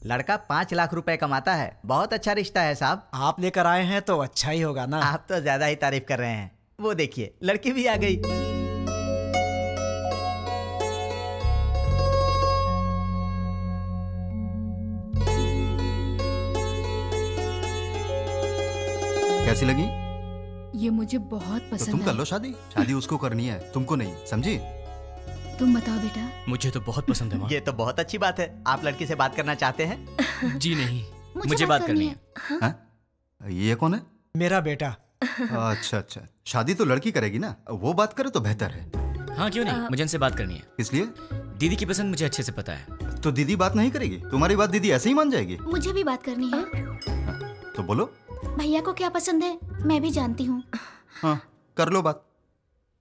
लड़का 5 लाख रुपए कमाता है। बहुत अच्छा रिश्ता है साहब। आप लेकर आए हैं तो अच्छा ही होगा ना। आप तो ज्यादा ही तारीफ कर रहे हैं। वो देखिए लड़की भी आ गई। कैसी लगी? ये मुझे बहुत पसंद तो तुम है। कर लो शादी। शादी उसको करनी है, तुमको नहीं, समझी? तुम बताओ बेटा। मुझे तो बहुत पसंद है माँ। ये तो बहुत अच्छी बात है। आप लड़की से बात करना चाहते हैं? जी नहीं, मुझे बात करनी है। हाँ? ये कौन है? मेरा बेटा। अच्छा अच्छा, शादी तो लड़की करेगी ना, वो बात करे तो बेहतर है। हाँ क्यों नहीं, मुझे इनसे बात करनी है। इसलिए दीदी की पसंद मुझे अच्छे से पता है। तो दीदी बात नहीं करेगी? तुम्हारी बात दीदी ऐसे ही मान जाएगी? मुझे भी बात करनी है। तो बोलो। भैया को क्या पसंद है मैं भी जानती हूँ। हाँ कर लो बात।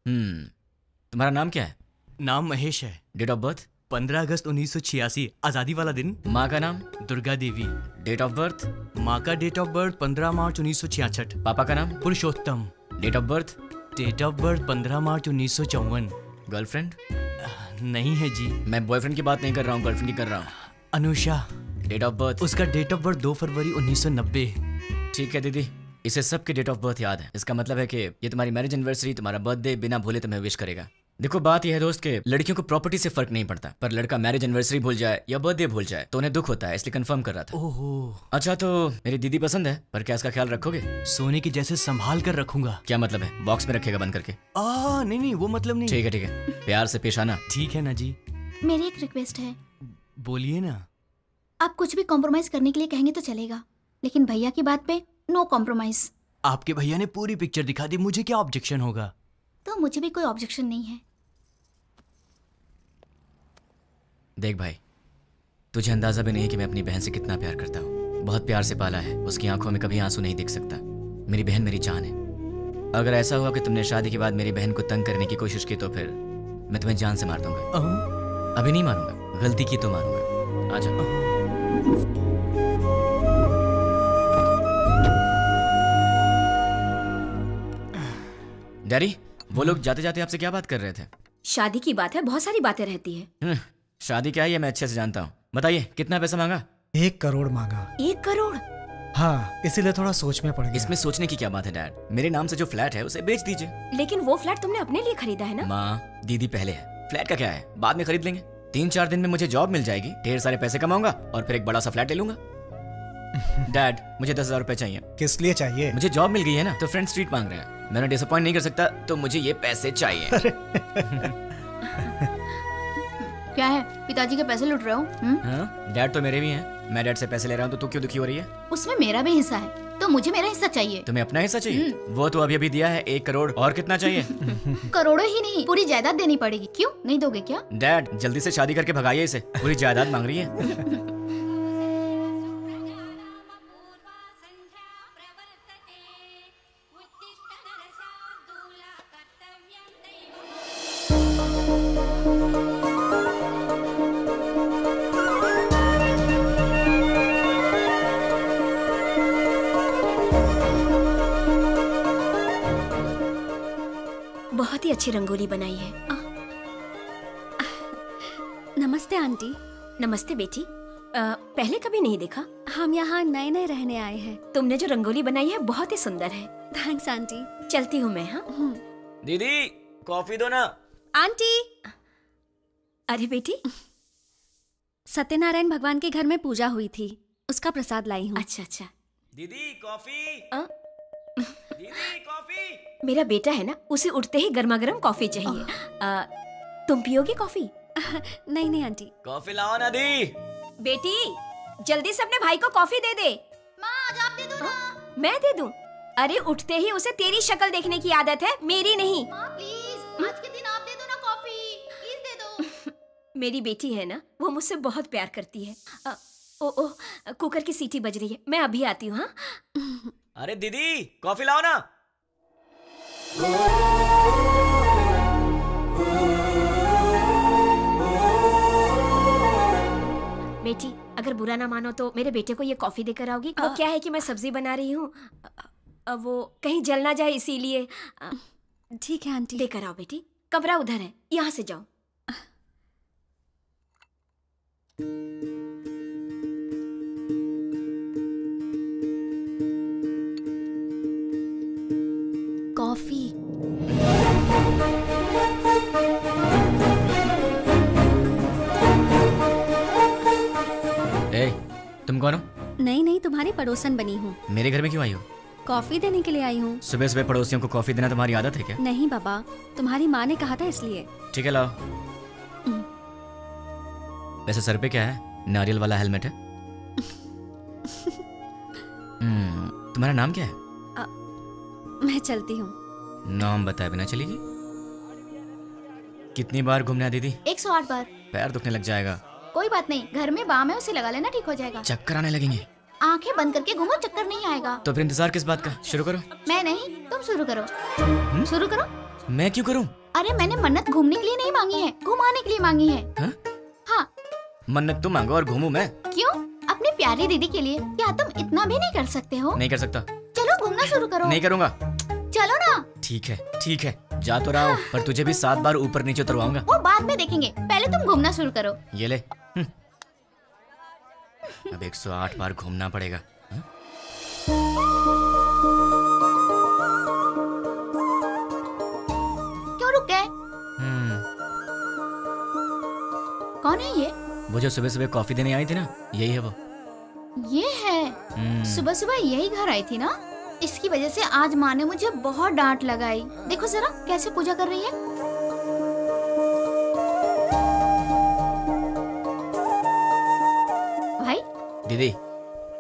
तुम्हारा नाम क्या है? नाम महेश है। Date of birth? 15 अगस्त 1986, आजादी वाला दिन। माँ का नाम? Durga Devi. Date of birth? माँ का डेट ऑफ बर्थ 15 मार्च 1966। पापा का नाम? Purushottam. Date of birth? Date of birth 15 मार्च 1954। गर्लफ्रेंड? नहीं है जी। मैं बॉयफ्रेंड की बात नहीं कर रहा हूँ, गर्लफ्रेंड की कर रहा हूँ। अनुषा। Date of birth? उसका डेट ऑफ बर्थ 2 फरवरी 1990। ठीक है दीदी, इसे सबके डेट ऑफ बर्थ याद है। इसका मतलब है कि ये तुम्हारी मैरिज एनिवर्सरी, तुम्हारा बर्थडे बिना भूले तुम्हें विश करेगा। देखो बात यह है दोस्त के लड़कियों को प्रॉपर्टी से फर्क नहीं पड़ता, पर लड़का मैरिज एनिवर्सरी भूल जाए या बर्थडे भूल जाए तो उन्हें दुख होता है, इसलिए कंफर्म कर रहा था। ओहो। अच्छा तो मेरी दीदी पसंद है, पर क्या इसका ख्याल रखोगे? सोने की जैसे संभाल कर रखूंगा। क्या मतलब है? बॉक्स में रखेगा बंद करके? नहीं वो मतलब नहीं। ठीक है, प्यार से पेश आना। ठीक है ना जी। मेरी एक रिक्वेस्ट है। बोलिए ना। आप कुछ भी कॉम्प्रोमाइज करने के लिए कहेंगे तो चलेगा, लेकिन भैया की बात पे नो कॉम्प्रोमाइज। आपके भैया ने पूरी पिक्चर दिखा दी, मुझे क्या ऑब्जेक्शन होगा? तो मुझे भी कोई ऑब्जेक्शन नहीं है। देख भाई, तुझे अंदाजा भी नहीं कि मैं अपनी बहन से कितना प्यार करता हूँ। बहुत प्यार से पाला है, उसकी आंखों में कभी आंसू नहीं दिख सकता। मेरी बहन मेरी जान है। अगर ऐसा हुआ कि तुमने शादी के बाद मेरी बहन को तंग करने की कोशिश की तो फिर मैं तुम्हें जान से मार दूंगा। अभी नहीं मारूंगा, गलती की तो मारूंगा। आजा। डैडी, वो लोग जाते जाते आपसे क्या बात कर रहे थे? शादी की बात है, बहुत सारी बातें रहती है। शादी क्या है ये मैं अच्छे से जानता हूँ। बताइए कितना पैसा मांगा? 1 करोड़ मांगा। 1 करोड़? हाँ, इसीलिए थोड़ा सोच में पड़ गया। इसमें सोचने की क्या बात है डैड? मेरे नाम से जो फ्लैट है उसे बेच दीजिए। लेकिन वो फ्लैट तुमने अपने लिए खरीदा है ना? माँ, दीदी पहले है, फ्लैट का क्या है, बाद में खरीद लेंगे। 3-4 दिन में मुझे जॉब मिल जाएगी, ढेर सारे पैसे कमाऊंगा और फिर एक बड़ा सा फ्लैट ले लूंगा। डैड, मुझे 10,000 रुपए चाहिए। किस लिए चाहिए? मुझे जॉब मिल गई है ना, तो फ्रेंड स्ट्रीट मांग रहे हैं। मैंने डिसअपॉइंट नहीं कर सकता, तो मुझे ये पैसे चाहिए। क्या है, पिताजी के पैसे लूट रहे हो? हाँ, डैड तो मेरे भी हैं। मैं डैड से पैसे ले रहा हूँ तो तू क्यों दुखी हो रही है? उसमें मेरा भी हिस्सा है, तो मुझे मेरा हिस्सा चाहिए। तुम्हें अपना हिस्सा चाहिए? वो तो अभी अभी दिया है 1 करोड़, और कितना चाहिए? करोड़ों ही नहीं, पूरी जायदाद देनी पड़ेगी। क्यों नहीं दोगे क्या? डैड, जल्दी से शादी करके भगाइए इसे, पूरी जायदाद मांग रही है। बहुत ही अच्छी रंगोली बनाई है। नमस्ते आंटी। नमस्ते बेटी। पहले कभी नहीं देखा। हम यहाँ नए नए रहने आए हैं। तुमने जो रंगोली बनाई है बहुत ही सुंदर है। Thanks aunty. चलती हूँ मैं। हाँ दीदी, कॉफी दो ना। आंटी। अरे बेटी, सत्यनारायण भगवान के घर में पूजा हुई थी, उसका प्रसाद लाई हूँ। अच्छा अच्छा। दीदी कॉफी। दीदी कॉफी। मेरा बेटा है ना, उसे उठते ही गर्मा गर्म कॉफी चाहिए। तुम पियोगी कॉफी? नहीं नहीं आंटी। कॉफी लाओ ना दी। बेटी, जल्दी से अपने भाई को कॉफी दे दे। माँ, आज आप दे दो ना। मैं दे दूं? अरे उठते ही उसे तेरी शक्ल देखने की आदत है, मेरी नहीं। माँ प्लीज, आज के दिन आप दे दो ना कॉफी, प्लीज दे दो। मेरी बेटी है ना, वो मुझसे बहुत प्यार करती है। ओ कुकर की सीटी बज रही है, मैं अभी आती हूँ। हाँ अरे दीदी, कॉफी लाओ ना। बेटी, अगर बुरा ना मानो तो मेरे बेटे को ये कॉफी देकर आओगी। वो क्या है कि मैं सब्जी बना रही हूँ, वो कहीं जल ना जाए इसीलिए। ठीक है आंटी। लेकर आओ बेटी, कमरा उधर है, यहाँ से जाओ। तुम कौन हो? नहीं, तुम्हारी पड़ोसन बनी हूँ। मेरे घर में क्यों आई हो? कॉफी देने के लिए आई हूँ। सुबह सुबह पड़ोसियों को कॉफी देना तुम्हारी आदत है क्या? नहीं बाबा, तुम्हारी माँ ने कहा था इसलिए। ठीक है, लाओ। वैसे सर पे क्या है? नारियल वाला हेलमेट है। तुम्हारा नाम क्या है? मैं चलती हूँ। नाम बताए बिना चलेगी? कितनी बार घूमना है दीदी? 108 बार। पैर दुखने लग जाएगा। कोई बात नहीं, घर में बाम है, उसे लगा लेना, ठीक हो जाएगा। चक्कर आने लगेंगे। आंखें बंद करके घूमो, चक्कर नहीं आएगा। तो फिर इंतजार किस बात का? शुरू करो। मैं नहीं, तुम शुरू करो। शुरू करो। मैं क्यों करूं? अरे मैंने मन्नत घूमने के लिए नहीं मांगी है, घुमाने के लिए मांगी है। हाँ। मन्नत तुम मांगो और घूमूं मैं? क्यों? अपनी प्यारी दीदी के लिए। क्या तुम इतना भी नहीं कर सकते हो? नहीं कर सकता। चलो घूमना शुरू करो। नहीं करूंगा। चलो ना। ठीक है, जा तो रहा हूँ, पर तुझे भी 7 बार ऊपर नीचे उतरवाऊंगा। वो बाद में देखेंगे, पहले तुम घूमना शुरू करो। ये ले। अब 108 बार घूमना पड़ेगा। क्यों रुक गए? कौन है ये? वो जो सुबह सुबह कॉफी देने आई थी ना, यही है वो। ये है? सुबह सुबह यही घर आई थी ना? इसकी वजह से आज माँ ने मुझे बहुत डांट लगाई। देखो जरा कैसे पूजा कर रही है। भाई दीदी,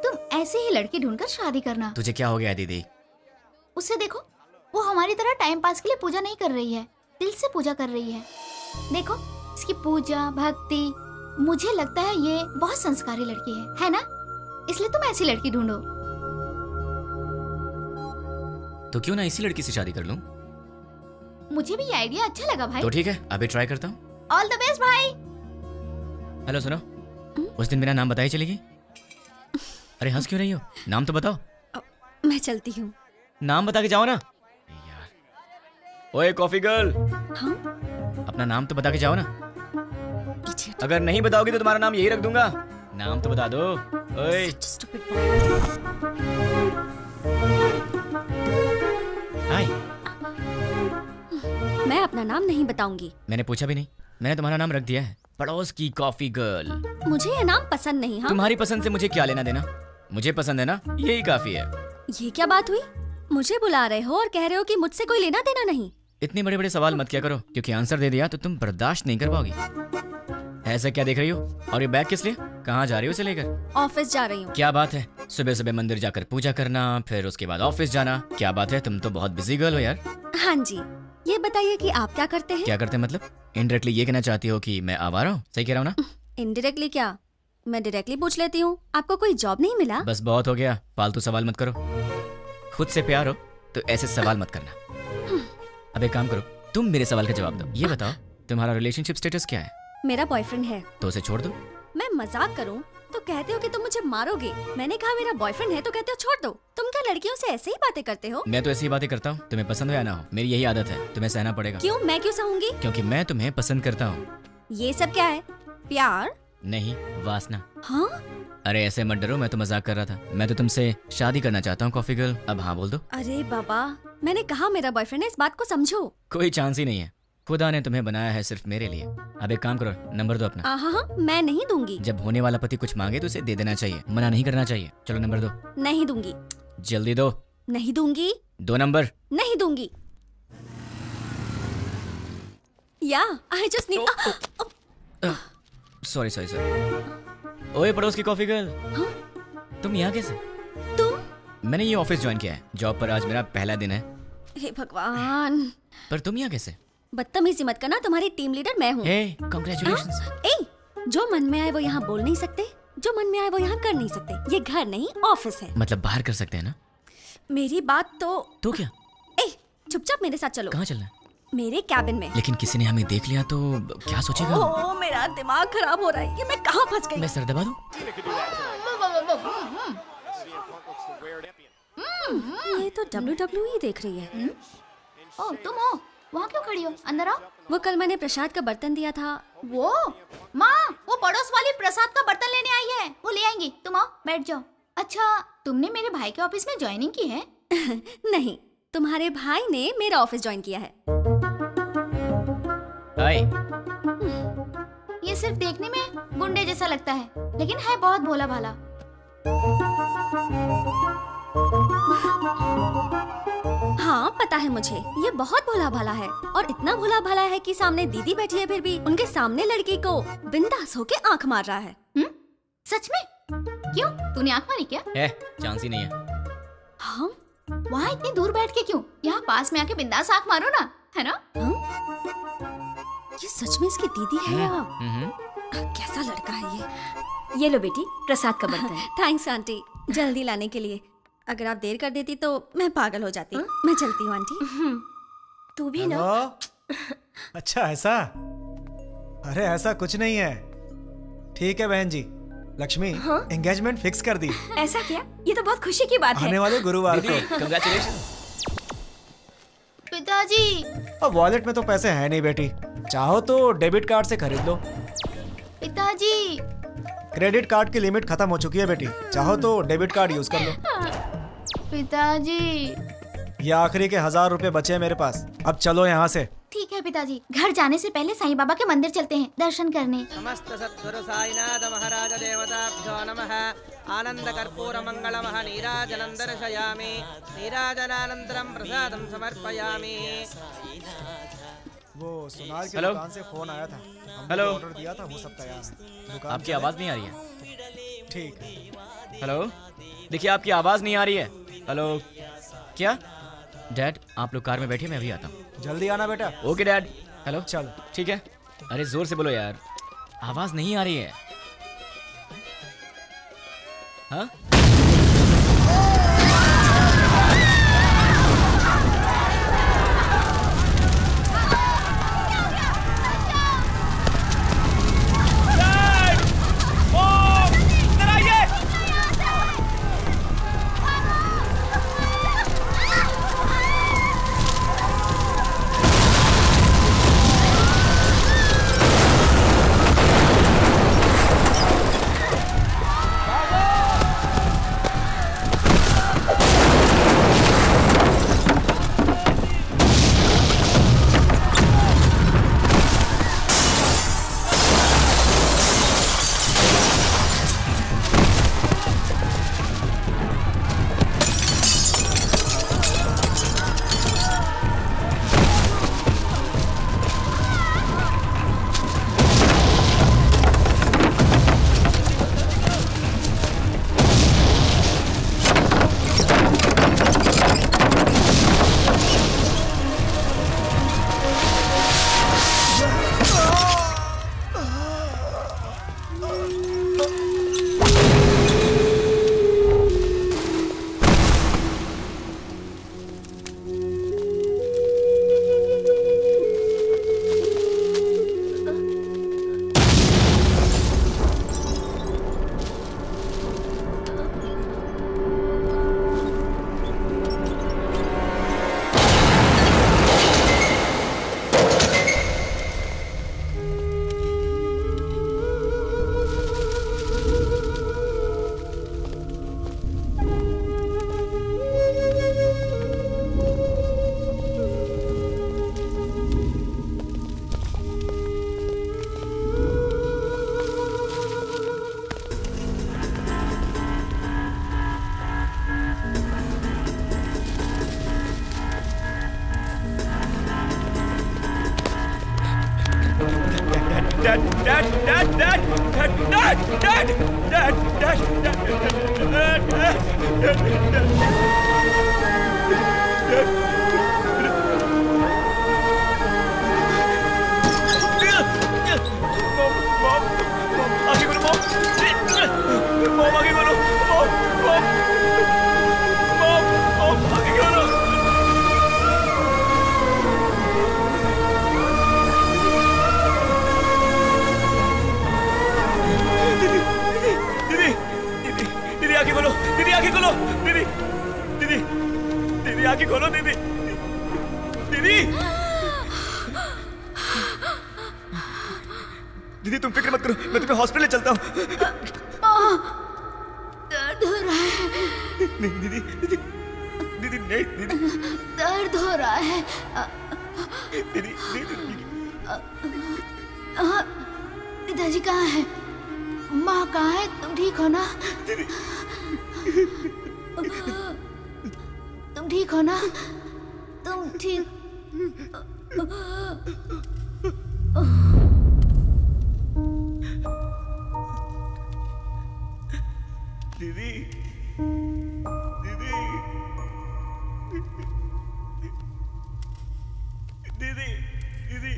तुम ऐसे ही लड़की ढूंढकर शादी करना। तुझे क्या हो गया दीदी? उसे देखो, वो हमारी तरह टाइम पास के लिए पूजा नहीं कर रही है, दिल से पूजा कर रही है। देखो इसकी पूजा भक्ति, मुझे लगता है ये बहुत संस्कारी लड़की है ना? इसलिए तुम ऐसी लड़की ढूंढो। तो क्यों ना इसी लड़की से शादी कर लूं? मुझे भी ये आइडिया अच्छा लगा भाई। तो ठीक है, अभी ट्राई करता हूँ। ऑल द बेस्ट भाई। हेलो सुनो, उस दिन मेरा नाम बताई चलेगी? अरे हंस क्यों रही हो? नाम तो बताओ। मैं चलती हूँ। नाम बता के जाओ ना यार। ओए कॉफी गर्ल। हाँ? अपना नाम तो बता के जाओ ना। अगर नहीं बताओगी तो तुम्हारा नाम यही रख दूंगा। नाम तो बता दो। ओए हाय। मैं अपना नाम नहीं बताऊंगी। मैंने पूछा भी नहीं, मैंने तुम्हारा नाम रख दिया है, पड़ोस की कॉफी गर्ल। मुझे ये नाम पसंद नहीं। हाँ? तुम्हारी पसंद से मुझे क्या लेना देना? मुझे पसंद है ना, यही काफी है। ये क्या बात हुई? मुझे बुला रहे हो और कह रहे हो कि मुझसे कोई लेना देना नहीं। इतने बड़े बड़े सवाल मत किया करो, क्योंकि आंसर दे दिया तो तुम बर्दाश्त नहीं कर पाओगी। ऐसा क्या देख रही हो? और ये बैग किस लिए? कहाँ जा रही हो इसे लेकर? ऑफिस जा रही हूँ। क्या बात है, सुबह सुबह मंदिर जाकर पूजा करना, फिर उसके बाद ऑफिस जाना। क्या बात है, तुम तो बहुत बिजी गर्ल हो यार। हाँ जी, ये बताइए कि आप क्या करते हैं? क्या करते हैं मतलब? इनडायरेक्टली ये कहना चाहती हो कि मैं आवारा हूँ? सही कह रहा हूँ ना? इनडायरेक्टली क्या, मैं डायरेक्टली पूछ लेती हूँ। आपको कोई जॉब नहीं मिला? बस बहुत हो गया, फालतू सवाल मत करो। खुद से प्यार हो तो ऐसे सवाल मत करना। अब एक काम करो, तुम मेरे सवाल का जवाब दो। ये बताओ तुम्हारा रिलेशनशिप स्टेटस क्या है? मेरा बॉयफ्रेंड है। तो उसे छोड़ दो। मैं मजाक करूं तो कहते हो कि तुम मुझे मारोगे। मैंने कहा मेरा बॉयफ्रेंड है तो कहते हो छोड़ दो। तुम क्या लड़कियों से ऐसे ही बातें करते हो? मैं तो ऐसी ही बातें करता हूँ, तुम्हें पसंद हो या ना हो, मेरी यही आदत है, तुम्हें सहना पड़ेगा। क्यों? मैं क्यों सहूंगी? क्योंकि मैं तुम्हें पसंद करता हूँ। ये सब क्या है? प्यार नहीं, वासना। हाँ? अरे ऐसे मत डरो, मैं तो मजाक कर रहा था। मैं तो तुमसे शादी करना चाहता हूँ कॉफी गर्ल। अब हाँ बोल दो। अरे बाबा, मैंने कहा मेरा बॉयफ्रेंड है, इस बात को समझो। कोई चांस ही नहीं है, खुदा ने तुम्हें बनाया है सिर्फ मेरे लिए। अब एक काम करो, नंबर दो अपना। हाँ, मैं नहीं दूंगी। जब होने वाला पति कुछ मांगे तो उसे दे देना चाहिए, मना नहीं करना चाहिए। चलो नंबर दो। नहीं दूंगी। जल्दी दो। नहीं दूंगी। 2 नंबर। नहीं दूंगी। या आई जस्ट नीड। सॉरी। ओए पड़ोस की कॉफी गर्ल। हाँ? तुम यहाँ कैसे? मैंने ये ऑफिस ज्वाइन किया है, जॉब पर आज मेरा पहला दिन है। हे भगवान। पर तुम यहाँ कैसे? बदतमीजी मत करना, तुम्हारी टीम लीडर मैं हूँ। हे, कांग्रेचुलेशंस। जो मन में आए वो यहाँ बोल नहीं सकते, जो मन में आए वो यहाँ कर नहीं सकते। ये घर नहीं ऑफिस है। मतलब बाहर कर सकते हैं ना? मेरी बात तो क्या? चुपचाप मेरे साथ चलो। कहाँ चलना है? मेरे कैबिन में। लेकिन किसी ने हमें देख लिया तो क्या सोचेगा? ओह, मेरा दिमाग खराब हो रहा है, ये मैं कहाँ फंस गई? मैं सर दबा दूं? ये तो WWE देख रही है। ओ तुम हो? वहाँ क्यों खड़ी हो? अंदर आओ। वो कल मैंने प्रसाद का बर्तन दिया था। वो माँ, वो पड़ोस वाली प्रसाद का बर्तन लेने आई है, वो ले आएंगी। तुम आओ, बैठ जाओ। अच्छा, तुमने मेरे भाई के ऑफिस में ज्वाइनिंग की है? नहीं, तुम्हारे भाई ने मेरा ऑफिस ज्वाइन किया है। हाय। ये सिर्फ देखने में गुंडे जैसा लगता है, लेकिन है बहुत भोला भाला। हाँ पता है मुझे, ये बहुत भोला भाला है और इतना भोला भाला है कि सामने दीदी बैठी है फिर भी उनके सामने लड़की को बिंदास होके आंख मार रहा है। सच में? क्यों, तूने आंख मारी क्या? चांस ही नहीं है। हाँ? वहाँ इतनी दूर बैठ के क्यों? यहाँ पास में आके बिंदास आंख मारो ना, है ना? ये सच में इसकी दीदी है या कैसा लड़का है ये लो बेटी, प्रसाद का बर्तन। थैंक्स आंटी, जल्दी लाने के लिए। अगर आप देर कर देती तो मैं पागल हो जाती। मैं चलती हूँ आंटी। तू भी ना। अच्छा ऐसा? अरे ऐसा कुछ नहीं है। ठीक है बहन जी, लक्ष्मी एंगेजमेंट फिक्स कर दी। ऐसा क्या? ये तो बहुत खुशी की बात है। आने वाले गुरुवार को। कांग्रेचुलेशन। पिताजी। अब वॉलेट में तो पैसे हैं नहीं बेटी, चाहो तो डेबिट कार्ड से खरीद लो। पिताजी। क्रेडिट कार्ड की लिमिट खत्म हो चुकी है बेटी, चाहो तो डेबिट कार्ड यूज कर लो। पिताजी। ये आखिरी के 1000 रुपए बचे हैं मेरे पास, अब चलो यहाँ से। ठीक है पिताजी, घर जाने से पहले साईं बाबा के मंदिर चलते हैं दर्शन करने। समस्त सद्गुरु साईनाथ महाराज देवताभ्यो नमः। आनंद कर्पूर मंगलमः नीराजनं दर्शयामि। नीराजनानन्तरं प्रसादं समर्पयामि। वो सुनार की हेलो? दुकान से फोन आया था, हेलो? ऑर्डर दिया था, वो सब तैयार। दुकान आपकी चले? आवाज नहीं आ रही है। ठीक है। हेलो, देखिए आपकी आवाज नहीं आ रही है। हेलो, क्या? डैड आप लोग कार में बैठिए, मैं अभी आता हूँ। जल्दी आना बेटा। Okay dad. हेलो, चलो ठीक है। अरे जोर से बोलो यार, आवाज नहीं आ रही है। हाँ? दीदी तुम फिक्र मत करो, मैं तुम्हें हॉस्पिटल चलता हूँ। दर्द हो रहा है। नहीं दीदी, दीदी, दीदी नहीं दीदी। दर्द हो रहा है। दीदी, दीदी। पिताजी कहाँ है? माँ कहाँ है? तुम ठीक हो ना? तुम ठीक हो ना? तुम ठीक? दीदी, दीदी, दीदी, दीदी।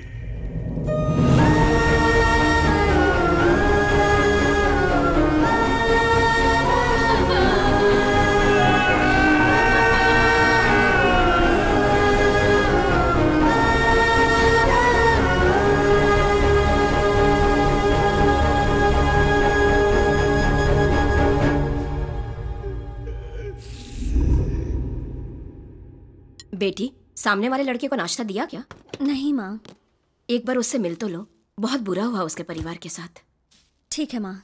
बेटी, सामने वाले लड़के को नाश्ता दिया क्या? नहीं माँ। एक बार उससे मिल तो लो, बहुत बुरा हुआ उसके परिवार के साथ। ठीक है माँ।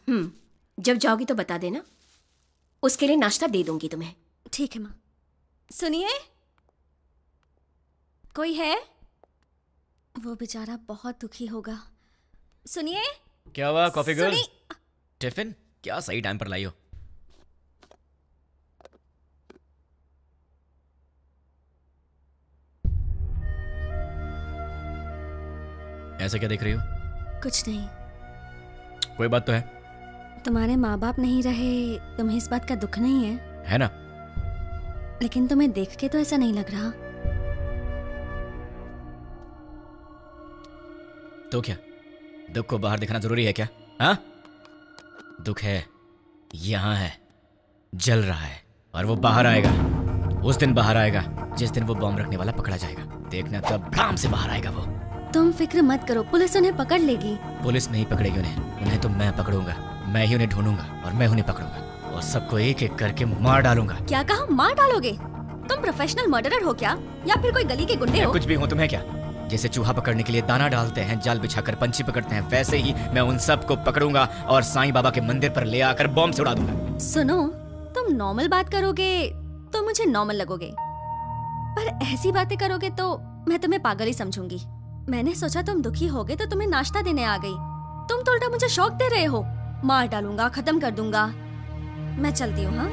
जब जाओगी तो बता देना, उसके लिए नाश्ता दे दूंगी तुम्हें। ठीक है माँ। सुनिए, कोई है? वो बेचारा बहुत दुखी होगा। सुनिए। क्या हुआ कॉफी गर्ल? टिफिन क्या सही टाइम पर लाई हो? ऐसा क्या देख रही हो? कुछ नहीं। कोई बात तो है? तुम्हारे माँ बाप नहीं रहे, तुम्हें इस बात का दुख नहीं है? है ना। लेकिन तुम्हें देख के तो ऐसा नहीं लग रहा। तो क्या दुख को बाहर दिखाना जरूरी है क्या? हाँ, दुख है, यहां है, जल रहा है, और वो बाहर आएगा। उस दिन बाहर आएगा जिस दिन वो बॉम्ब रखने वाला पकड़ा जाएगा। देखना कब भ्राम से बाहर आएगा वो। तुम फिक्र मत करो, पुलिस उन्हें पकड़ लेगी। पुलिस नहीं पकड़ेगी उन्हें तो मैं पकड़ूंगा। मैं ही उन्हें ढूंढूंगा और मैं उन्हें पकड़ूंगा और सबको एक एक करके मार डालूंगा। क्या कहा? मार डालोगे? तुम प्रोफेशनल मर्डरर हो क्या, या फिर कोई गली के गुंडे हो? कुछ भी हूँ, तुम्हें क्या? जैसे चूहा पकड़ने के लिए दाना डालते हैं, जाल बिछाकर पंछी पकड़ते हैं, वैसे ही मैं उन सबको पकड़ूंगा और साईं बाबा के मंदिर पर ले आकर बॉम्ब से उड़ा दूंगा। सुनो, तुम नॉर्मल बात करोगे तो मुझे नॉर्मल लगोगे, पर ऐसी बातें करोगे तो मैं तुम्हें पागल ही समझूंगी। मैंने सोचा तुम दुखी होगे तो तुम्हें नाश्ता देने आ गई। तुम तो उल्टा मुझे शौक दे रहे हो। मार डालूंगा, खत्म कर दूंगा। मैं चलती हूँ। हाँ,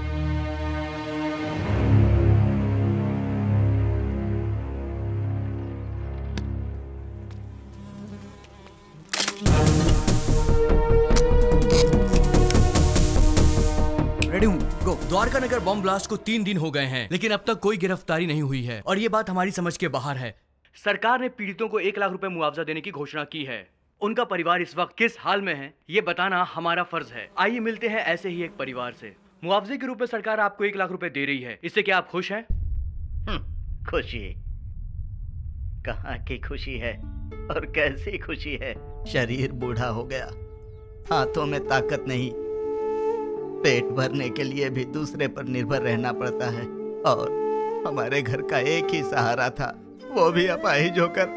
रेडी हूँ, गो। द्वारका नगर बॉम्ब ब्लास्ट को 3 दिन हो गए हैं, लेकिन अब तक कोई गिरफ्तारी नहीं हुई है और ये बात हमारी समझ के बाहर है। सरकार ने पीड़ितों को 1 लाख रुपए मुआवजा देने की घोषणा की है। उनका परिवार इस वक्त किस हाल में है, ये बताना हमारा फर्ज है। आइए मिलते हैं ऐसे ही एक परिवार से। मुआवजे के रूप में सरकार आपको 1 लाख रुपए दे रही है, इससे क्या आप खुश हैं? खुशी कहाँ की खुशी है और कैसी खुशी है। शरीर बूढ़ा हो गया, हाथों में ताकत नहीं, पेट भरने के लिए भी दूसरे पर निर्भर रहना पड़ता है। और हमारे घर का एक ही सहारा था, वो भी अपाहिज होकर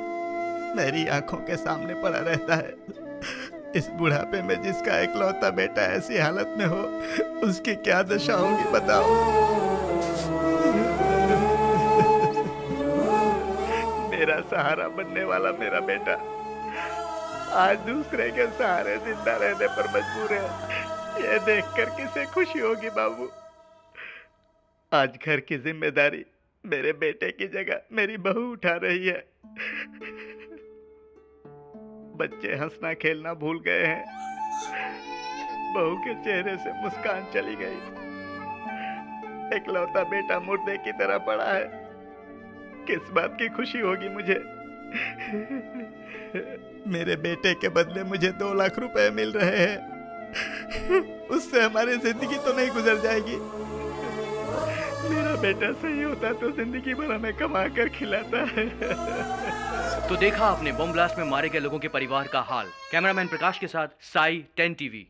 मेरी आंखों के सामने पड़ा रहता है। इस बुढ़ापे में जिसका इकलौता बेटा ऐसी हालत में हो, उसकी क्या दशा होगी बताओ। मेरा सहारा बनने वाला मेरा बेटा आज दूसरे के सहारे जिंदा रहने पर मजबूर है। ये देखकर किसे खुशी होगी बाबू। आज घर की जिम्मेदारी मेरे बेटे की जगह मेरी बहू उठा रही है। बच्चे हंसना खेलना भूल गए हैं, बहू के चेहरे से मुस्कान चली गई। इकलौता बेटा मुर्दे की तरह पड़ा है, किस बात की खुशी होगी मुझे। मेरे बेटे के बदले मुझे 2 लाख रुपए मिल रहे हैं, उससे हमारी जिंदगी तो नहीं गुजर जाएगी। मेरा बेटा सही होता तो जिंदगी भर हमें कमा कर खिलाता है। तो देखा आपने बॉम्ब ब्लास्ट में मारे गए लोगों के परिवार का हाल। कैमरामैन प्रकाश के साथ साई, 10 TV।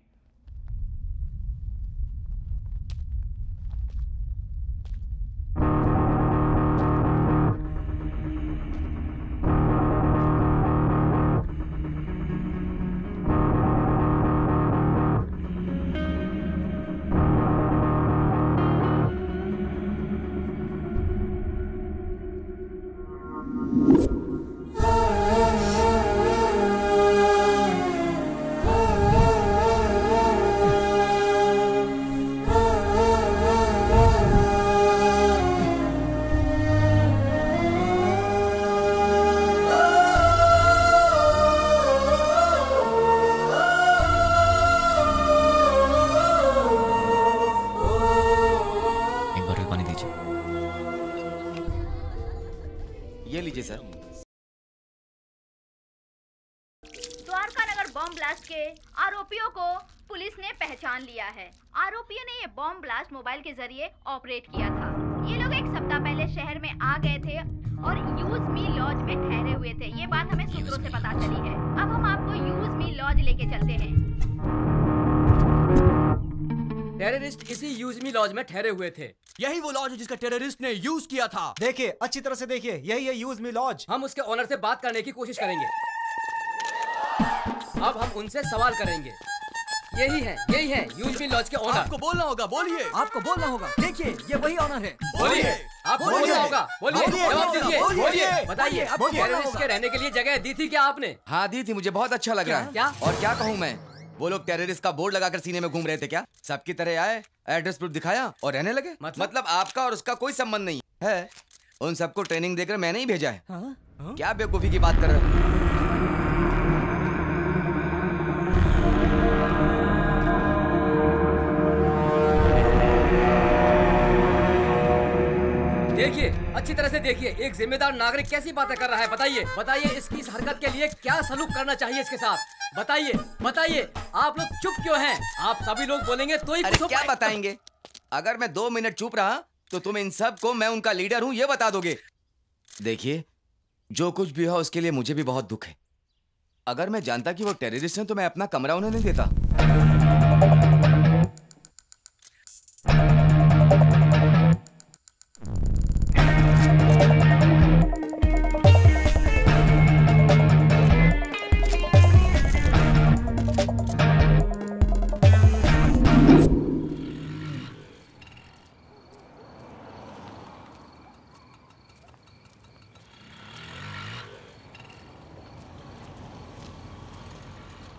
ब्लास्ट के आरोपियों को पुलिस ने पहचान लिया है। आरोपियों ने ये बॉम्ब ब्लास्ट मोबाइल के जरिए ऑपरेट किया था। ये लोग एक सप्ताह पहले शहर में आ गए थे और यूज मी लॉज में ठहरे हुए थे। ये बात हमें सूत्रों से पता चली है। अब हम आपको यूज मी लॉज लेके चलते हैं। टेररिस्ट इसी यूज मी लॉज में ठहरे हुए थे। यही वो लॉज है जिसका टेररिस्ट ने यूज किया था। देखिए, अच्छी तरह से देखिए, यही है यूज मी लॉज। हम उसके ओनर से बात करने की कोशिश करेंगे। अब हम उनसे सवाल करेंगे। यही है यूज मी लॉज के ओनर। आपको बोलना होगा, बोलिए। आपको बोलना होगा। देखिए, ये वही ओनर है। बोलिए। आपको बोलना होगा। बोलिए, जवाब दीजिए। बोलिए, बताइए, टेररिस्ट के रहने के लिए जगह दी थी क्या आपने? हाँ दी थी, मुझे बहुत अच्छा लग रहा है। क्या? और क्या कहूँ मैं, वो लोग टेररिस्ट का बोर्ड लगाकर सीने में घूम रहे थे क्या? सबकी तरह आए, एड्रेस प्रूफ दिखाया और रहने लगे। मतलब आपका और उसका कोई संबंध नहीं है। उन सबको ट्रेनिंग देकर मैंने ही भेजा है। क्या बेवकूफी की बात कर रहे हो? देखिए, अच्छी तरह से देखिए, एक जिम्मेदार नागरिक कैसी बातें कर रहा है। बताइए इसकी इस हरकत के लिए क्या सलूक करना चाहिए इसके साथ। बताइए, आप लोग चुप क्यों हैं? आप सभी लोग बोलेंगे तो ही अरे क्या बताएंगे? अगर मैं 2 मिनट चुप रहा तो तुम इन सब को मैं उनका लीडर हूँ ये बता दोगे। देखिए, जो कुछ भी हो उसके लिए मुझे भी बहुत दुख है। अगर मैं जानता कि वो टेररिस्ट हैं तो मैं अपना कमरा उन्हें नहीं देता।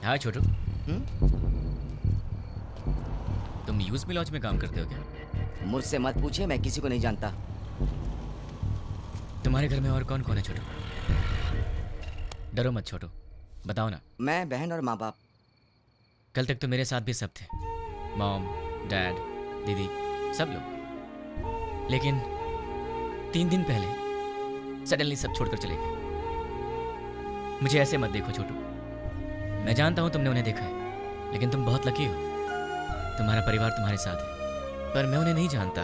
हाँ छोटू, तुम यूज मी लॉज में काम करते हो क्या? मुझसे मत पूछिए, मैं किसी को नहीं जानता। तुम्हारे घर में और कौन कौन है छोटू? डरो मत छोटू, बताओ ना। मैं, बहन और माँ बाप। कल तक तो मेरे साथ भी सब थे, मॉम, डैड, दीदी, सब लोग। लेकिन 3 दिन पहले सडनली सब छोड़कर चले गए। मुझे ऐसे मत देखो छोटू, मैं जानता हूं तुमने उन्हें देखा है, लेकिन तुम बहुत लकी हो, तुम्हारा परिवार तुम्हारे साथ है। पर मैं उन्हें नहीं जानता,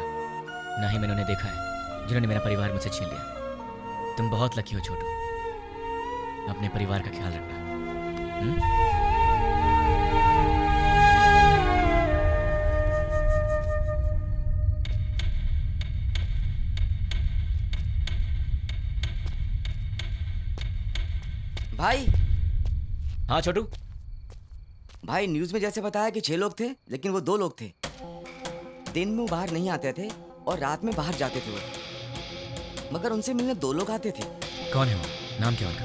ना ही मैंने उन्हें देखा है जिन्होंने मेरा परिवार मुझसे छीन लिया। तुम बहुत लकी हो छोटू, अपने परिवार का ख्याल रखना। भाई। हाँ छोटू। भाई, न्यूज में जैसे बताया कि 6 लोग थे, लेकिन वो 2 लोग थे। दिन में वो बाहर नहीं आते थे और रात में बाहर जाते थे वो। मगर उनसे मिलने 2 लोग आते थे। कौन है वो? नाम क्या उनका?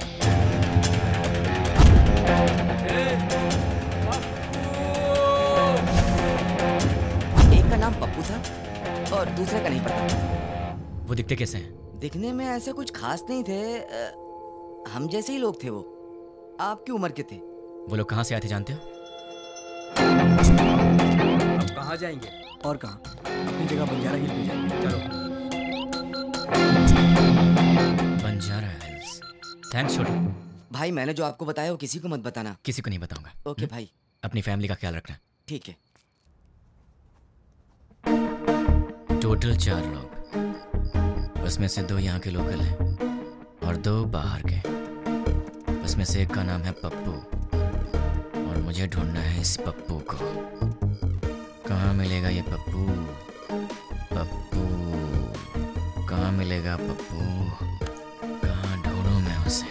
एक का नाम पप्पू था और दूसरे का नहीं पता। वो दिखते कैसे हैं? दिखने में ऐसे कुछ खास नहीं थे, हम जैसे ही लोग थे वो। आपकी उम्र के थे। वो लोग कहाँ से आए थे जानते हो? अब कहाँ जाएंगे? और कहाँ? अपनी जगह बंजारा हिल भी जाएंगे। चलो। बंजारा हिल्स। थैंक्स छोटू। भाई, मैंने जो आपको बताया वो किसी को मत बताना। किसी को नहीं बताऊंगा। ओके भाई। अपनी फैमिली का ख्याल रखना। ठीक है। टोटल 4 लोग, उसमें से 2 यहाँ के लोकल हैं और 2 बाहर के। उसमें से एक का नाम है पप्पू और मुझे ढूंढना है इस पप्पू को। कहाँ मिलेगा ये पप्पू? पप्पू कहाँ मिलेगा? पप्पू कहाँ ढूंढूं मैं उसे?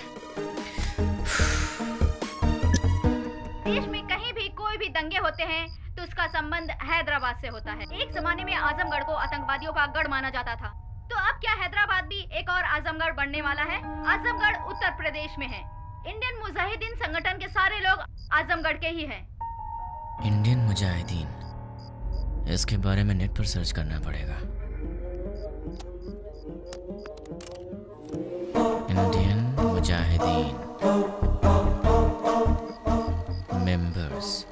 देश में कहीं भी कोई भी दंगे होते हैं तो उसका संबंध हैदराबाद से होता है। एक जमाने में आजमगढ़ को आतंकवादियों का गढ़ माना जाता था, तो अब क्या हैदराबाद भी एक और आजमगढ़ बनने वाला है? आजमगढ़ उत्तर प्रदेश में है। इंडियन मुजाहिदीन संगठन के सारे लोग आजमगढ़ के ही हैं। इंडियन मुजाहिदीन, इसके बारे में नेट पर सर्च करना पड़ेगा। Indian Mujahideen members: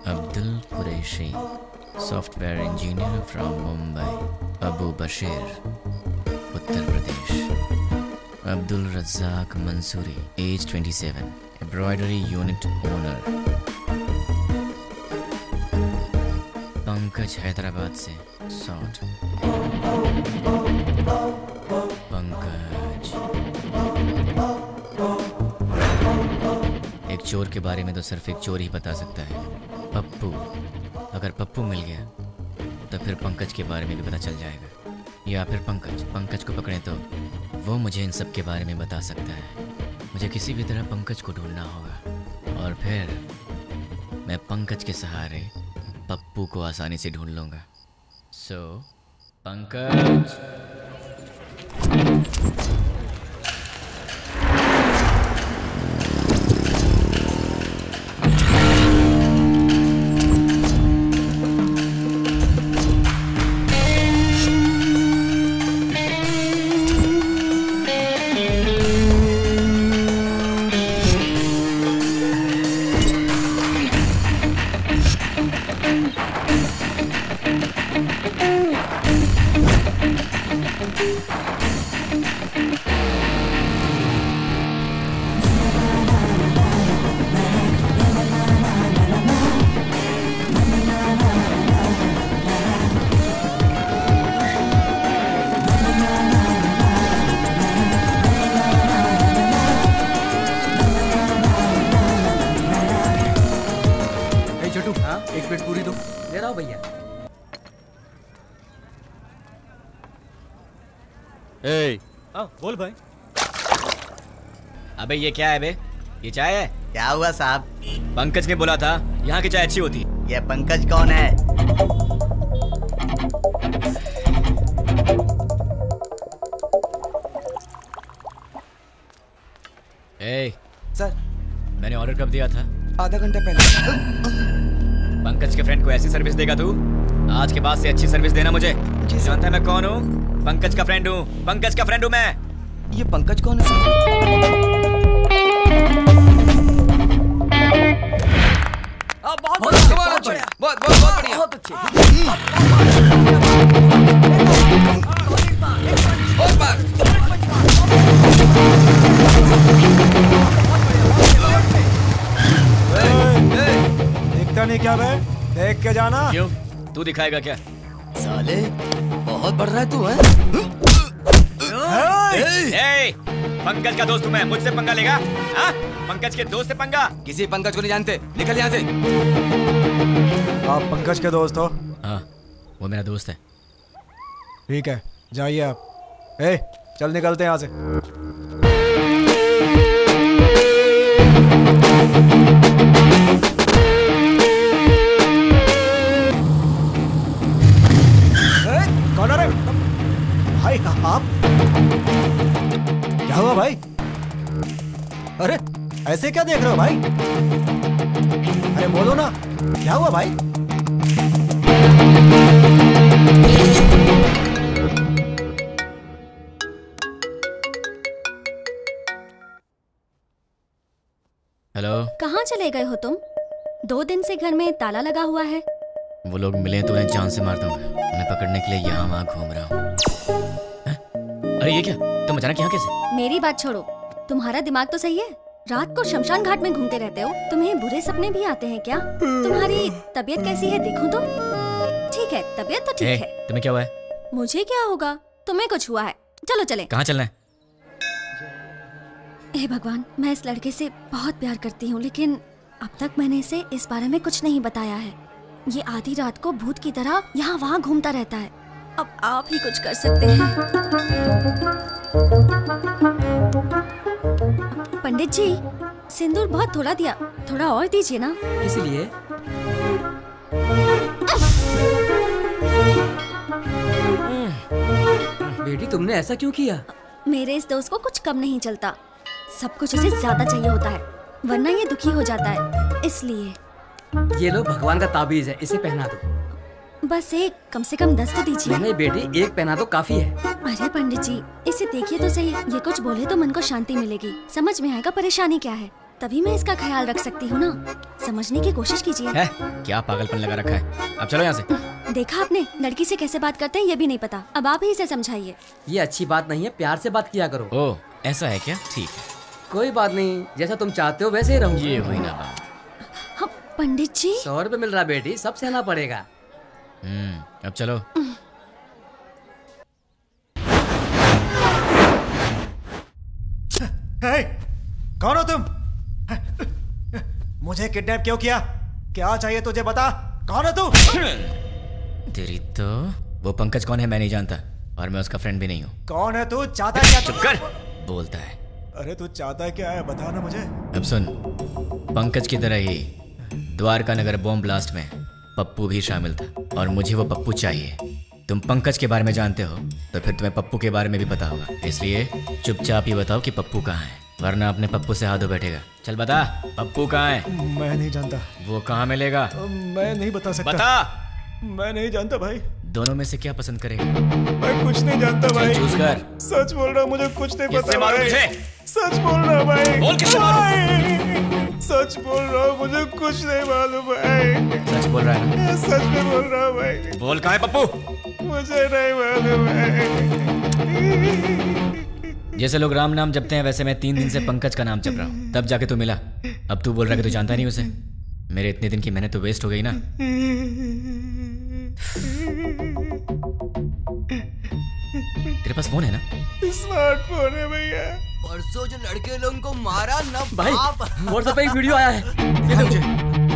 Abdul Qureshi, software engineer from Mumbai, Abu Bashir, Uttar Pradesh, Abdul Razaq Mansuri, age 27, embroidery unit owner. Pankaj Hyderabad से सॉर्ट। पंकज। एक चोर के बारे में तो सिर्फ एक चोर ही बता सकता है, पप्पू। अगर पप्पू मिल गया तो फिर पंकज के बारे में भी पता चल जाएगा, या फिर पंकज को पकड़े तो वो मुझे इन सब के बारे में बता सकता है। मुझे किसी भी तरह पंकज को ढूंढना होगा और फिर मैं पंकज के सहारे पप्पू को आसानी से ढूंढ लूंगा। सो पंकज। बोल भाई। अबे ये क्या है बे? ये चाय है? क्या हुआ साहब? पंकज ने बोला था यहाँ की चाय अच्छी होती। ये पंकज कौन है? ए, सर मैंने ऑर्डर कब दिया था? आधा घंटा पहले। पंकज के फ्रेंड को ऐसी सर्विस देगा तू? आज के बाद से अच्छी सर्विस देना मुझे। जानता है मैं कौन हूँ? पंकज का फ्रेंड हूँ। पंकज का फ्रेंड हूँ मैं। ये पंकज कौन है सर? बहुत बढ़िया। बहुत अच्छे। दिखता नहीं क्या बे? देख के जाना। क्यों? तू दिखाएगा क्या? साले बहुत बढ़ रहा है तू, है? पंकज का दोस्त हूँ मैं, मुझसे पंगा लेगा? हाँ? पंकज के दोस्त से पंगा? किसी पंकज को नहीं जानते, निकल यहाँ से। आप पंकज के दोस्त हो? हाँ, वो मेरा दोस्त है। ठीक है, जाइए आप। चल निकलते हैं यहाँ से। कौन है भाई? आप क्या हुआ भाई? अरे ऐसे क्या देख रहे हो भाई? अरे बोलो ना, क्या हुआ भाई? हेलो। कहाँ चले गए हो तुम? 2 दिन से घर में ताला लगा हुआ है। वो लोग मिले तो उन्हें जान से मार दूंगा। उन्हें पकड़ने के लिए यहाँ वहाँ घूम रहा हूँ। अरे ये क्या? तुम अचानक यहाँ कैसे? मेरी बात छोड़ो, तुम्हारा दिमाग तो सही है? रात को शमशान घाट में घूमते रहते हो। तुम्हें बुरे सपने भी आते हैं क्या? तुम्हारी तबीयत कैसी है देखूं तो? ठीक है, तबीयत तो ठीक है। तुम्हें क्या हुआ है? मुझे क्या होगा? तुम्हें कुछ हुआ है। चलो चले। कहाँ चलना है? हे भगवान, मैं इस लड़के से बहुत प्यार करती हूँ, लेकिन अब तक मैंने इसे इस बारे में कुछ नहीं बताया है। ये आधी रात को भूत की तरह यहाँ वहाँ घूमता रहता है। अब आप ही कुछ कर सकते हैं। पंडित जी, सिंदूर बहुत थोड़ा दिया, थोड़ा और दीजिए ना। इसलिए बेटी तुमने ऐसा क्यों किया? मेरे इस दोस्त को कुछ कम नहीं चलता, सब कुछ उसे ज्यादा चाहिए होता है, वरना ये दुखी हो जाता है। इसलिए ये लो भगवान का ताबीज है, इसे पहना दो। बस एक, कम से कम 10 तो दीजिए। नहीं बेटी, एक पहना दो काफी है। अरे पंडित जी, इसे देखिए तो सही, ये कुछ बोले तो मन को शांति मिलेगी, समझ में आएगा परेशानी क्या है, तभी मैं इसका ख्याल रख सकती हूँ ना। समझने की कोशिश कीजिए। क्या पागलपन लगा रखा है? अब चलो यहाँ से। देखा आपने, लड़की से कैसे बात करते हैं ये भी नहीं पता। अब आप ही इसे समझाइए। ये अच्छी बात नहीं है, प्यार से बात किया करो। ओह, ऐसा है क्या? ठीक है, कोई बात नहीं, जैसा तुम चाहते हो वैसे ही रहूंगा। ये हुई ना बात। हाँ, पंडित जी 100 रुपए मिल रहा बेटी, सब सहना पड़ेगा। अब चलो। हे, कौन हो तुम? मुझे किडनैप क्यों किया? क्या चाहिए तुझे, बता। कौन है तू? तेरी तो वो पंकज कौन है मैं नहीं जानता, और मैं उसका फ्रेंड भी नहीं हूँ। कौन है तू? चाहता है क्या? चुप कर, बोलता है। अरे तू चाहता है क्या है, बता ना मुझे। अब सुन, पंकज की तरह ही द्वारका नगर बॉम्ब ब्लास्ट में पप्पू भी शामिल था, और मुझे वो पप्पू चाहिए। तुम पंकज के बारे में जानते हो तो फिर तुम्हें पप्पू के बारे में भी पता होगा, इसलिए चुपचाप ही बताओ कि पप्पू कहाँ है, वरना अपने पप्पू से हाथ धो बैठेगा। चल बता, पप्पू कहाँ है? मैं नहीं जानता। वो कहाँ मिलेगा? मैं नहीं बता सकता। बता। मैं नहीं जानता भाई। दोनों में से क्या पसंद करेगा? मैं कुछ नहीं जानता भाई। चूज कर। सच बोल रहा, मुझे कुछ नहीं पता मारूं भाई। तुझे? सच बोल रहा भाई। बोल किससे मारूं? सच बोल रहा हूँ, मुझे कुछ नहीं मालूम भाई। सच बोल रहा है ना? सच में बोल रहा हूँ भाई। बोल कहाँ है पप्पू? मुझे नहीं मालूम भाई। जैसे लोग राम नाम जपते हैं वैसे मैं 3 दिन से पंकज का नाम जप रहा हूँ, तब जाके तू मिला। अब तू बोल रहा है कि तू जानता नहीं उसे। मेरे इतने दिन की मेहनत तो वेस्ट हो गई ना। तेरे पास फोन है ना? स्मार्टफोन है भैया। परसों जो लड़के लोग उनको मारा ना भाई, व्हाट्सएप पे एक वीडियो आया है, ये देखो।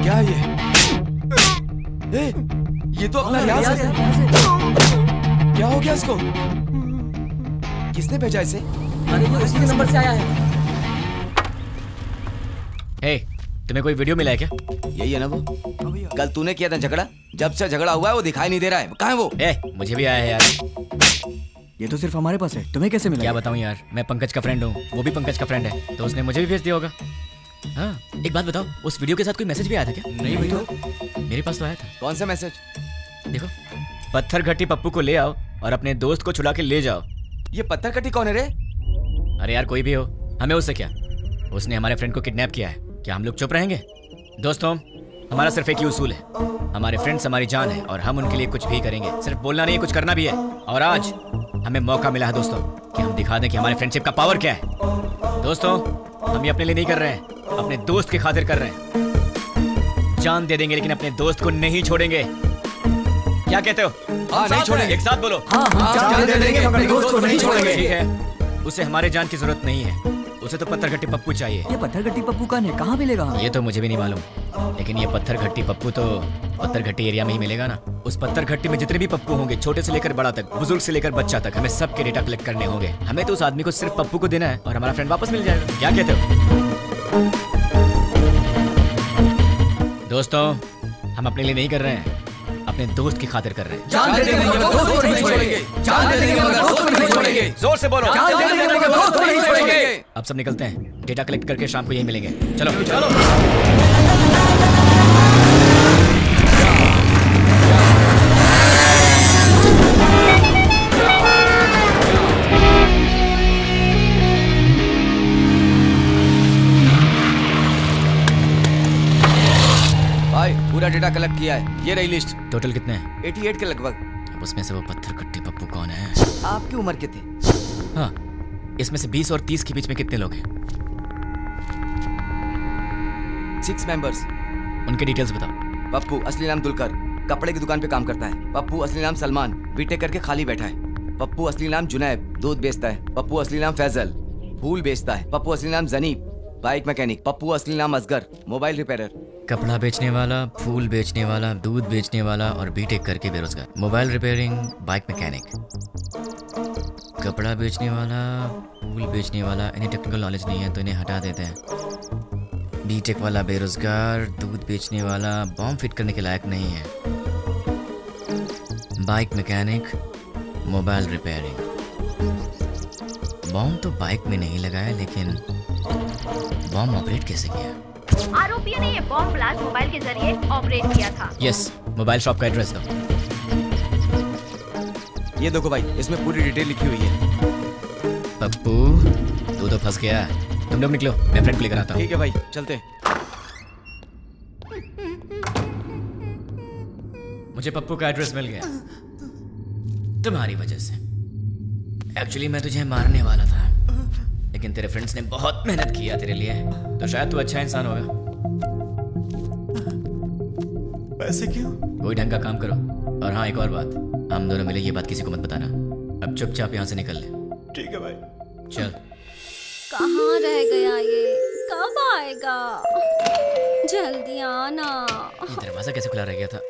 क्या ये? ये तो अपना रियाज है। क्या हो गया इसको? किसने भेजा इसे? अरे ये उसी के नंबर से आया है। हे, तुम्हें कोई वीडियो मिला है क्या? यही है ना वो? कल तूने किया था झगड़ा, जब से झगड़ा हुआ है वो दिखाई नहीं दे रहा है। कहाँ है वो? मुझे भी आया है यार। ये तो सिर्फ हमारे पास है, तुम्हें कैसे मिला? क्या बताऊं यार, मैं पंकज का फ्रेंड हूँ, वो भी पंकज का फ्रेंड है, तो उसने मुझे भी भेज दिया होगा। हाँ, एक बात बताओ, उस वीडियो के साथ कोई मैसेज भी आया था क्या? नहीं भाई, तो मेरे पास तो आया था। कौन सा मैसेज? देखो, पत्थर घट्टी पप्पू को ले आओ और अपने दोस्त को छुड़ा के ले जाओ। ये पत्थर घट्टी कौन है रे? अरे यार कोई भी हो, हमें उससे क्या? उसने हमारे फ्रेंड को किडनैप किया है, क्या हम लोग चुप रहेंगे? दोस्तों, हमारा सिर्फ एक ही उसूल है, हमारे फ्रेंड्स हमारी जान है और हम उनके लिए कुछ भी करेंगे। सिर्फ बोलना नहीं, कुछ करना भी है। और आज हमें मौका मिला है दोस्तों कि हम दिखा दें कि हमारे फ्रेंडशिप का पावर क्या है। दोस्तों, हम ये अपने लिए नहीं कर रहे हैं, अपने दोस्त की खातिर कर रहे हैं। जान दे देंगे लेकिन अपने दोस्त को नहीं छोड़ेंगे। क्या कहते हो? हाँ, नहीं छोड़ेंगे। एक साथ बोलो। हाँ, जान दे देंगे, अपने दोस्त को नहीं छोड़ेंगे। ठीक है, उसे हमारे जान की जरूरत नहीं है, उसे तो पत्थर घट्टी पप्पू चाहिए। ये पत्थर घट्टी पप्पू कहाँ मिलेगा? ये तो मुझे भी नहीं मालूम, लेकिन ये पत्थर घट्टी पप्पू तो पत्थर घट्टी एरिया में ही मिलेगा ना। उस पत्थर घट्टी में जितने भी पप्पू होंगे, छोटे से लेकर बड़ा तक, बुजुर्ग से लेकर बच्चा तक, हमें सबके डेटा कलेक्ट करने होंगे। हमें तो उस आदमी को सिर्फ पप्पू को देना है और हमारा फ्रेंड वापस मिल जाएगा। क्या कहते हो दोस्तों? हम अपने लिए नहीं कर रहे हैं, अपने दोस्त की खातिर कर रहे हैं। जान दे देंगे मगर दोस्त को नहीं छोड़ेंगे। जान दे देंगे मगर दोस्त को नहीं छोड़ेंगे। जोर से बोलो। जान दे देंगे मगर दोस्त को नहीं छोड़ेंगे। अब सब निकलते हैं, डेटा कलेक्ट करके शाम को यही मिलेंगे। चलो चलो। भाई पूरा डेटा कलेक्ट किया है, ये रही लिस्ट। टोटल कितने हैं? 88 के लगभग। अब उसमें से वो पत्थर घट्टी पप्पू कौन है? आपकी उम्र के थे? हाँ, इसमें से 20 और 30 के बीच में कितने लोग हैं? 6 मेंबर्स। उनके डिटेल्स बताओ। पप्पू असली नाम दुलकर, कपड़े की दुकान पे काम करता है। पप्पू असली नाम सलमान, बीटेक करके खाली बैठा है। पप्पू असली नाम जुनैब, दूध बेचता है। पप्पू असली नाम फैजल, फूल बेचता है। पप्पू असली नाम जनीब, बाइक मैकेनिक। पप्पू असली नाम असगर, मोबाइल रिपेयरर। कपड़ा बेचने वाला, फूल बेचने वाला, दूध बेचने वाला और बीटेक करके बेरोजगार। Mobile repairing, bike mechanic. कपड़ा बेचने वाला, फूल बेचने वाला, इन्हें टेक्निकल नॉलेज नहीं है तो इन्हें हटा देते हैं। बीटेक वाला बेरोजगार, दूध बेचने वाला बॉम्ब फिट करने के लायक नहीं है। Bike mechanic, mobile repairing. Bomb तो बाइक में नहीं लगाया, लेकिन बॉम्ब ऑपरेट कैसे किया? आरोपियों ने ये बॉम्ब ब्लास्ट मोबाइल के जरिए ऑपरेट किया था। यस, मोबाइल शॉप का एड्रेस दो। ये देखो भाई, इसमें पूरी डिटेल लिखी हुई है। पप्पू, तू तो फंस गया। तुम लोग निकलो, मैं फ्रेंड को लेकर आता हूँ। ठीक है भाई, चलते। मुझे पप्पू का एड्रेस मिल गया तुम्हारी वजह से। एक्चुअली मैं तुझे मारने वाला था, लेकिन तेरे फ्रेंड्स ने बहुत मेहनत किया तेरे लिए, तो शायद तू अच्छा इंसान होगा। पैसे क्यों? कोई ढंग का काम करो। और हाँ, एक और बात, हम दोनों मिले ये बात किसी को मत बताना। अब चुपचाप यहाँ से निकल ले। ठीक है भाई। चल। कहाँ रह गया ये? कब आएगा? जल्दी आना। ये दरवाजा कैसे खुला रह गया था?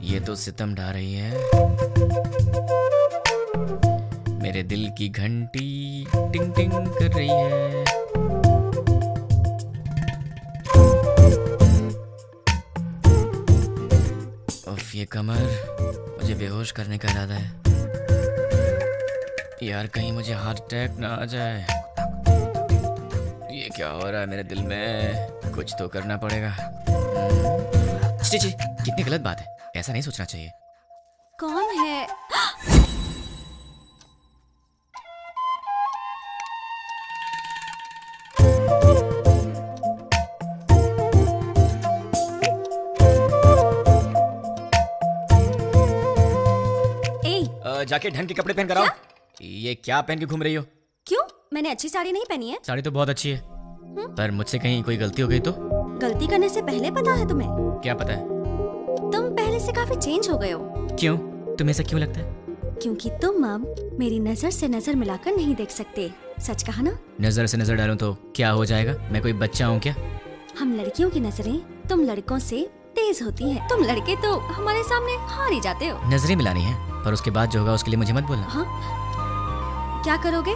ये तो सितम ढा रही है। मेरे दिल की घंटी टिंग टिंग कर रही है। उफ, ये कमर, मुझे बेहोश करने का इरादा है। यार कहीं मुझे हार्ट अटैक ना आ जाए। ये क्या हो रहा है मेरे दिल में? कुछ तो करना पड़ेगा। जी कितनी गलत बात है, ऐसा नहीं सोचना चाहिए। कौन है? जाके ढंग के कपड़े पहन कर आओ। ये क्या पहन के घूम रही हो? क्यों? मैंने अच्छी साड़ी नहीं पहनी है? साड़ी तो बहुत अच्छी है, पर मुझसे कहीं कोई गलती हो गई तो? गलती करने से पहले पता है तुम्हें? क्या पता है? तुम पहले से काफी चेंज हो गए हो। क्यों? तुम्हें ऐसा क्यों लगता है? क्योंकि तुम अब मेरी नजर से नजर मिलाकर नहीं देख सकते। सच कहा ना? नजर से नजर डालूं तो क्या हो जाएगा? मैं कोई बच्चा हूँ क्या? हम लड़कियों की नजरें तुम लड़कों से तेज होती हैं। तुम लड़के तो हमारे सामने हार ही जाते हो। नजरें मिलानी है, पर उसके बाद जो होगा उसके लिए मुझे मत बोलना। हाँ? क्या करोगे?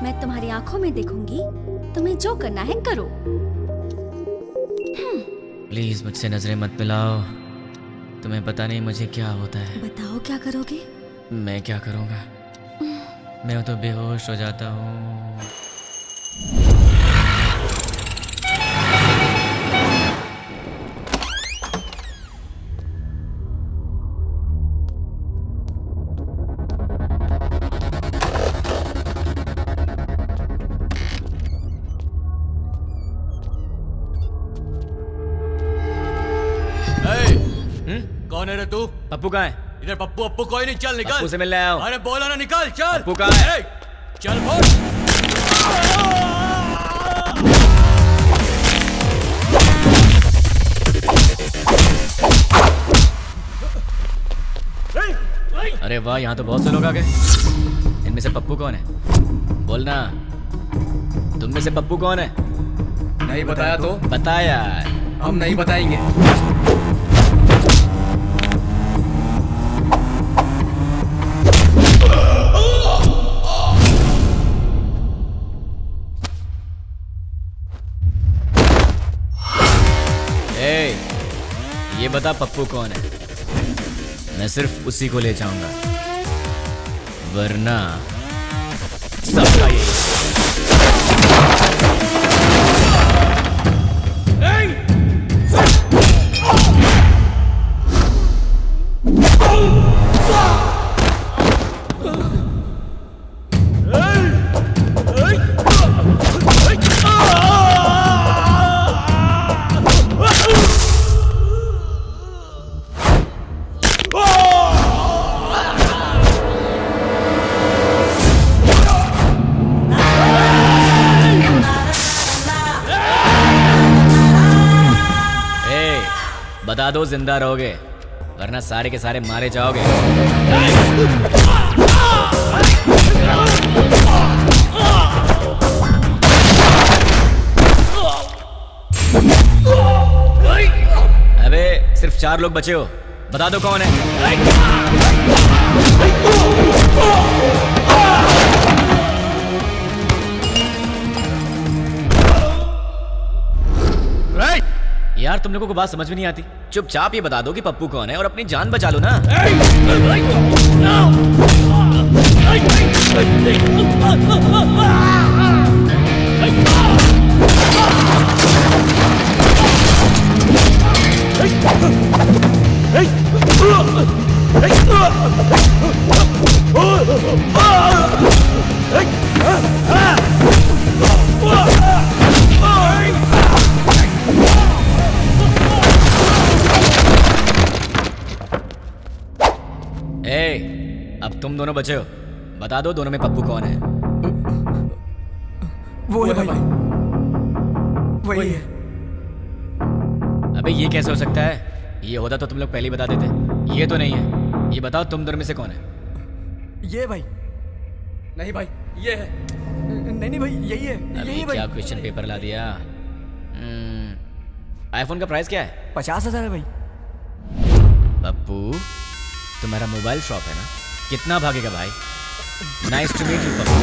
मैं तुम्हारी आंखों में देखूंगी, तुम्हें जो करना है करो। प्लीज मुझसे नजरें मत मिलाओ, तुम्हें पता नहीं मुझे क्या होता है। बताओ क्या करोगे? मैं क्या करूँगा? मैं तो बेहोश हो जाता हूँ। कौन है रे तू? पप्पू कहाँ है? इधर पप्पू अप्पू कोई नहीं, चल निकल। पप्पू से मिलने आया हूँ। अरे बोला ना निकल, चल। पप्पू कहाँ है? चल बोल। अरे वाह, यहाँ तो बहुत से लोग आ गए। इनमें से पप्पू कौन है? बोलना, तुम में से पप्पू कौन है? नहीं बताया तो? बता यार। हम नहीं बताएंगे। ये बता पप्पू कौन है? मैं सिर्फ उसी को ले जाऊंगा, वरना सबका ये। बता दो जिंदा रहोगे, वरना सारे के सारे मारे जाओगे। अबे सिर्फ 4 लोग बचे हो, बता दो कौन है? यार तुम लोगों को बात समझ में नहीं आती। चुपचाप ये बता दो कि पप्पू कौन है और अपनी जान बचा लो ना। तुम दोनों बचे हो, बता दो दोनों में पप्पू कौन है? वो है भाई, वही है। अबे ये कैसे हो सकता है? ये होता तो तुम लोग पहले ही बता देते। ये तो नहीं है। ये बताओ तुम दोनों में से कौन है? ये भाई। नहीं भाई, ये है। नहीं भाई, यही है। यही भाई। क्या क्वेश्चन पेपर ला दिया? आईफोन का प्राइस क्या है? 50,000 है भाई। पप्पू, तुम्हारा मोबाइल शॉप है ना? कितना भागेगा भाई? Nice to meet you Pappu.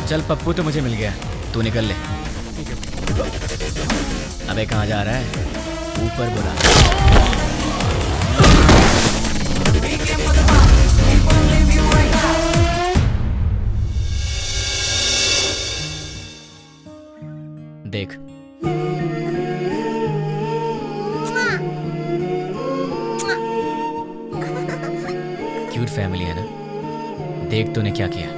चल पप्पू तो मुझे मिल गया, तू निकल ले। अबे कहाँ जा रहा है? ऊपर बुला। देख क्यूट फैमिली है ना? देख तूने क्या किया।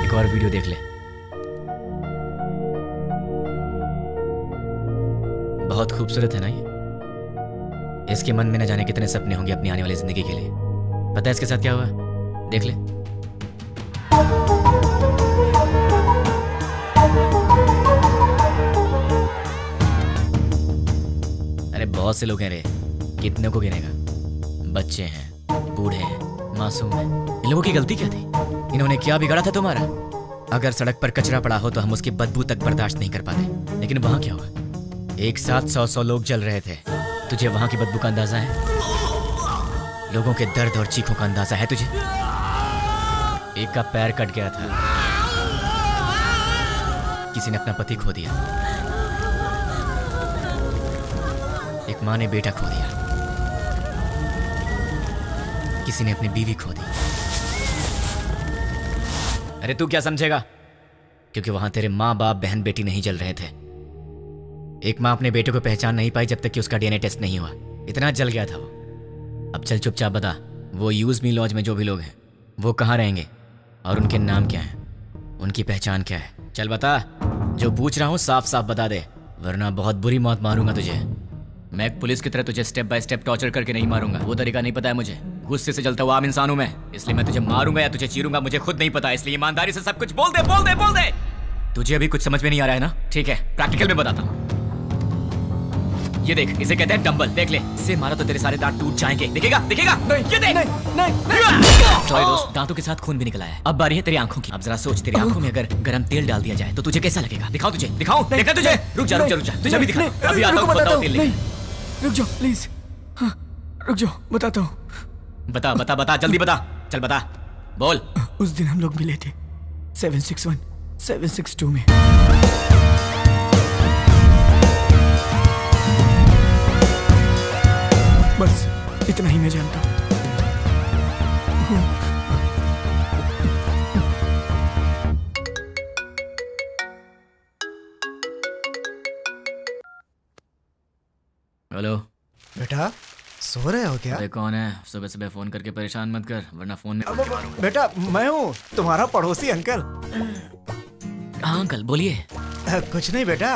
एक और वीडियो देख ले। बहुत खूबसूरत है ना ये? इसके मन में न जाने कितने सपने होंगे अपनी आने वाली जिंदगी के लिए। पता है इसके साथ क्या हुआ? देख ले। अरे बहुत से लोग हैं रे, कितने को गिनेगा? बच्चे हैं, बूढ़े हैं, मासूम हैं। इन लोगों की गलती क्या थी? इन्होंने क्या बिगाड़ा था तुम्हारा? अगर सड़क पर कचरा पड़ा हो तो हम उसकी बदबू तक बर्दाश्त नहीं कर पाते, लेकिन वहां क्या हुआ? एक साथ 100 लोग जल रहे थे। तुझे वहां की बदबू का अंदाजा है? लोगों के दर्द और चीखों का अंदाजा है तुझे? एक का पैर कट गया था, किसी ने अपना पति खो दिया, एक माँ ने बेटा खो दिया, किसी ने अपनी बीवी खो दी। अरे तू क्या समझेगा? क्योंकि वहां तेरे माँ बाप बहन बेटी नहीं जल रहे थे। एक माँ अपने बेटे को पहचान नहीं पाई जब तक कि उसका डीएनए टेस्ट नहीं हुआ। इतना जल गया था वो। अब चल चुपचाप बता, वो यूज मी लॉज में जो भी लोग हैं वो कहाँ रहेंगे और उनके नाम क्या हैं, उनकी पहचान क्या है? चल बता। जो पूछ रहा हूँ साफ साफ बता दे, वरना बहुत बुरी मौत मारूंगा तुझे। मैं एक पुलिस की तरह तुझे स्टेप बाय स्टेप टॉर्चर करके नहीं मारूंगा, वो तरीका नहीं पता है मुझे। गुस्से से जलता हुआ आम इंसान हूं मैं, इसलिए मैं तुझे मारूंगा या तुझे चीरूंगा मुझे खुद नहीं पता। इसलिए ईमानदारी से सब कुछ बोल दे, बोल दे, बोल दे। तुझे अभी कुछ समझ में नहीं आ रहा है ना? ठीक है, प्रैक्टिकल में बताता हूँ। ये देख, इसे कहते हैं डंबल। देख ले, इससे मारा तो तेरे सारे दांत टूट जाएंगे। दिखेगा? दिखेगा? नहीं, ये देख। नहीं। सॉरी दोस्त, दांतों के साथ खून भी निकला है। अब बारी है तेरी आंखों की। अब जरा सोच, तेरी आंखों में अगर गरम तेल डाल दिया जाए तो तुझे कैसा लगेगा? दिखाओ तुझे, दिखाऊं? देखा तुझे? रुक जा, रुक जा, रुक जा, तुझे भी दिखा। अभी आता हूं, बताओ तेल लेके। रुक जाओ प्लीज। हाँ, रुक जाओ, बताता हूँ। बता बता बता, जल्दी बता। चल बता, बोल। उस दिन हम लोग मिले थे 761 762 में। बस इतना ही मैं जानता हूँ। हेलो बेटा, सो रहे हो क्या? अरे कौन है? सुबह सुबह फोन करके परेशान मत कर, वरना फोन में बेटा मैं हूँ, तुम्हारा पड़ोसी अंकल। हाँ अंकल बोलिए। कुछ नहीं बेटा,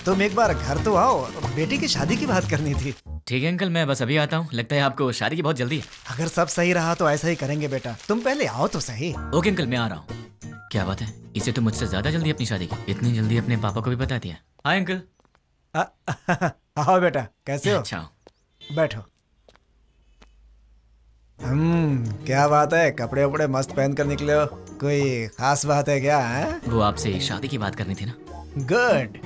तुम एक बार घर तो आओ, बेटी की शादी की बात करनी थी। ठीक है अंकल, मैं बस अभी आता हूँ। लगता है आपको शादी की बहुत जल्दी है। अगर सब सही रहा तो ऐसा ही करेंगे बेटा, तुम पहले आओ तो सही। ओके अंकल, मैं आ रहा हूँ। क्या बात है, इसे तो मुझसे ज्यादा जल्दी अपनी शादी की। इतनी जल्दी अपने पापा को भी बता दिया। Hi uncle. आओ बेटा, कैसे हो? अच्छा, बैठो। क्या बात है, कपड़े वपड़े मस्त पहन कर निकले हो, कोई खास बात है क्या? है? वो आपसे शादी की बात करनी थी ना। गुड।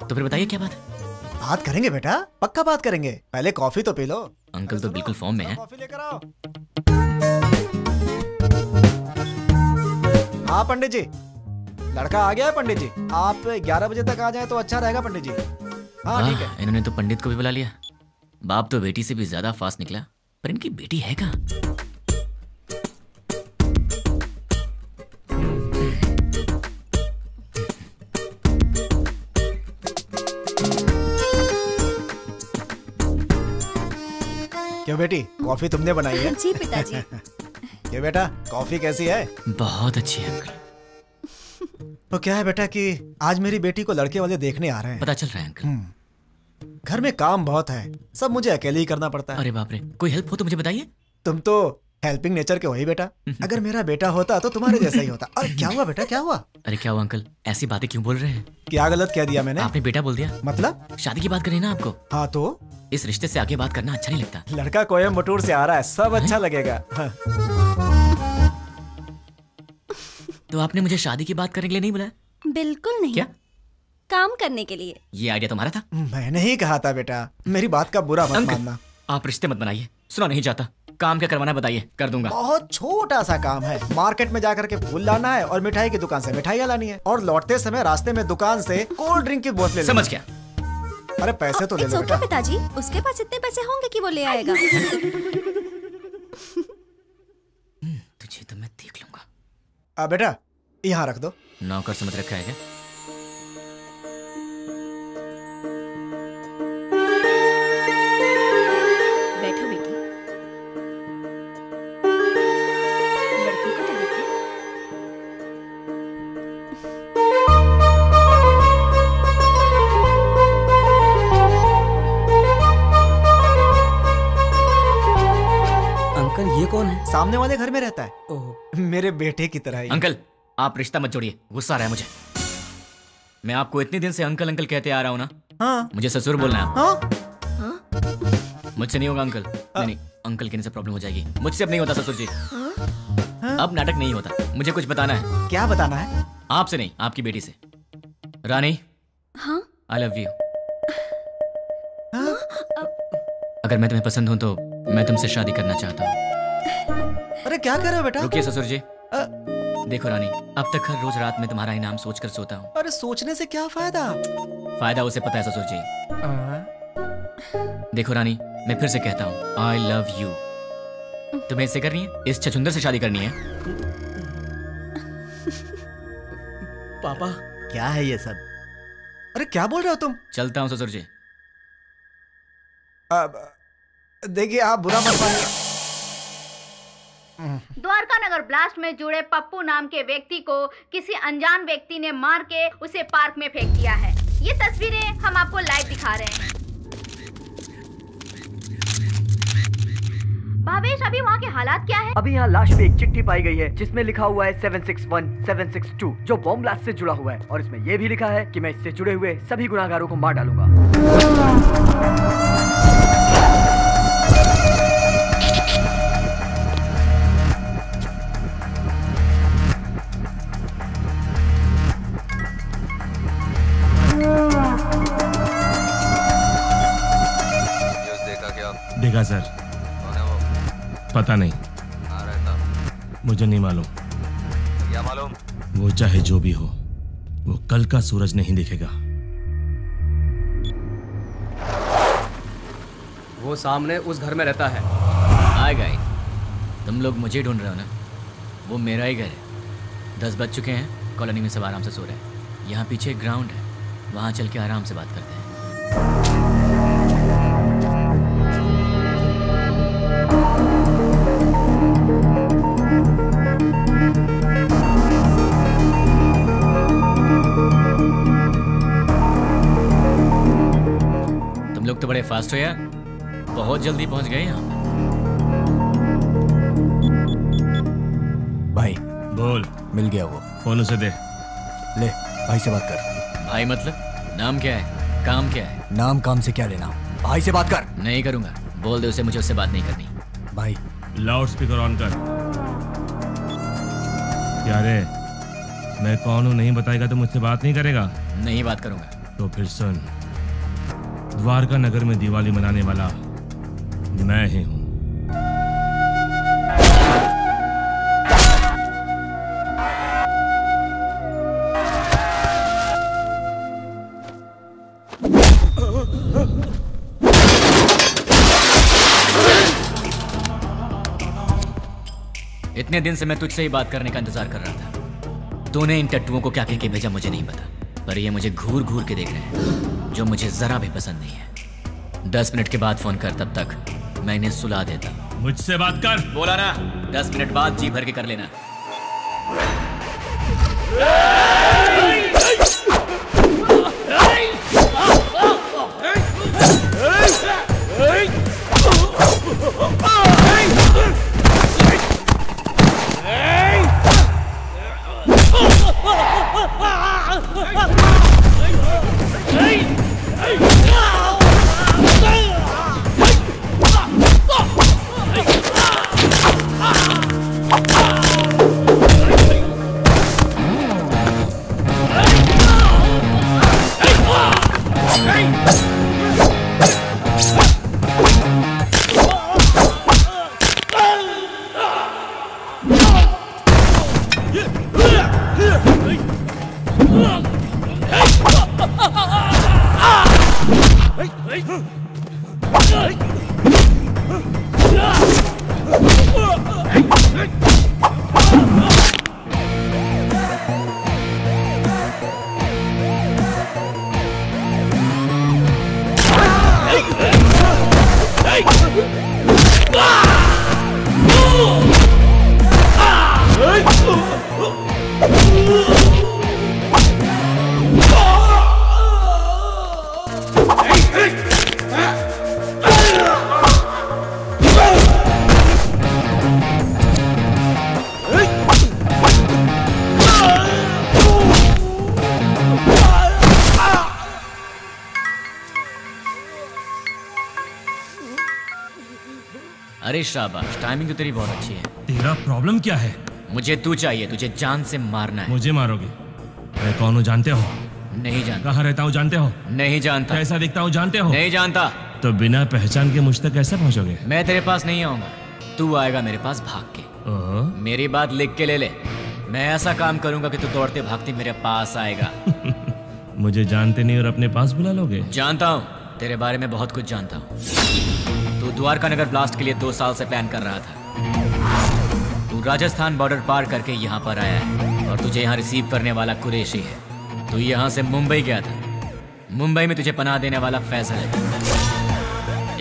तो फिर बताइए क्या बात है? बात करेंगे बेटा, पक्का बात करेंगे। पहले कॉफी तो पी लो। अंकल तो बिल्कुल फॉर्म में है। कॉफी लेकर आओ। हाँ पंडित जी, लड़का आ गया है। पंडित जी आप 11 बजे तक आ जाए तो अच्छा रहेगा पंडित जी। हाँ ठीक है। इन्होंने तो पंडित को भी बुला लिया। बाप तो बेटी से भी ज्यादा फास्ट निकला, पर इनकी बेटी है कहाँ? बेटी, कॉफी तुमने बनाई है? जी पिताजी। ये बेटा, कॉफी कैसी है? बहुत अच्छी है अंकल। तो क्या है बेटा कि आज मेरी बेटी को लड़के वाले देखने आ रहे हैं। पता चल रहा है अंकल। घर में काम बहुत है, सब मुझे अकेले ही करना पड़ता है। अरे बाप रे, कोई हेल्प हो तो मुझे बताइए। तुम तो हेल्पिंग नेचर के हो ही बेटा। अगर मेरा बेटा होता तो तुम्हारे जैसा ही होता। अरे क्या हुआ बेटा, क्या हुआ? अरे क्या हुआ अंकल, ऐसी बातें क्यों बोल रहे हैं? क्या गलत कह दिया मैंने? आपने बेटा बोल दिया। मतलब? शादी की बात करी ना आपको। हाँ तो इस रिश्ते से आगे बात करना अच्छा नहीं लगता। लड़का कोयम्बटूर से आ रहा है, सब अच्छा लगेगा। हाँ। तो आपने मुझे शादी की बात करने के लिए नहीं बुलाया? बिल्कुल नहीं। क्या? काम करने के लिए। ये आइडिया तुम्हारा था? मैंने ही कहा था बेटा, मेरी बात का बुरा मत मानना। आप रिश्ते मत बनाइए, सुना नहीं चाहता। काम क्या करवाना बताइए, कर दूंगा। बहुत छोटा सा काम है। मार्केट में जाकर के फूल लाना है और मिठाई की दुकान से मिठाइयाँ लानी है, और लौटते समय रास्ते में दुकान से कोल्ड ड्रिंक की बोतलें। समझ गया। अरे पैसे तो ले लो बेटा। पिताजी, उसके पास इतने पैसे होंगे कि वो ले आएगा। तुझे तो मैं देख लूंगा। बेटा यहाँ रख दो। नौकर समझ रखा है क्या? बैठो बेटी। लड़की को तो देखो। अंकल ये कौन है? सामने वाले घर में रहता है। मेरे बेटे की तरह ही। अंकल आप रिश्ता मत जोड़िए, गुस्सा आ रहा है मुझे। मैं आपको इतने दिन से अंकल अंकल कहते आ रहा हूँ ना। हाँ। मुझे ससुर बोलना है। हाँ? मुझसे नहीं होगा अंकल। नहीं, अंकल कहने से प्रॉब्लम हो जाएगी। मुझसे अब नहीं होता ससुर जी। अब नाटक नहीं होता। मुझे कुछ बताना है। क्या बताना है? आपसे नहीं, आपकी बेटी से। रानी। हाँ? I love you. अगर मैं तुम्हें पसंद हूँ तो मैं तुमसे शादी करना चाहता हूँ। अरे क्या कर रहे हो बेटा? रुकिए ससुर जी। देखो रानी, अब तक हर रोज रात में तुम्हारा इनाम सोचकर सोता हूँ। अरे सोचने से क्या फायदा? फायदा उसे पता है ससुर जी। देखो रानी, मैं फिर से कहता हूँ, आई लव यू। तुम्हें इससे करनी है? इस छछुंदर से शादी करनी है? पापा क्या है ये सब? अरे क्या बोल रहे हो तुम? चलता हूँ ससुर जी। देखिए आप बुरा मत मानिए। द्वारका नगर ब्लास्ट में जुड़े पप्पू नाम के व्यक्ति को किसी अनजान व्यक्ति ने मार के उसे पार्क में फेंक दिया है। ये तस्वीरें हम आपको लाइव दिखा रहे हैं। भावेश, अभी वहाँ के हालात क्या है? अभी यहाँ लाश पे एक चिट्ठी पाई गई है जिसमें लिखा हुआ है 761 762 जो बॉम्ब ब्लास्ट से जुड़ा हुआ है, और इसमें यह भी लिखा है कि मैं इससे जुड़े हुए सभी गुनाहगारों को मार डालूंगा। देखा सर? कौन है वो? पता नहीं। कहाँ रहता? मुझे नहीं मालूम। क्या मालूम? वो चाहे जो भी हो, वो कल का सूरज नहीं दिखेगा। वो सामने उस घर में रहता है। हाय गाइस, तुम लोग मुझे ढूंढ रहे हो ना? वो मेरा ही घर है। 10 बज चुके हैं, कॉलोनी में सब आराम से सो रहे हैं। यहाँ पीछे एक ग्राउंड है, वहाँ चल के आराम से बात करते हैं। तुम लोग तो बड़े फास्ट हो यार, बहुत जल्दी पहुंच गए यहाँ। भाई बोल। मिल गया वो। फोन उसे दे। ले भाई से बात कर। भाई मतलब? नाम क्या है, काम क्या है? नाम काम से क्या लेना, भाई से बात कर। नहीं करूंगा, बोल दे उसे मुझे उससे बात नहीं करनी। भाई लाउड स्पीकर ऑन कर। क्या रे, मैं कौन हूँ नहीं बताएगा तो मुझसे बात नहीं करेगा? नहीं बात करूंगा। तो फिर सुन, द्वारका नगर में दिवाली मनाने वाला मैं ही हूँ। इतने दिन से मैं तुझसे ही बात करने का इंतजार कर रहा था। तूने इन टट्टुओं को क्या कह के भेजा मुझे नहीं पता, पर ये मुझे घूर घूर के देख रहे हैं, जो मुझे जरा भी पसंद नहीं है। 10 मिनट के बाद फोन कर, तब तक मैं इन्हें सुला देता। मुझसे बात कर। बोला ना, 10 मिनट बाद जी भर के कर लेना। अरे शाबाश, टाइमिंग तो तेरी बहुत अच्छी है। तेरा प्रॉब्लम क्या है? मुझे तू चाहिए, तुझे जान से मारना है। मुझे मारोगे? मैं कौन हूँ जानते हो? नहीं जानता। कहाँ रहता हूँ जानते हो? नहीं जानता। कैसा दिखता हूँ जानते हो? नहीं जानता। तो बिना पहचान के मुझ तक कैसे पहुँचोगे? मैं तेरे पास नहीं आऊंगा, तू आएगा मेरे पास भाग के। मेरी बात लिख के ले ले, मैं ऐसा काम करूंगा कि तू दौड़ते भागते मेरे पास आएगा। मुझे जानते नहीं और अपने पास बुला लोगे? जानता हूँ, तेरे बारे में बहुत कुछ जानता हूँ। तू द्वारका नगर ब्लास्ट के लिए 2 साल से प्लान कर रहा था। तू राजस्थान बॉर्डर पार करके यहाँ पर आया है और तुझे यहाँ रिसीव करने वाला कुरैशी है। तू यहाँ से मुंबई गया था, मुंबई में तुझे पनाह देने वाला फैसल है।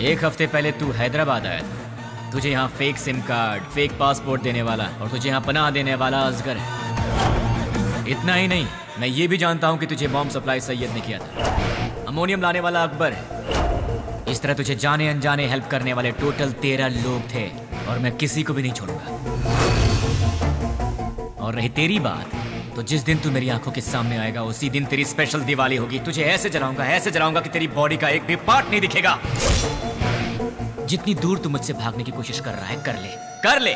1 हफ्ते पहले तू हैदराबाद आया था, तुझे यहाँ fake SIM card, fake passport देने वाला और तुझे यहाँ पनाह देने वाला असगर है। इतना ही नहीं, मैं ये भी जानता हूँ कि तुझे बॉम्ब सप्लाई सैयद ने किया था। अमोनियम लाने वाला अकबर है। इस तरह तुझे जाने अनजाने हेल्प करने वाले टोटल 13 लोग थे और मैं किसी को भी नहीं छोड़ूंगा। और रही तेरी बात, तो जिस दिन तू मेरी आंखों के सामने आएगा उसी दिन तेरी स्पेशल दिवाली होगी। तुझे ऐसे जलाऊंगा कि तेरी बॉडी का एक भी पार्ट नहीं दिखेगा। जितनी दूर तू मुझसे भागने की कोशिश कर रहा है कर ले,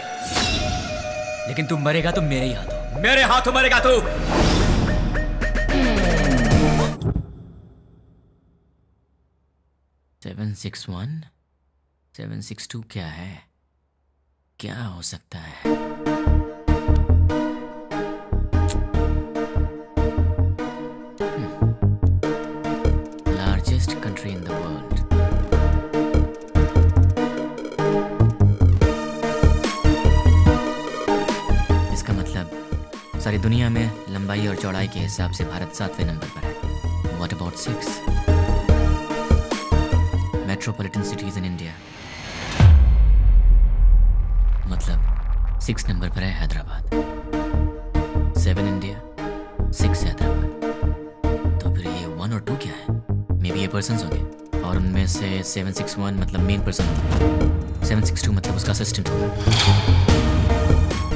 लेकिन तू मरेगा तो मेरे ही हाथों, मेरे हाथों मरेगा तू। 761 762 क्या है? क्या हो सकता है? Largest country in the world. इसका मतलब सारी दुनिया में लंबाई और चौड़ाई के हिसाब से भारत 7वें नंबर पर है। What about 6? Metropolitan cities in India, मतलब 6 नंबर पर है हैदराबाद। 7 इंडिया, 6 हैदराबाद। तो फिर ये 1 और 2 क्या है? मे बी ये पर्सन होंगे और उनमें से 761 मतलब मेन पर्सन होगा, 762 मतलब उसका असिस्टेंट होगा।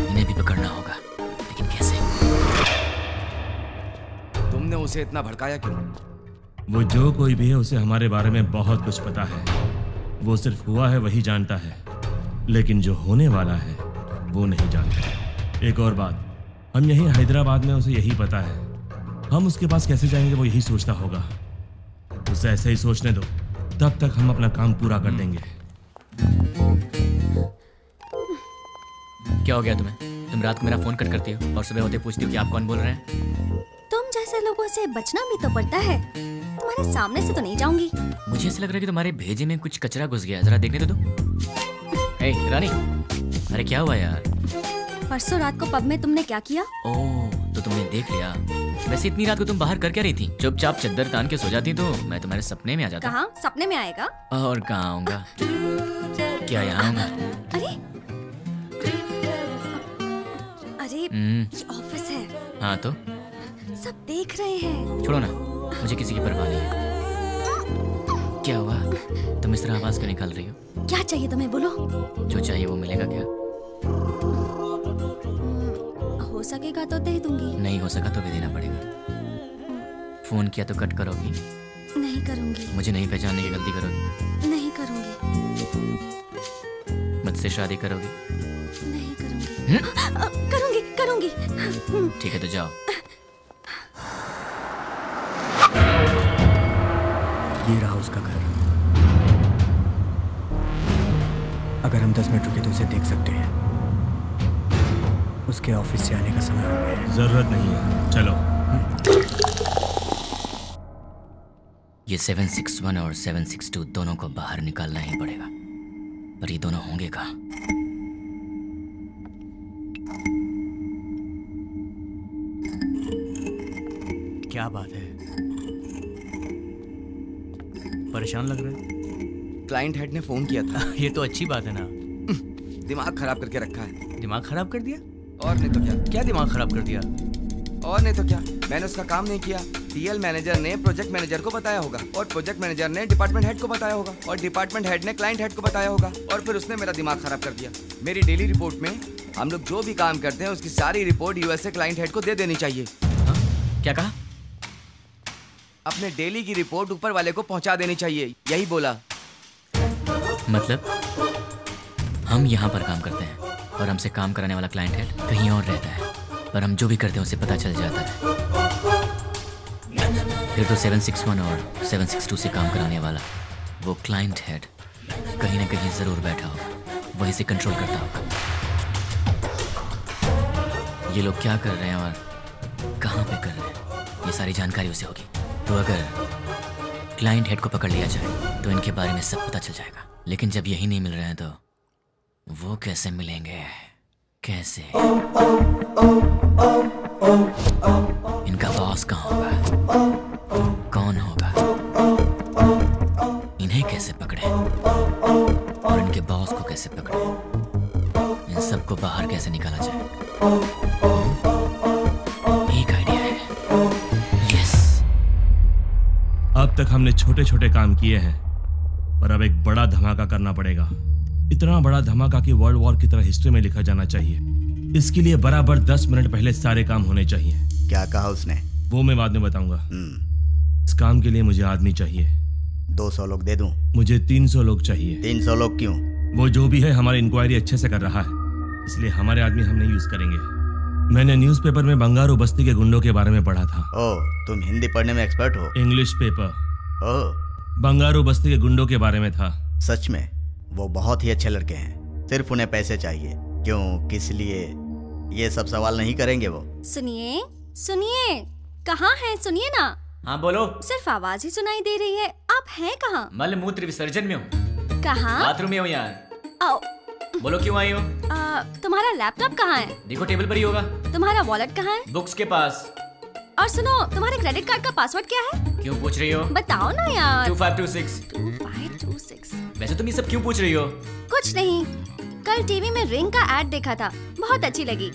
इन्हें भी पकड़ना होगा, लेकिन कैसे? तुमने उसे इतना भड़काया क्यों? वो जो कोई भी है उसे हमारे बारे में बहुत कुछ पता है। वो सिर्फ हुआ है वही जानता है, लेकिन जो होने वाला है वो नहीं जानता। एक और बात, हम यहीं हैदराबाद में उसे यही पता है। हम उसके पास कैसे जाएंगे वो यही सोचता होगा। उसे ऐसे ही सोचने दो, तब तक हम अपना काम पूरा कर देंगे। क्या हो गया तुम्हें? तुम रात को मेरा फोन कट करती हो और सुबह होते पूछती हो कि आप कौन बोल रहे हैं। तुम जैसे लोगों से बचना भी तो पड़ता है। तुम्हारे सामने से तो नहीं जाऊंगी। मुझे ऐसा लग रहा है कि तुम्हारे भेजे में कुछ कचरा घुस गया, जरा देखने दो। ए रानी, अरे क्या हुआ यार? परसों रात को पब में तुमने क्या किया? ओह, तो तुमने देख लिया। वैसे इतनी रात को तुम बाहर कर क्या रही थी? चुपचाप चद्दर तान के सो जाती तो मैं तुम्हारे सपने में आ जाता। कहाँ सपने में आएगा? और कहाँ आऊंगा? क्या यहाँ आऊंगा? अरे अरे ये ऑफिस है। हाँ तो सब देख रहे हैं। छोड़ो ना, मुझे किसी की परवाह नहीं है। क्या हुआ? तुम इस तरह आवाज क्यों निकाल रही हो? क्या चाहिए तुम्हें, बोलो। जो चाहिए वो मिलेगा क्या? हो सकेगा तो दे दूंगी। नहीं हो सका तो भी देना पड़ेगा। फोन किया तो कट करोगी? नहीं करूंगी। मुझे नहीं पहचानने की गलती करोगी? नहीं करूंगी। मुझसे शादी करोगी? नहीं करूंगी। करूंगी करूंगी। ठीक है तो जाओ। ये रहा उसका घर। अगर हम 10 मिनट रुके तो उसे देख सकते हैं। उसके ऑफिस से आने का समय हो गया है। जरूरत नहीं है, चलो। ये 761 और 762 दोनों को बाहर निकालना ही पड़ेगा, पर ये दोनों होंगे कहाँ? क्या बात है, परेशान लग रहे हैं? क्लाइंट हेड ने फोन किया था। ये तो अच्छी बात है ना। दिमाग खराब करके रखा है। दिमाग खराब कर दिया? और नहीं तो क्या। क्या दिमाग खराब कर दिया? और नहीं तो क्या, मैंने उसका काम नहीं किया। टीएल मैनेजर ने प्रोजेक्ट मैनेजर को बताया होगा, और प्रोजेक्ट मैनेजर ने डिपार्टमेंट हेड को बताया होगा, और डिपार्टमेंट हेड ने क्लाइंट हेड को बताया होगा, और फिर उसने मेरा दिमाग खराब कर दिया। मेरी डेली रिपोर्ट में हम लोग जो भी काम करते हैं उसकी सारी रिपोर्ट यूएसए क्लाइंट हेड को दे देनी चाहिए। क्या कहा? अपने डेली की रिपोर्ट ऊपर वाले को पहुंचा देनी चाहिए, यही बोला। मतलब हम यहाँ पर काम करते हैं और हमसे काम कराने वाला क्लाइंट हेड कहीं और रहता है, पर हम जो भी करते हैं उसे पता चल जाता है। फिर तो 761 और 762 से काम कराने वाला वो क्लाइंट हेड कहीं ना कहीं जरूर बैठा होगा, वहीं से कंट्रोल करता होगा। ये लोग क्या कर रहे हैं और कहाँ पे कर रहे हैं, ये सारी जानकारी उसे होगी। तो अगर क्लाइंट हेड को पकड़ लिया जाए तो इनके बारे में सब पता चल जाएगा। लेकिन जब यही नहीं मिल रहे हैं तो वो कैसे मिलेंगे? कैसे? इनका बॉस कहाँ होगा? कौन होगा? इन्हें कैसे पकड़े और इनके बॉस को कैसे पकड़े? इन सबको बाहर कैसे निकाला जाए? एक आइडिया है। यस। अब तक हमने छोटे छोटे काम किए हैं, पर अब एक बड़ा धमाका करना पड़ेगा। इतना बड़ा धमाका कि वर्ल्ड वॉर की तरह हिस्ट्री में लिखा जाना चाहिए। इसके लिए बराबर 10 मिनट पहले सारे काम होने चाहिए। क्या कहा उसने? वो मैं बाद में बताऊंगा। इस काम के लिए मुझे आदमी चाहिए। 200 लोग दे दूं? मुझे 300 लोग चाहिए। 300 लोग क्यों? वो जो भी है हमारी इंक्वायरी अच्छे से कर रहा है, इसलिए हमारे आदमी हम नहीं यूज करेंगे। मैंने न्यूज़पेपर में बंगारू बस्ती के गुंडों के बारे में पढ़ा था। ओह, तुम हिंदी पढ़ने में एक्सपर्ट हो? English paper. ओह, बंगारू बस्ती के गुंडों के बारे में था। सच में? वो बहुत ही अच्छे लड़के हैं, सिर्फ उन्हें पैसे चाहिए। क्यों, किस लिए, ये सब सवाल नहीं करेंगे वो। सुनिए सुनिए, कहाँ हैं? सुनिए ना। हाँ बोलो। सिर्फ आवाज ही सुनाई दे रही है, आप हैं कहाँ? मल मूत्र विसर्जन में हूँ। कहाँ? बाथरूम में हूँ यार। आओ। बोलो क्यों आई हो? तुम्हारा लैपटॉप कहाँ है? देखो टेबल पर ही होगा। तुम्हारा वॉलेट कहाँ है? बुक्स के पास। और सुनो, तुम्हारे क्रेडिट कार्ड का पासवर्ड क्या है? क्यों पूछ रही हो? बताओ ना यार। 2526। 2526। वैसे तुम ये सब क्यों पूछ रही हो? कुछ नहीं, कल टीवी में रिंग का एड देखा था, बहुत अच्छी लगी।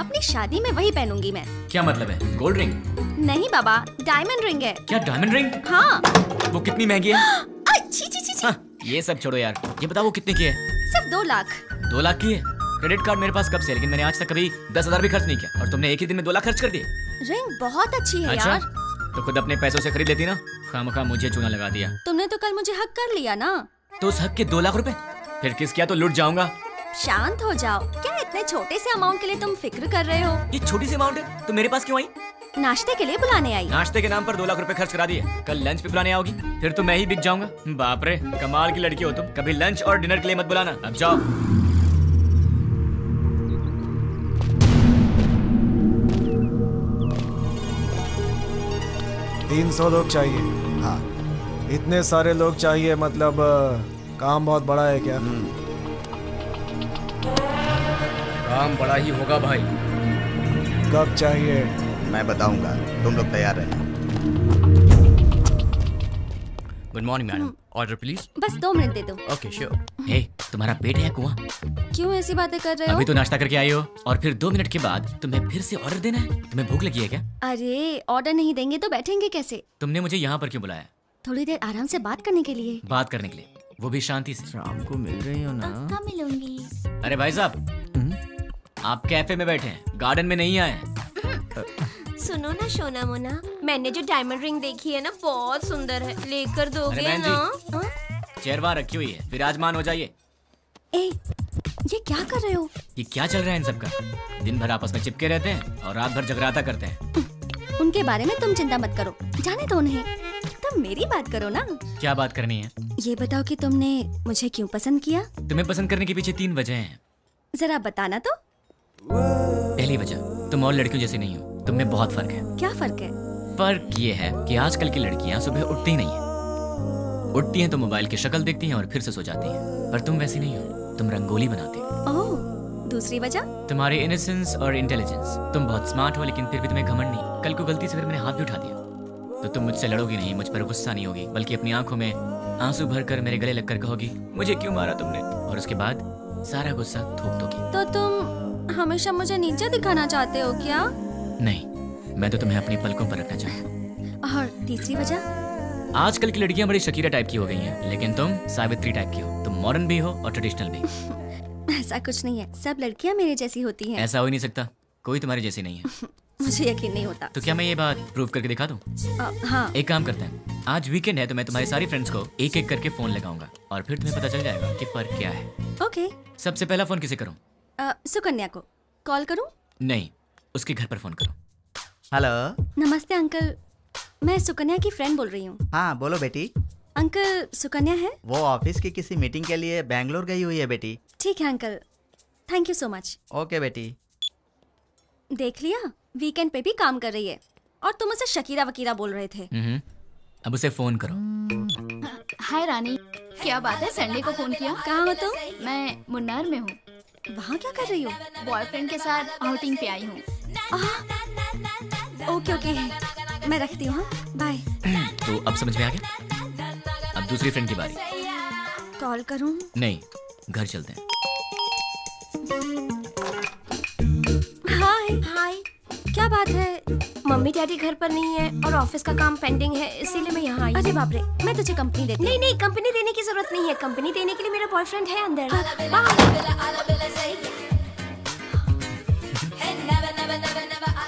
अपनी शादी में वही पहनूंगी मैं। क्या मतलब है? Gold ring? नहीं बाबा, डायमंड रिंग है। क्या डायमंड रिंग? हाँ। वो कितनी महंगी है? छी छी छी। हाँ, ये सब छोड़ो यार, ये बताओ वो कितने की है? सिर्फ 2 लाख। 2 लाख की है? क्रेडिट कार्ड मेरे पास कब से, लेकिन मैंने आज तक कभी 10,000 भी खर्च नहीं किया, और तुमने एक ही दिन में 2 लाख खर्च कर दिए। रिंग बहुत अच्छी है अच्छा? यार। तो खुद अपने पैसों से खरीद लेती ना, खामखा मुझे चूना लगा दिया। तुमने तो कल मुझे हक कर लिया ना। तो उस हक के 2 लाख रुपए फिर किस किया तो लूट जाऊंगा। शांत हो जाओ, क्या इतने छोटे से अमाउंट के लिए तुम फिक्र कर रहे हो? ये छोटी सी अमाउंट है तो मेरे पास क्यों आई? नाश्ते के लिए बुलाने आई। नाश्ते के नाम पर 2 लाख रुपए खर्च करा दिए, कल लंच पे बुलाने आओगी, फिर तो मैं ही बिक जाऊंगा। बाप रे, कमाल की लड़की हो तुम। कभी लंच और डिनर के लिए मत बुलाना, अब जाओ। 300 लोग चाहिए। हाँ। इतने सारे लोग चाहिए, मतलब काम बहुत बड़ा है क्या? काम बड़ा ही होगा भाई। कब चाहिए? मैं बताऊंगा, तुम लोग तैयार रहना। Good morning madam, order please. बस 2 मिनट दे दो। Okay sure. हे, तुम्हारा पेट है कुआं? क्यों ऐसी बातें कर रहे हो? अभी तो नाश्ता करके आई हो और फिर 2 मिनट के बाद तुम्हें फिर से ऑर्डर देना है? तुम्हें भूख लगी है क्या? अरे ऑर्डर नहीं देंगे तो बैठेंगे कैसे? तुमने मुझे यहाँ पर क्यों बुलाया? थोड़ी देर आराम से बात करने के लिए। बात करने के लिए, वो भी शांति से। शाम को मिल रही हो ना? पक्का मिलूंगी। अरे भाई साहब, आप कैफे में बैठे हैं, गार्डन में नहीं आए हैं। सुनो ना सोना मोना, मैंने जो डायमंड रिंग देखी है ना बहुत सुंदर है, लेकर दोगे ना? चेयर वहाँ रखी हुई है, विराजमान हो जाइए। ए, ये क्या कर रहे हो? ये क्या चल रहा है इन सबका? दिन भर आपस में चिपके रहते हैं और रात भर जगराता करते हैं। उनके बारे में तुम चिंता मत करो, जाने दो उन्हें। तुम मेरी बात करो ना। क्या बात करनी है? ये बताओ कि तुमने मुझे क्यों पसंद किया? तुम्हें पसंद करने के पीछे 3 वजह हैं। जरा बताना तो। पहली वजह, तुम और लड़कियों जैसी नहीं हो, तुम में बहुत फर्क है। क्या फर्क है? फर्क ये है कि आजकल की लड़कियां सुबह उठती ही नहीं है। उठती हैं तो मोबाइल की शक्ल देखती हैं और फिर से सो जाती हैं, पर तुम वैसी नहीं हो, तुम रंगोली बनाती हो। ओह, दूसरी वजह? तुम्हारी इनोसेंस और इंटेलिजेंस। तुम बहुत स्मार्ट हो लेकिन फिर भी तुम्हें घमंड नहीं। कल को गलती से फिर मैंने हाथ भी उठा दिया तो तुम मुझसे लड़ोगी नहीं, मुझ पर गुस्सा नहीं होगी, बल्कि अपनी आंखों में आंसू भरकर मेरे गले लगकर कहोगी मुझे क्यों मारा तुमने, और उसके बाद सारा गुस्सा थूक दोगी। तो तुम हमेशा मुझे नीचे दिखाना चाहते हो क्या? नहीं, मैं तो तुम्हें अपनी पलकों पर रखना चाहता हूँ। और तीसरी वजह? आजकल की लड़कियां बड़ी शकीरा टाइप की हो गई हैं, लेकिन तुम सावित्री टाइप की हो। तुम मॉडर्न भी हो और ट्रेडिशनल भी। ऐसा कुछ नहीं है, सब लड़कियां मेरे जैसी होती हैं। ऐसा हो ही नहीं सकता, कोई तुम्हारी जैसी नहीं है। मुझे यकीन नहीं होता। तो क्या मैं ये बात प्रूव करके दिखा दूं? हाँ। एक काम करते हैं, आज वीकेंड है तो मैं तुम्हारी सारी फ्रेंड्स को एक एक करके फोन लगाऊंगा और फिर तुम्हें पता चल जाएगा कि फर्क क्या है। ओके। सबसे पहला फोन किसे करूं? सुकन्या को कॉल करूं? नहीं, उसके घर पर फोन करो। हेलो। नमस्ते अंकल, मैं सुकन्या की फ्रेंड बोल रही हूँ। हाँ बोलो बेटी। अंकल, सुकन्या है? वो ऑफिस की किसी मीटिंग के लिए बैंगलोर गई हुई है बेटी। ठीक है uncle, thank you so much. Okay बेटी। देख लिया, वीकेंड पे भी काम कर रही है और तुम उसे शकीरा वकीरा बोल रहे थे। अब उसे फोन करो। हाय रानी, क्या बात है, संडे को फोन किया? कहाँ हो तुम? मैं मुन्नार में हूँ। वहाँ क्या कर रही हो? बॉयफ्रेंड के साथ आउटिंग पे आई हूँ। ओके ओके, मैं रखती हूँ, बाय। तो अब समझ में आ गया? अब दूसरी फ्रेंड की बारी। कॉल करूँ? नहीं, घर चलते हैं। हाय हाय, क्या बात है? मम्मी डैडी घर पर नहीं है और ऑफिस का काम पेंडिंग है, इसीलिए मैं यहाँ आई। अरे बाप रे, मैं तुझे कंपनी देती। नहीं नहीं, कंपनी देने की जरूरत नहीं है, कंपनी देने के लिए मेरा बॉयफ्रेंड है अंदर।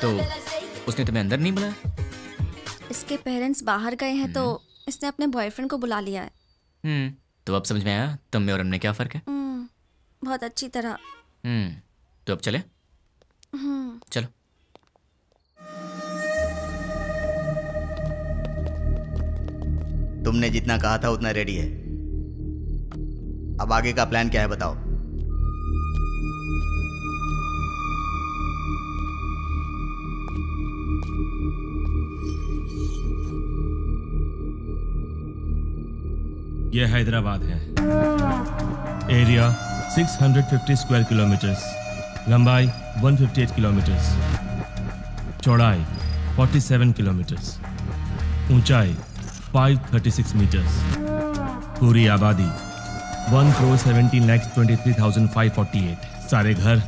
तो उसने तुम्हें अंदर नहीं बुलाया? इसके पेरेंट्स बाहर गए हैं तो इसने अपने बॉयफ्रेंड को बुला लिया है। तो अब समझ में आया तुम में और हमने क्या फर्क है? बहुत अच्छी तरह। तो अब चले? चलो। तुमने जितना कहा था उतना रेडी है। अब आगे का प्लान क्या है बताओ? यह हैदराबाद है। एरिया 650 स्क्वायर किलोमीटर्स, लंबाई 158 किलोमीटर्स, चौड़ाई 47 किलोमीटर्स, ऊंचाई 536 मीटर्स, पूरी आबादी 1,17,23,548, सारे घर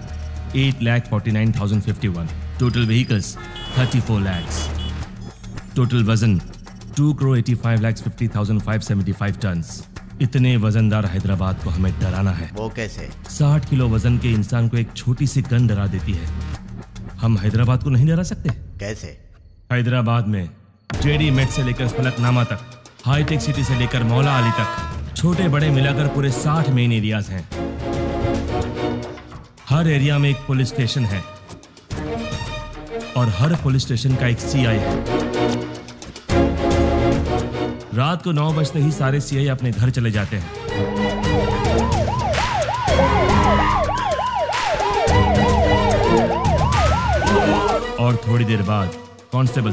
8,49,051, टोटल व्हीकल्स 34 lakhs, टोटल वजन 2,85,50,575 टन्स। इतने वजनदार हैदराबाद को हमें डराना है। वो कैसे? 60 किलो वजन के इंसान को एक छोटी सी गन डरा देती है। हम हैदराबाद को नहीं डरा सकते। कैसे? हैदराबाद में जेडी मेट से लेकर फलकनामा तक, हाईटेक सिटी से लेकर मौला अली तक, छोटे बड़े मिलाकर पूरे 60 मेन एरियाज हैं। हर एरिया में एक पुलिस स्टेशन है और हर पुलिस स्टेशन का एक सीआई है। रात को 9 बजते ही सारे सीआई अपने घर चले जाते हैं। और थोड़ी देर बाद कांस्टेबल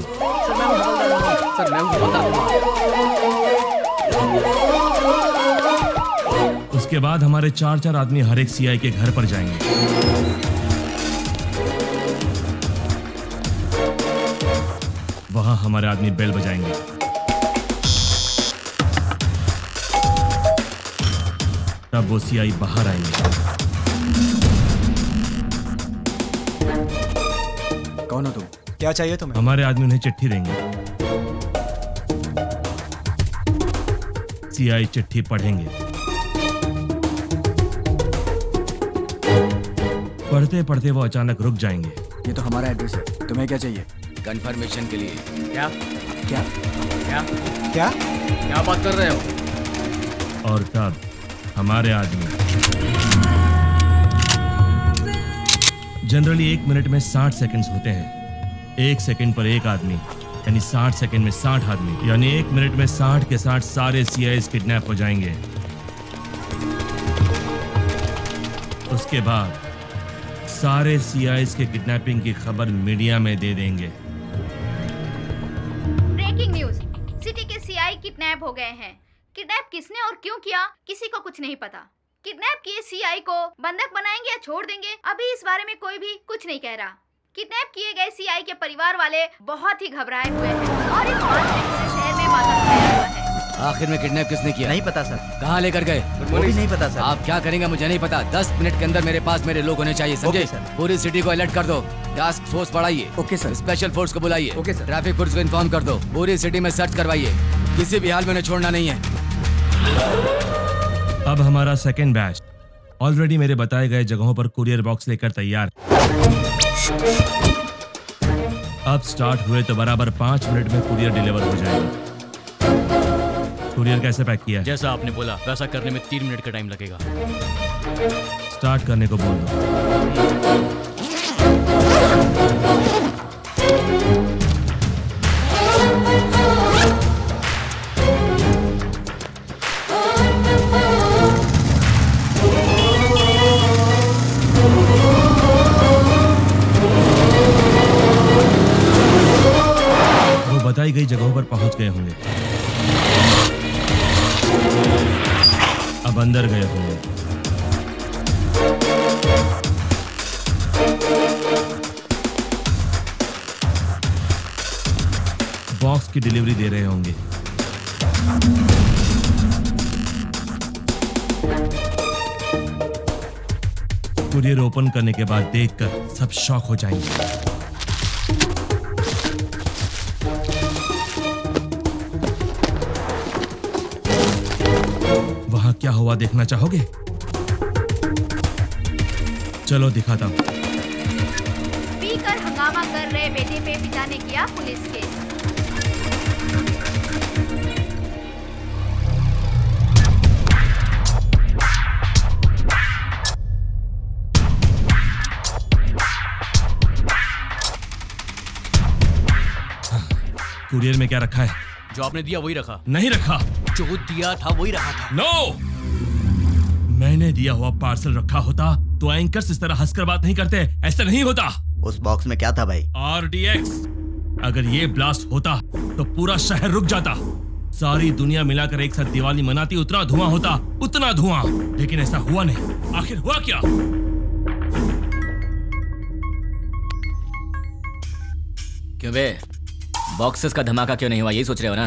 उसके बाद हमारे 4-4 आदमी हर एक सीआई के घर पर जाएंगे। वहां हमारे आदमी बेल बजाएंगे। तब वो सीआई बाहर आएंगे। कौन हो तुम? क्या चाहिए तुम्हें? हमारे आदमी उन्हें चिट्ठी देंगे। सीआई चिट्ठी पढ़ेंगे। पढ़ते पढ़ते वो अचानक रुक जाएंगे। ये तो हमारा एड्रेस है, तुम्हें क्या चाहिए? कंफर्मेशन के लिए। क्या क्या क्या क्या क्या बात कर रहे हो? और तब हमारे आदमी जनरली 1 मिनट में 60 सेकंड्स होते हैं। 1 सेकंड पर एक आदमी यानी 60 सेकंड में 60 आदमी, यानी 1 मिनट में 60 के 60 सारे सीआईएस किडनैप हो जाएंगे। उसके बाद सारे सीआईएस के किडनैपिंग की खबर मीडिया में दे देंगे। ब्रेकिंग न्यूज, सिटी के सीआई किडनैप हो गए हैं। किडनैप किसने और क्यों किया किसी को कुछ नहीं पता। किडनैप किए सीआई को बंधक बनाएंगे या छोड़ देंगे, अभी इस बारे में कोई भी कुछ नहीं कह रहा। किडनैप किए गए सीआई के परिवार वाले बहुत ही घबराए हुए हैं और इस बात से पूरे शहर में मातम फैला हुआ है। आखिर में किडनैप किसने किया? नहीं पता सर। कहाँ लेकर गए? वो भी नहीं पता सर। आप क्या करेंगे मुझे नहीं पता। 10 मिनट के अंदर मेरे पास मेरे लोग होने चाहिए, समझे? पूरी सिटी को अलर्ट कर दो। टास्क फोर्स बढ़ाइए। Okay sir. स्पेशल फोर्स को बुलाइए। Okay sir. ट्रैफिक पुलिस को इन्फॉर्म कर दो। पूरी सिटी में सर्च करवाइए, किसी भी हाल में उन्हें छोड़ना नहीं है। अब हमारा सेकेंड बैच ऑलरेडी मेरे बताए गए जगहों पर कुरियर बॉक्स लेकर तैयार। अब स्टार्ट हुए तो बराबर 5 मिनट में कुरियर डिलीवर हो जाएगा। कुरियर कैसे पैक किया है? जैसा आपने बोला वैसा करने में 3 मिनट का टाइम लगेगा। स्टार्ट करने को बोल दो। वो बताई गई जगहों पर पहुंच गए होंगे। अब अंदर गए होंगे। बॉक्स की डिलीवरी दे रहे होंगे। कुरियर ओपन करने के बाद देखकर सब शॉक हो जाएंगे। वहां क्या हुआ देखना चाहोगे? चलो दिखाता हूं। पीकर हंगामा कर रहे बेटे पे पिता ने किया पुलिस केस। कुरियर में क्या रखा है? जो आपने दिया वही रखा। नहीं रखा। जो दिया था वही रखा था। नो! मैंने दिया हुआ पार्सल रखा होता तो एंकर्स इस तरह हंसकर बात नहीं करते। ऐसा नहीं होता। उस बॉक्स में क्या था भाई? RDX। अगर ये ब्लास्ट होता तो पूरा शहर रुक जाता। सारी दुनिया मिलाकर एक साथ दिवाली मनाती, उतना धुआं होता, उतना धुआं। लेकिन ऐसा हुआ नहीं। आखिर हुआ क्या? क्यों बे? बॉक्सेस का धमाका क्यों नहीं हुआ, यही सोच रहे हो ना?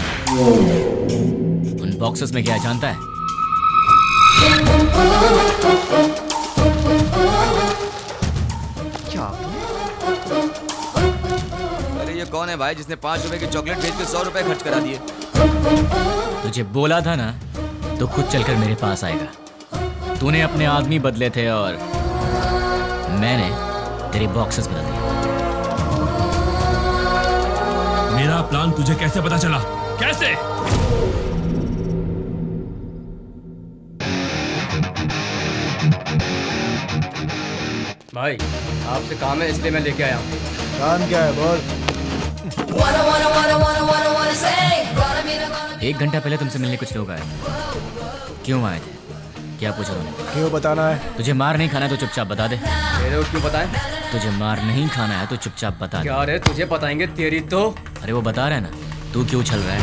उन बॉक्सेस में क्या है जानता है? अरे ये कौन है भाई जिसने 5 रुपए की चॉकलेट बेच के 100 रुपए खर्च करा दिए? तुझे बोला था ना तो खुद चलकर मेरे पास आएगा। तूने अपने आदमी बदले थे और मैंने तेरे बॉक्सेस बदल दिए। मेरा प्लान तुझे कैसे पता चला? कैसे? भाई आपसे काम है इसलिए मैं लेके आया हूँ। काम क्या है बोल? 1 घंटा पहले तुमसे मिलने कुछ लोग आए। क्यों आए थे? क्या पूछा उन्होंने? क्यों बताना है? तुझे मार नहीं खाना है तो चुपचाप बता दे। क्यों बताएं? तुझे मार नहीं खाना है तो चुपचाप बता दे। क्या रे तुझे बताएंगे तेरी तो। अरे वो बता रहा है ना, तू क्यों छल रहा है?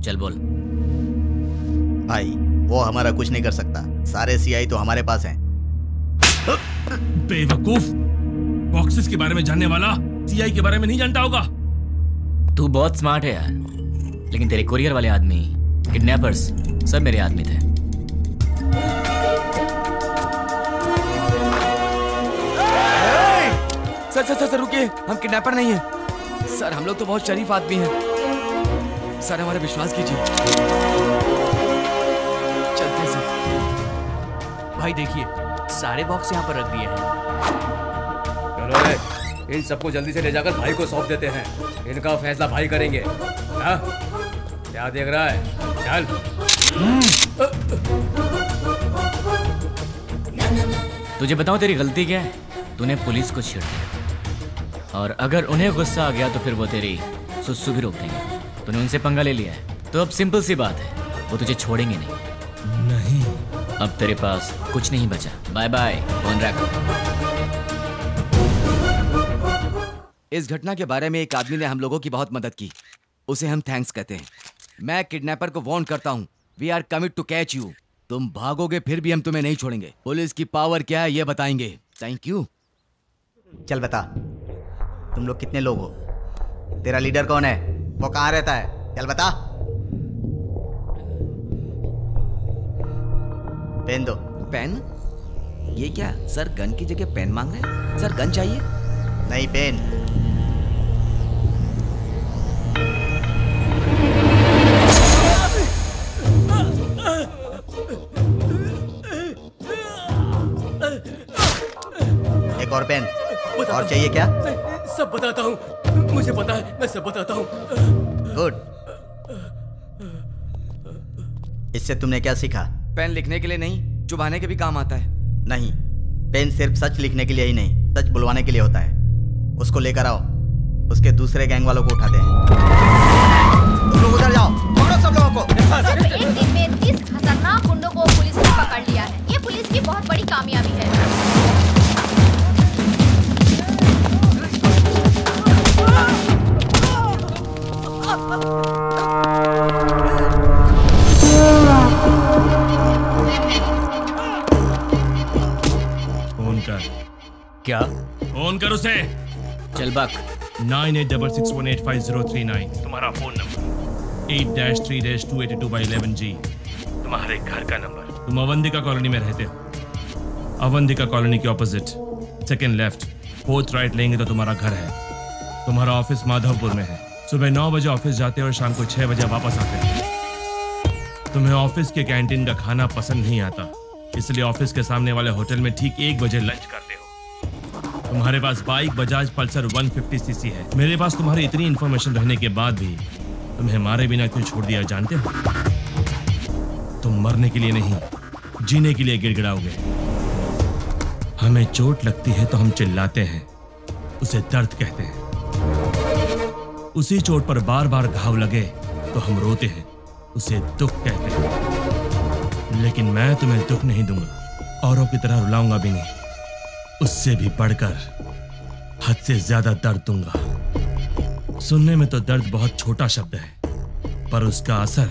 चल बोल। भाई वो हमारा कुछ नहीं कर सकता, सारे सीआई तो हमारे पास हैं। बेवकूफ, बॉक्सेस के बारे में जानने वाला सीआई के बारे में नहीं जानता होगा। तू बहुत स्मार्ट है यार, लेकिन तेरे कुरियर वाले आदमी, किडनैपर्स सब मेरे आदमी थे। सर रुकिए, हम किडनैपर नहीं हैं। सर हम लोग तो बहुत शरीफ आदमी हैं। सर हमारा विश्वास कीजिए। चलते हैं सर। भाई देखिए, सारे बॉक्स यहाँ पर रख दिए हैं। चलो इन सबको जल्दी से ले जाकर भाई को सौंप देते हैं। इनका फैसला भाई करेंगे। हाँ? क्या देख रहा है? चल। तुझे बताऊं तेरी गलती क्या है? तूने पुलिस को छेड़ दिया, और अगर उन्हें गुस्सा आ गया तो फिर वो तेरी सुसु भी रोक देंगे। तूने उनसे पंगा ले लिया है, तो अब सिंपल सी बात है, वो तुझे छोड़ेंगे नहीं। अब तेरे पास कुछ नहीं बचा। बाय बाय, फोन रख। इस घटना के बारे में एक आदमी ने हम लोगों की बहुत मदद की, उसे हम थैंक्स कहते हैं। मैं किडनैपर को वार्न करता हूँ, we are commit to catch you. तुम भागोगे फिर भी हम तुम्हें नहीं छोड़ेंगे। पुलिस की पावर क्या है ये बताएंगे। Thank you. चल बता, तुम लोग कितने लोग हो? तेरा लीडर कौन है? वो कहाँ रहता है? चल बता। पेन दो। पेन? ये क्या सर, गन की जगह पेन मांग रहे हैं? सर गन चाहिए? नहीं, पेन। एक और पेन। और चाहिए क्या? सब बताता हूँ, मुझे पता है, मैं सब बताता हूँ। गुड। इससे तुमने क्या सीखा? पेन लिखने के लिए नहीं, चुभाने के भी काम आता है। नहीं, पेन सिर्फ सच लिखने के लिए ही नहीं, सच बुलवाने के लिए होता है। उसको लेकर आओ, उसके दूसरे गैंग वालों को उठाते हैं। तुम लोग उधर जाओ, पकड़ो सब लोगों को। एक दिन में 30 खतरनाक गुंडों को पुलिस ने पकड़ लिया है। ये पुलिस की बहुत बड़ी कामयाबी है। फोन कर। क्या? फोन कर उसे। चल बक। 9866185039 तुम्हारा फोन नंबर। 8-3-282/11G तुम्हारे घर का नंबर। तुम अवंतिका कॉलोनी में रहते हो। अवंतिका कॉलोनी के opposite second left 4th right लेंगे तो तुम्हारा घर है। तुम्हारा ऑफिस माधवपुर में है। सुबह 9 बजे ऑफिस जाते हो और शाम को 6 बजे वापस आते हो। तुम्हें ऑफिस के कैंटीन का खाना पसंद नहीं आता, इसलिए ऑफिस के सामने वाले होटल में ठीक 1 बजे लंच करते हो। तुम्हारे पास बाइक बजाज पल्सर 150cc है। मेरे पास तुम्हारी इतनी इंफॉर्मेशन रहने के बाद भी तुम्हें मारे बिना क्यों छोड़ दिया जानते हो? तुम मरने के लिए नहीं, जीने के लिए गिड़गिड़ाओगे। हमें चोट लगती है तो हम चिल्लाते हैं, उसे दर्द कहते हैं। उसी चोट पर बार बार घाव लगे तो हम रोते हैं, उसे दुख कहते हैं। लेकिन मैं तुम्हें दुख नहीं दूंगा, औरों की तरह रुलाऊंगा भी नहीं। उससे भी बढ़कर हद से ज्यादा दर्द दूंगा। सुनने में तो दर्द बहुत छोटा शब्द है, पर उसका असर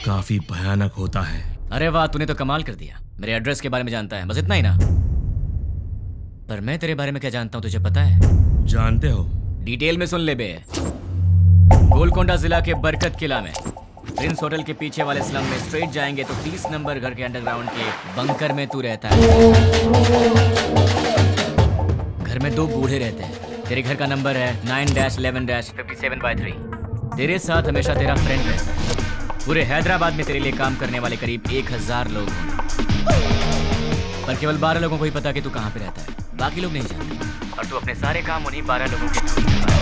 काफी भयानक होता है। अरे वाह, तूने तो कमाल कर दिया। मेरे एड्रेस के बारे में जानता है, बस इतना ही ना। पर मैं तेरे बारे में क्या जानता हूँ तुझे पता है? जानते हो? डिटेल में सुन ले बे। गोलकोंडा जिला के बरकत किला में प्रिंस होटल के पीछे वाले स्लम में स्ट्रेट जाएंगे तो 30 नंबर घर के अंडरग्राउंड के बंकर में तू रहता है। घर में 2 बूढ़े रहते हैं। तेरे घर का नंबर है 9-11-57/3। तेरे साथ हमेशा तेरा फ्रेंड रहता है। पूरे हैदराबाद में तेरे लिए काम करने वाले करीब 1000 लोग हैं, पर केवल 12 लोगों को ही पता कि तू कहाँ पे रहता है, बाकी लोग नहीं जानते। और तू अपने सारे काम उन्हीं 12 लोगों के थ्रू करता है।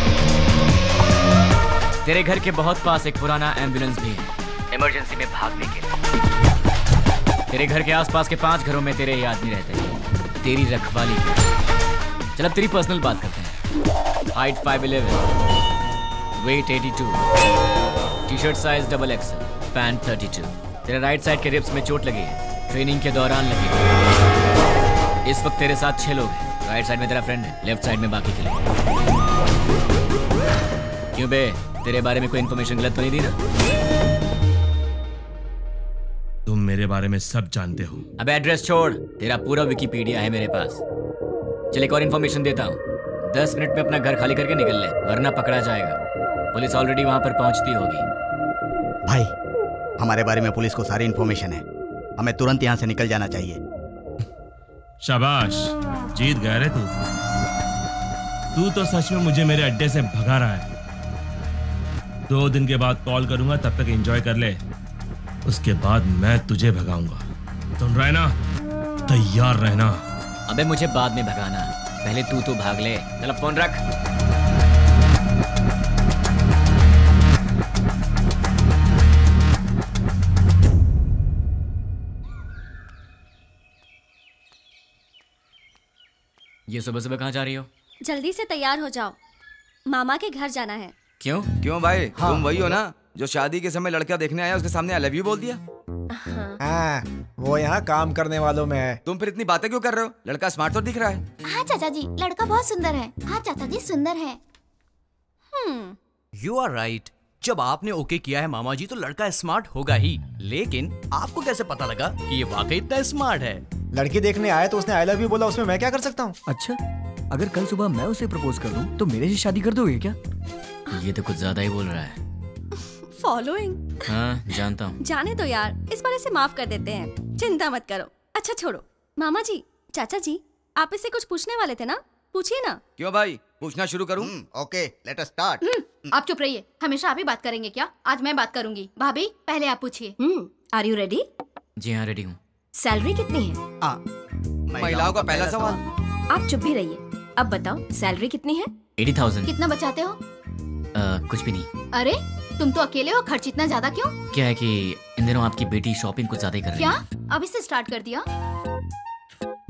तेरे घर के बहुत पास एक पुराना एम्बुलेंस भी है, इमरजेंसी में भागने के लिए। तेरे घर के आसपास के 5 घरों में तेरे ही आदमी रहते हैं, तेरी रखवाली के। चल अब तेरी पर्सनल बात करते हैं। Height 5'11", weight 82, t-shirt size XXL, pant 32। तेरे राइट साइड के रिब्स में चोट लगी है, ट्रेनिंग के दौरान लगी है। इस वक्त तेरे साथ 6 लोग हैं। राइट साइड में तेरा फ्रेंड है, लेफ्ट साइड में बाकी के लोग। क्यों बे, तेरे बारे में कोई इन्फॉर्मेशन गलत तो नहीं दी ना? तुम मेरे बारे में सब जानते हो। अब एड्रेस छोड़, तेरा पूरा विकिपीडिया है मेरे पास। चल एक और इन्फॉर्मेशन देता हूँ, 10 मिनट में अपना घर खाली करके निकल ले, वरना पकड़ा जाएगा। पुलिस ऑलरेडी वहां पर पहुंचती होगी। भाई, हमारे बारे में पुलिस को सारी इन्फॉर्मेशन है, हमें तुरंत यहाँ से निकल जाना चाहिए। शाबाश, जीत गया रे तू तो सच में मुझे मेरे अड्डे से भगा रहा है। 2 दिन के बाद कॉल करूंगा, तब तक एंजॉय कर ले, उसके बाद मैं तुझे भगाऊंगा। सुन रहा है ना? तैयार रहना। अबे मुझे बाद में भगाना, पहले तू भाग ले। चल फोन रख। ये सुबह सुबह कहाँ जा रही हो? जल्दी से तैयार हो जाओ, मामा के घर जाना है। क्यों भाई? हाँ। तुम वही हो ना जो शादी के समय लड़का देखने आया, उसके सामने आई लव यू बोल दिया? हाँ, वो यहाँ काम करने वालों में है। तुम फिर इतनी बातें क्यों कर रहे हो? लड़का स्मार्ट तो दिख रहा है। हाँ चाचा जी, लड़का बहुत सुंदर है। हाँ चाचा जी, सुंदर है। You are right. जब आपने ओके किया है मामा जी, तो लड़का स्मार्ट होगा ही। लेकिन आपको कैसे पता लगा कि ये वाकई इतना स्मार्ट है? लड़की देखने आया तो उसने आई लव यू बोला, उसमें मैं क्या कर सकता हूँ? अच्छा, अगर कल सुबह मैं उसे प्रपोज कर दूं, तो मेरे से शादी कर दोगे क्या? ये तो कुछ ज्यादा ही बोल रहा है। फॉलोइंग? हाँ, जानता हूँ। जाने दो यार, इस बार इसे माफ कर देते हैं, चिंता मत करो। अच्छा छोड़ो, मामा जी, चाचा जी, आप इससे कुछ पूछने वाले थे ना, पूछिए ना। क्यों भाई, पूछना शुरू करूं? Okay, let us start. आप चुप रहिए, हमेशा आप ही बात करेंगे क्या? आज मैं बात करूंगी। भाभी, पहले आप पूछिए। Are you ready? जी हाँ, रेडी हूँ। सैलरी कितनी है? महिलाओं का पहला सवाल। आप चुप भी रहिए। अब बताओ, सैलरी कितनी है? 80,000। कितना बचाते हो? कुछ भी नहीं। अरे, तुम तो अकेले हो, खर्च इतना ज्यादा क्यों? क्या है कि इन दिनों आपकी बेटी शॉपिंग कुछ ज्यादा ही कर रही है। क्या? अभी से स्टार्ट कर दिया?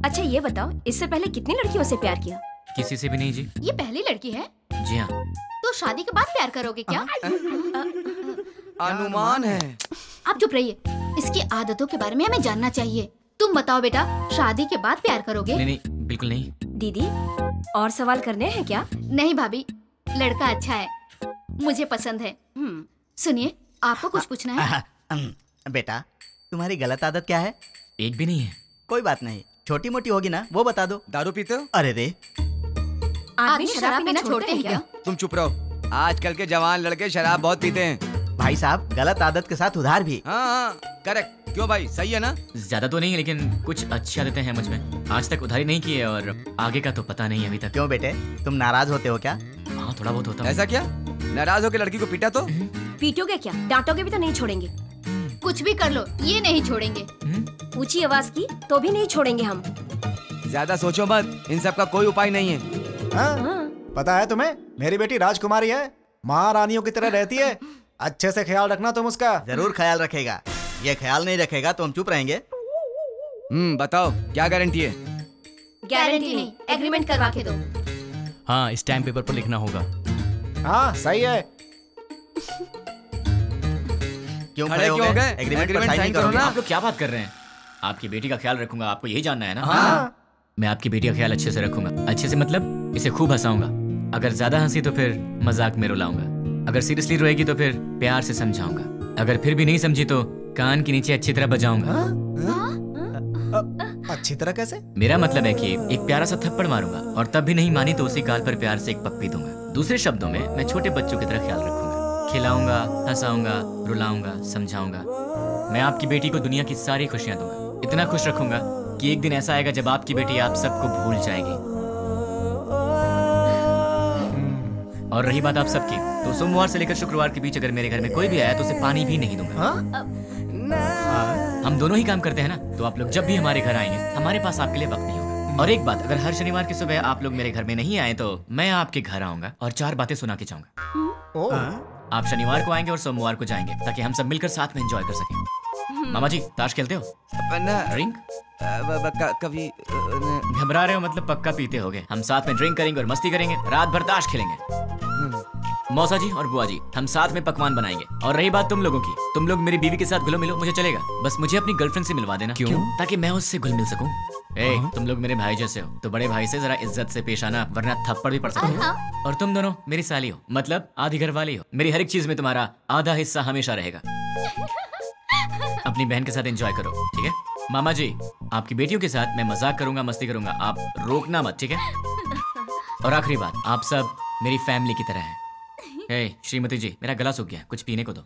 अच्छा ये बताओ, इससे पहले कितनी लड़कियों से प्यार किया? किसी से भी नहीं जी। ये पहली लड़की है? जी हाँ। तो शादी के बाद प्यार करोगे क्या? अनुमान है। आप चुप रहिए, इसकी आदतों के बारे में हमें जानना चाहिए। तुम बताओ बेटा, शादी के बाद प्यार करोगे? नहीं, बिल्कुल नहीं। दीदी, और सवाल करने हैं क्या? नहीं भाभी, लड़का अच्छा है, मुझे पसंद है। सुनिए, आपको कुछ पूछना है? बेटा, तुम्हारी गलत आदत क्या है? एक भी नहीं है। कोई बात नहीं, छोटी मोटी होगी ना, वो बता दो। दारू पीते हो? अरे रे, आदमी शराब पीना छोड़ते हैं क्या? तुम चुप रहो, आजकल के जवान लड़के शराब बहुत पीते हैं। भाई साहब, गलत आदत के साथ उधार भी। हाँ, करेक्ट। क्यों भाई, सही है ना? ज्यादा तो नहीं, लेकिन कुछ अच्छी आदतें हैं मुझ में। आज तक उधारी नहीं की है और आगे का तो पता नहीं अभी तक। क्यों बेटे, तुम नाराज होते हो क्या? हाँ, थोड़ा बहुत होता है। ऐसा क्या? नाराज होकर लड़की को पीटा तो? पीटोगे क्या? डांटोगे भी तो नहीं छोड़ेंगे। कुछ भी कर लो, ये नहीं छोड़ेंगे। ऊंची आवाज की तो भी नहीं छोड़ेंगे हम। ज्यादा सोचो मत, इन सब का कोई उपाय नहीं है। पता है तुम्हें, मेरी बेटी राजकुमारी है, महारानियों की तरह रहती है। अच्छे से ख्याल रखना तुम उसका। जरूर ख्याल रखेगा। ये ख्याल नहीं रखेगा तो हम चुप रहेंगे। बताओ, क्या गारंटी है? गारंटी नहीं, एग्रीमेंट करवा के दो। हाँ, स्टैम्प पेपर पर लिखना होगा। हाँ, सही है। क्यों खड़े हो गए? एग्रीमेंट पर साइन करो ना। आप लोग क्या बात कर रहे हैं? आपकी बेटी का ख्याल रखूंगा, आपको यही जानना है ना? हाँ। मैं आपकी बेटी का ख्याल अच्छे से रखूंगा। अच्छे से मतलब इसे खूब हंसाऊंगा। अगर ज्यादा हंसी तो फिर मजाक में रुलाऊंगा। अगर सीरियसली रोएगी तो फिर प्यार से समझाऊंगा। अगर फिर भी नहीं समझी तो कान के नीचे अच्छी तरह बजाऊंगा। अच्छी तरह कैसे? मेरा मतलब है कि एक प्यारा सा थप्पड़ मारूंगा और तब भी नहीं मानी तो उसी गाल पर प्यार से एक पप्पी दूंगा। दूसरे शब्दों में मैं छोटे बच्चों की तरह ख्याल रखूंगा, खिलाऊंगा, हंसाऊंगा, रुलाऊंगा, समझाऊंगा। मैं आपकी बेटी को दुनिया की सारी खुशियां दूंगा, इतना खुश रखूंगा कि एक दिन ऐसा आएगा जब आपकी बेटी आप सबको भूल जाएगी। और रही बात आप सबकी, तो सोमवार से लेकर शुक्रवार के बीच अगर मेरे घर में कोई भी आया तो उसे पानी भी नहीं दूंगा। हम दोनों ही काम करते हैं ना, तो आप लोग जब भी हमारे घर आएंगे हमारे पास आपके लिए वक्त नहीं होगा। और एक बात, अगर हर शनिवार की सुबह आप लोग मेरे घर में नहीं आए तो मैं आपके घर आऊंगा और 4 बातें सुना के जाऊंगा। आप शनिवार को आएंगे और सोमवार को जाएंगे ताकि हम सब मिलकर साथ में एंजॉय कर सकें। मामा जी, ताश खेलते हो? ड्रिंक? कभी घबरा रहे हो मतलब पक्का पीते होगे। हम साथ में ड्रिंक करेंगे और मस्ती करेंगे, रात भर ताश खेलेंगे। मौसा जी और बुआ जी, हम साथ में पकवान बनाएंगे। और रही बात तुम लोगों की, तुम लोग मेरी बीवी के साथ घुलो मिलो, मुझे चलेगा, बस मुझे अपनी गर्लफ्रेंड से मिलवा देना। क्यों? ताकि मैं उससे घुल मिल सकूं। तुम लोग मेरे भाई जैसे हो तो बड़े भाई से जरा इज्जत से पेश आना, वरना थप्पड़ भी पड़ सकता है। और तुम दोनों मेरी साली हो, मतलब आधी घर वाली हो। मेरी हर एक चीज में तुम्हारा आधा हिस्सा हमेशा रहेगा। अपनी बहन के साथ एंजॉय करो, ठीक है? मामा जी, आपकी बेटियों के साथ मैं मजाक करूंगा, मस्ती करूंगा, आप रोकना मत, ठीक है? और आखिरी बात, आप सब मेरी फैमिली की तरह हैं। श्रीमती जी, मेरा गला सूख गया, कुछ पीने को दो।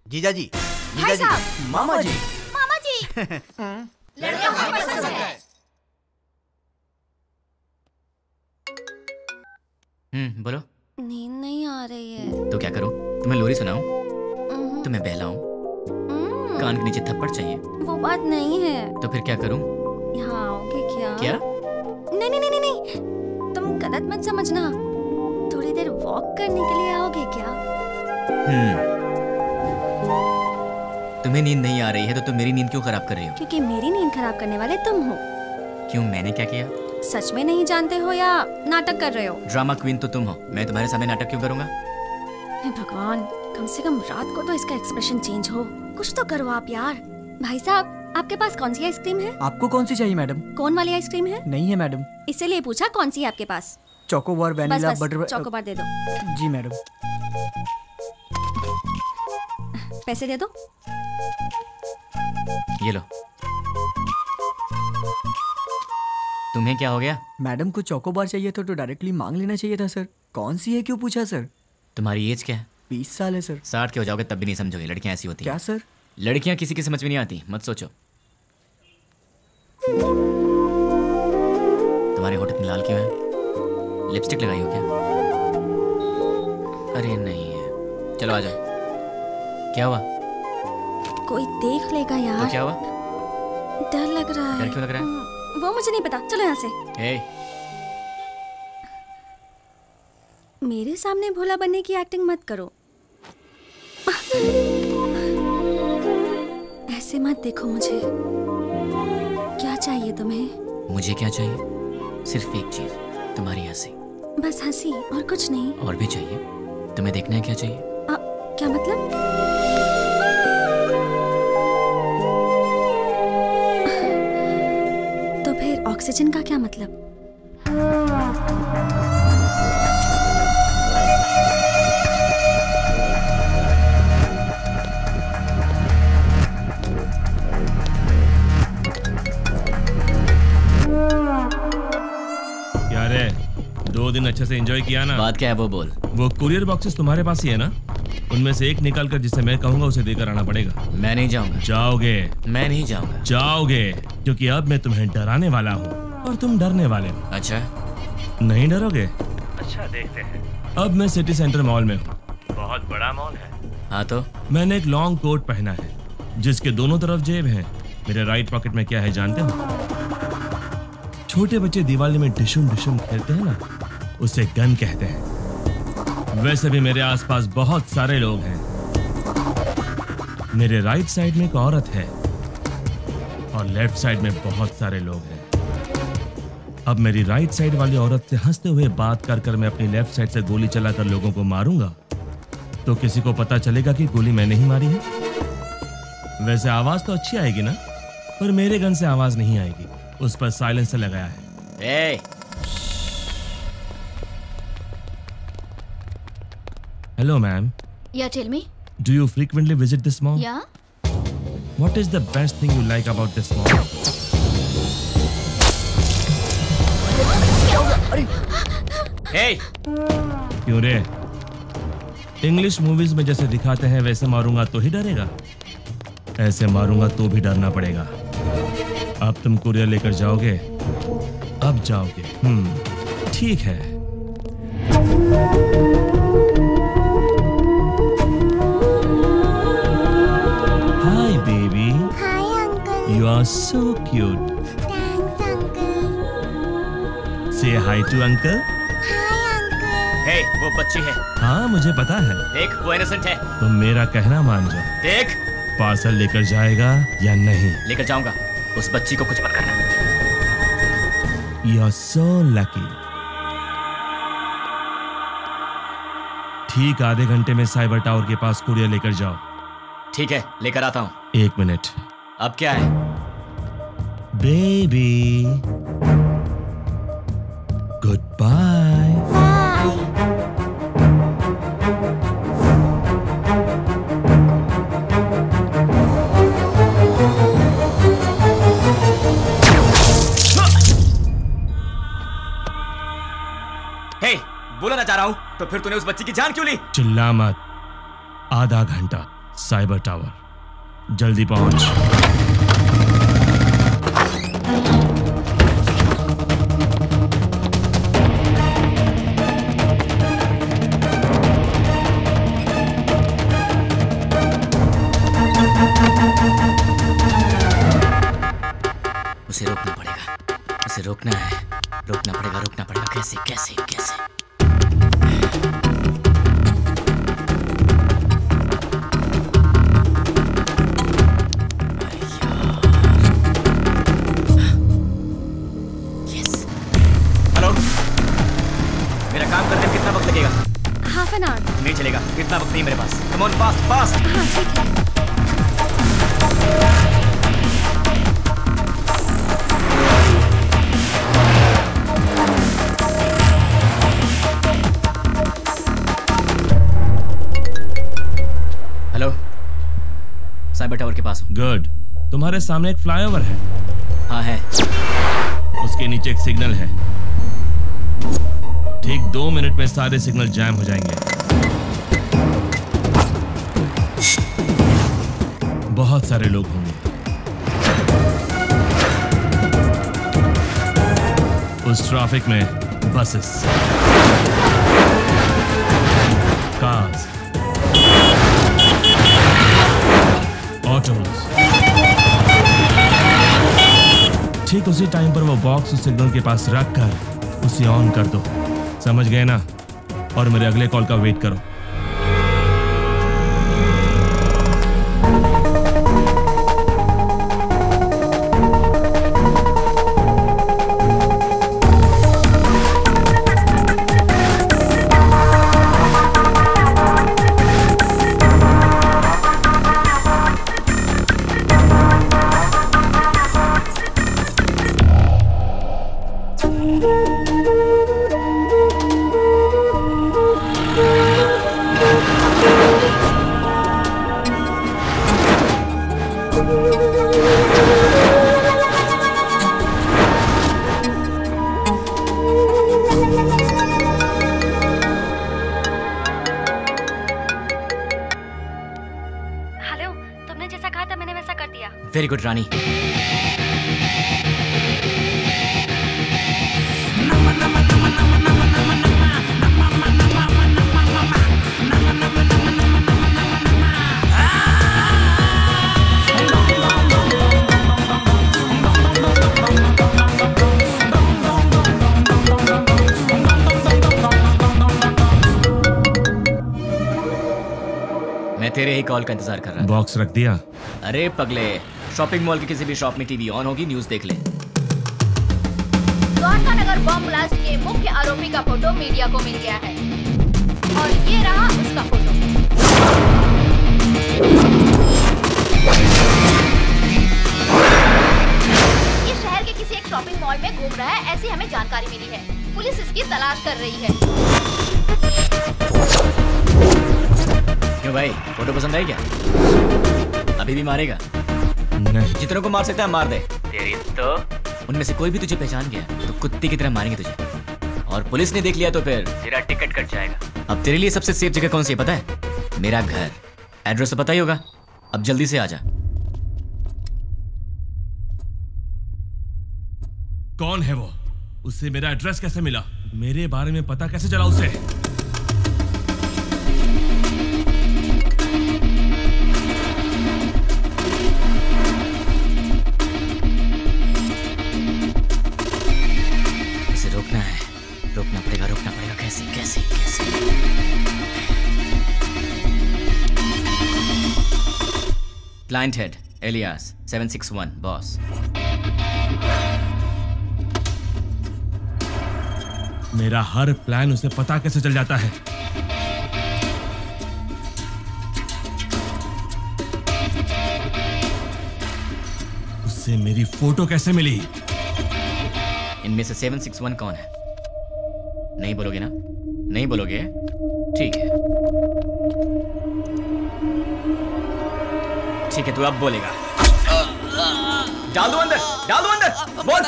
जीजा जी, भाई साहब, मामा जी, मामा जी, लड़का हमें पसंद है। बोलो। नींद नहीं आ रही है। तो क्या करूं? तुम्हें लोरी सुनाऊं? तुम्हें बहलाऊं? कान के नीचे थप्पड़ चाहिए? वो बात नहीं है। तो फिर क्या करूं? यहाँ आओगे क्या? क्या? नहीं नहीं नहीं नहीं, तुम गलत मत समझना। थोड़ी देर वॉक करने के लिए आओगे क्या? तुम्हें नींद नहीं आ रही है तो तुम मेरी नींद क्यों खराब कर रही हो? क्योंकि मेरी नींद खराब करने वाले तुम हो। क्यों, मैंने क्या किया? सच में नहीं जानते हो या नाटक कर रहे हो? ड्रामा क्वीन तो तुम हो, मैं तुम्हारे सामने नाटक क्यों करूंगा? हे भगवान, कम से कम रात को तो इसका एक्सप्रेशन चेंज हो। कुछ तो करो आप यार। भाई साहब, आपके पास कौन सी आइसक्रीम है? आपको कौन सी चाहिए मैडम? कौन वाली आइसक्रीम है? नहीं है मैडम। इसीलिए पूछा कौन सी है आपके पास? Chocobar, vanilla, butter. चोकोबार दे दो। जी मैडम। पैसे दे दो। ये लो। तुम्हें क्या हो गया? मैडम को चोकोबार चाहिए था तो डायरेक्टली मांग लेना चाहिए था सर। कौन सी है क्यों पूछा सर? तुम्हारी एज क्या है? 20 साल है सर। 60 के हो जाओगे तब भी नहीं समझोगे, लड़कियां ऐसी होती हैं। क्या सर? लड़कियां किसी की समझ में नहीं आती, मत सोचो। तुम्हारे होठ इतने लाल क्यों है? लिपस्टिक लगाई हो क्या? अरे नहीं है, चलो आ जाओ। क्या हुआ? कोई देख लेगा यार। तो क्या हुआ? डर लग रहा है। डर क्यों लग रहा है? वो मुझे नहीं पता, चलो यहाँ से। मेरे सामने भोला बनने की एक्टिंग मत करो। ऐसे मत देखो मुझे। क्या चाहिए तुम्हें? मुझे क्या चाहिए? सिर्फ एक चीज, तुम्हारी हंसी। बस हंसी और कुछ नहीं? और भी चाहिए। तुम्हें देखना है क्या चाहिए? क्या मतलब? तो फिर ऑक्सीजन का क्या मतलब? क्या रे, 2 दिन अच्छे से एंजॉय किया ना? बात क्या है वो बोल। वो कुरियर बॉक्सेस तुम्हारे पास ही है ना? उनमें से एक निकाल कर जिसे मैं कहूंगा उसे देकर आना पड़ेगा। मैं नहीं जाऊंगा। जाओगे? मैं नहीं जाऊंगा। जाओगे, क्योंकि अब मैं तुम्हें डराने वाला हूँ और तुम डरने वाले हो। अच्छा, नहीं डरोगे? अच्छा, देखते हैं। अब मैं सिटी सेंटर मॉल में हूँ। बहुत बड़ा मॉल है। हाँ तो? मैंने एक लॉन्ग कोट पहना है जिसके दोनों तरफ जेब है। मेरे राइट पॉकेट में क्या है जानते हो? छोटे बच्चे दिवाली में डिशुम डिशुम खेलते हैं ना, उसे गन कहते हैं। वैसे भी मेरे आसपास बहुत सारे लोग हैं। मेरे राइट साइड में एक औरत है और लेफ्ट साइड में बहुत सारे लोग हैं। अब मेरी राइट साइड वाली औरत से हंसते हुए बात कर कर मैं अपनी लेफ्ट साइड से गोली चलाकर लोगों को मारूंगा तो किसी को पता चलेगा कि गोली मैंने ही मारी है। वैसे आवाज तो अच्छी आएगी ना, पर मेरे गन से आवाज नहीं आएगी, उस पर साइलेंसर लगाया है। Hello, ma'am. Yeah, tell me. Do you frequently visit this mall? Yeah. What is the best thing you like about this mall? Hey! क्यों रे? इंग्लिश मूवीज में जैसे दिखाते हैं वैसे मारूंगा तो ही डरेगा, ऐसे मारूंगा तो भी डरना पड़ेगा। अब तुम कुरियर लेकर जाओगे? अब जाओगे? ठीक है। Hi baby. Hi uncle. You are so cute. Thanks uncle. Say hi to uncle. Hi uncle. Hey, वो बच्ची है। हाँ मुझे पता है। देख वो इनोसेंट है। तुम मेरा कहना मान जाओ। देख पार्सल लेकर जाएगा या नहीं? लेकर जाऊंगा। उस बच्ची को कुछ मत करना। You are so lucky. ठीक आधे घंटे में साइबर टावर के पास कुरियर लेकर जाओ। ठीक है, लेकर आता हूँ। 1 मिनट। अब क्या है? Baby good bye. हे, बोला ना जा रहा हूँ, तो फिर तूने उस बच्ची की जान क्यों ली? चिल्ला मत। आधा घंटा साइबर टावर, जल्दी पहुंच। उसे रोकना पड़ेगा, उसे रोकना है, रोकना पड़ेगा। कैसे कैसे कैसे? हेलो, मेरा काम करने में कितना वक्त लगेगा? Half an hour. नहीं चलेगा, इतना वक्त नहीं मेरे पास। Come on, fast fast. हाँ ठीक है। हेलो, साइबर टावर के पास हूँ। गुड। तुम्हारे सामने एक फ्लाईओवर है। हाँ है। उसके नीचे एक सिग्नल है। ठीक 2 मिनट में सारे सिग्नल जैम हो जाएंगे। बहुत सारे लोग होंगे। उस ट्रैफिक में बसेस, कार्स, ऑटोज। ठीक उसी टाइम पर वो बॉक्स उस सिग्नल के पास रख कर उसे ऑन कर दो। समझ गए ना? और मेरे अगले कॉल का वेट करो। वेरी गुड रानी। मैं तेरे ही कॉल का इंतजार कर रहा था। बॉक्स रख दिया? अरे पगले, शॉपिंग मॉल की किसी भी शॉप में टीवी ऑन होगी, न्यूज़ देख ले। द्वारका नगर बम ब्लास्ट के मुख्य आरोपी का फोटो मीडिया को मिल गया है और ये रहा उसका फोटो। ये शहर के किसी एक शॉपिंग मॉल में घूम रहा है, ऐसी हमें जानकारी मिली है। पुलिस इसकी तलाश कर रही है। क्यों भाई, फोटो पसंद आई क्या? अभी भी मारेगा? नहीं। जितनों को मार सकता है मार दे। तेरी तो उनमें से कोई भी तुझे पहचान गया तो कुत्ते की तरह मारेंगे तुझे, और पुलिस ने देख लिया तो फिर तेरा टिकट कट जाएगा। अब तेरे लिए सबसे सेफ जगह कौन सी है पता है? मेरा घर। एड्रेस तो पता ही होगा। अब जल्दी से आ जा। कौन है वो? उससे मेरा एड्रेस कैसे मिला? मेरे बारे में पता कैसे चला उसे? उसे रोकना है, रोकना पड़ेगा, रोकना पड़ेगा। कैसे कैसे कैसे? Client head alias 761 boss. मेरा हर प्लान उसे पता कैसे चल जाता है? उससे मेरी फोटो कैसे मिली? इनमें से 761 कौन है? नहीं बोलोगे ना? नहीं बोलोगे? ठीक है, ठीक है, तू अब बोलेगा। डाल दो अंदर, डाल दो अंदर। बोल,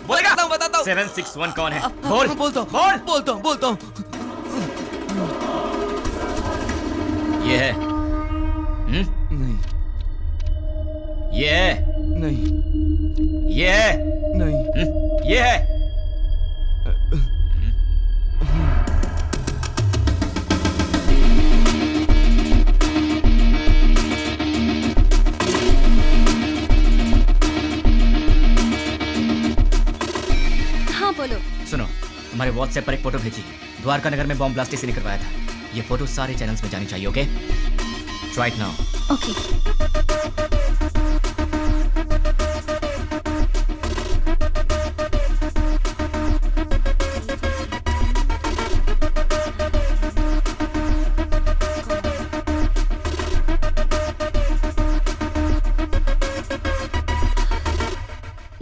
बोलेगा? बताता हूँ। 761 कौन है? बोल, बोलता हूँ, बोलता हूँ। ये है? नहीं। ये है? नहीं। ये है? नहीं। ये है? बोलो। सुनो, तुम्हारे व्हाट्सएप पर एक फोटो भेजी। द्वारका नगर में बॉम्ब ब्लास्ट ने करवाया था। ये फोटो सारे चैनल्स में जानी चाहिए। Okay, try it now. Okay.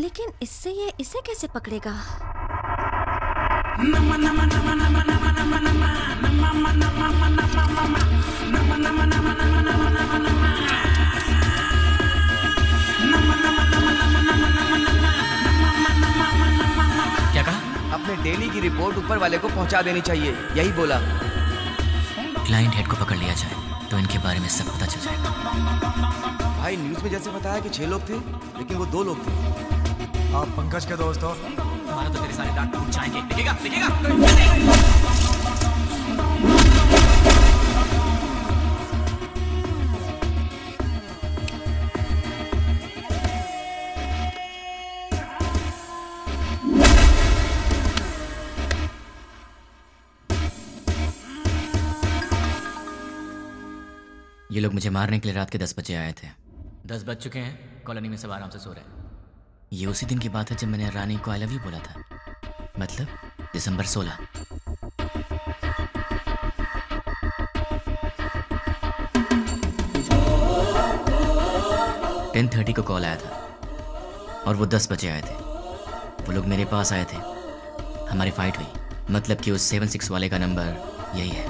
लेकिन इससे ये इसे कैसे पकड़ेगा? क्या कहा? अपने डेली की रिपोर्ट ऊपर वाले को पहुंचा देनी चाहिए, यही बोला। क्लाइंट हेड को पकड़ लिया जाए तो इनके बारे में सब पता चल जाएगा। भाई न्यूज़ में जैसे बताया कि 6 लोग थे, लेकिन वो 2 लोग थे। आप पंकज के दोस्त हो? हमारा तो तेरे सारे दांत टूट जाएंगे। दिखेगा, दिखेगा। ये लोग मुझे मारने के लिए रात के 10 बजे आए थे। 10 बज चुके हैं, कॉलोनी में सब आराम से सो रहे हैं। ये उसी दिन की बात है जब मैंने रानी को आई लव यू बोला था, मतलब दिसंबर 16। (10:30) को कॉल आया था और वो 10 बजे आए थे। वो लोग मेरे पास आए थे, हमारी फाइट हुई। मतलब कि उस 76 वाले का नंबर यही है।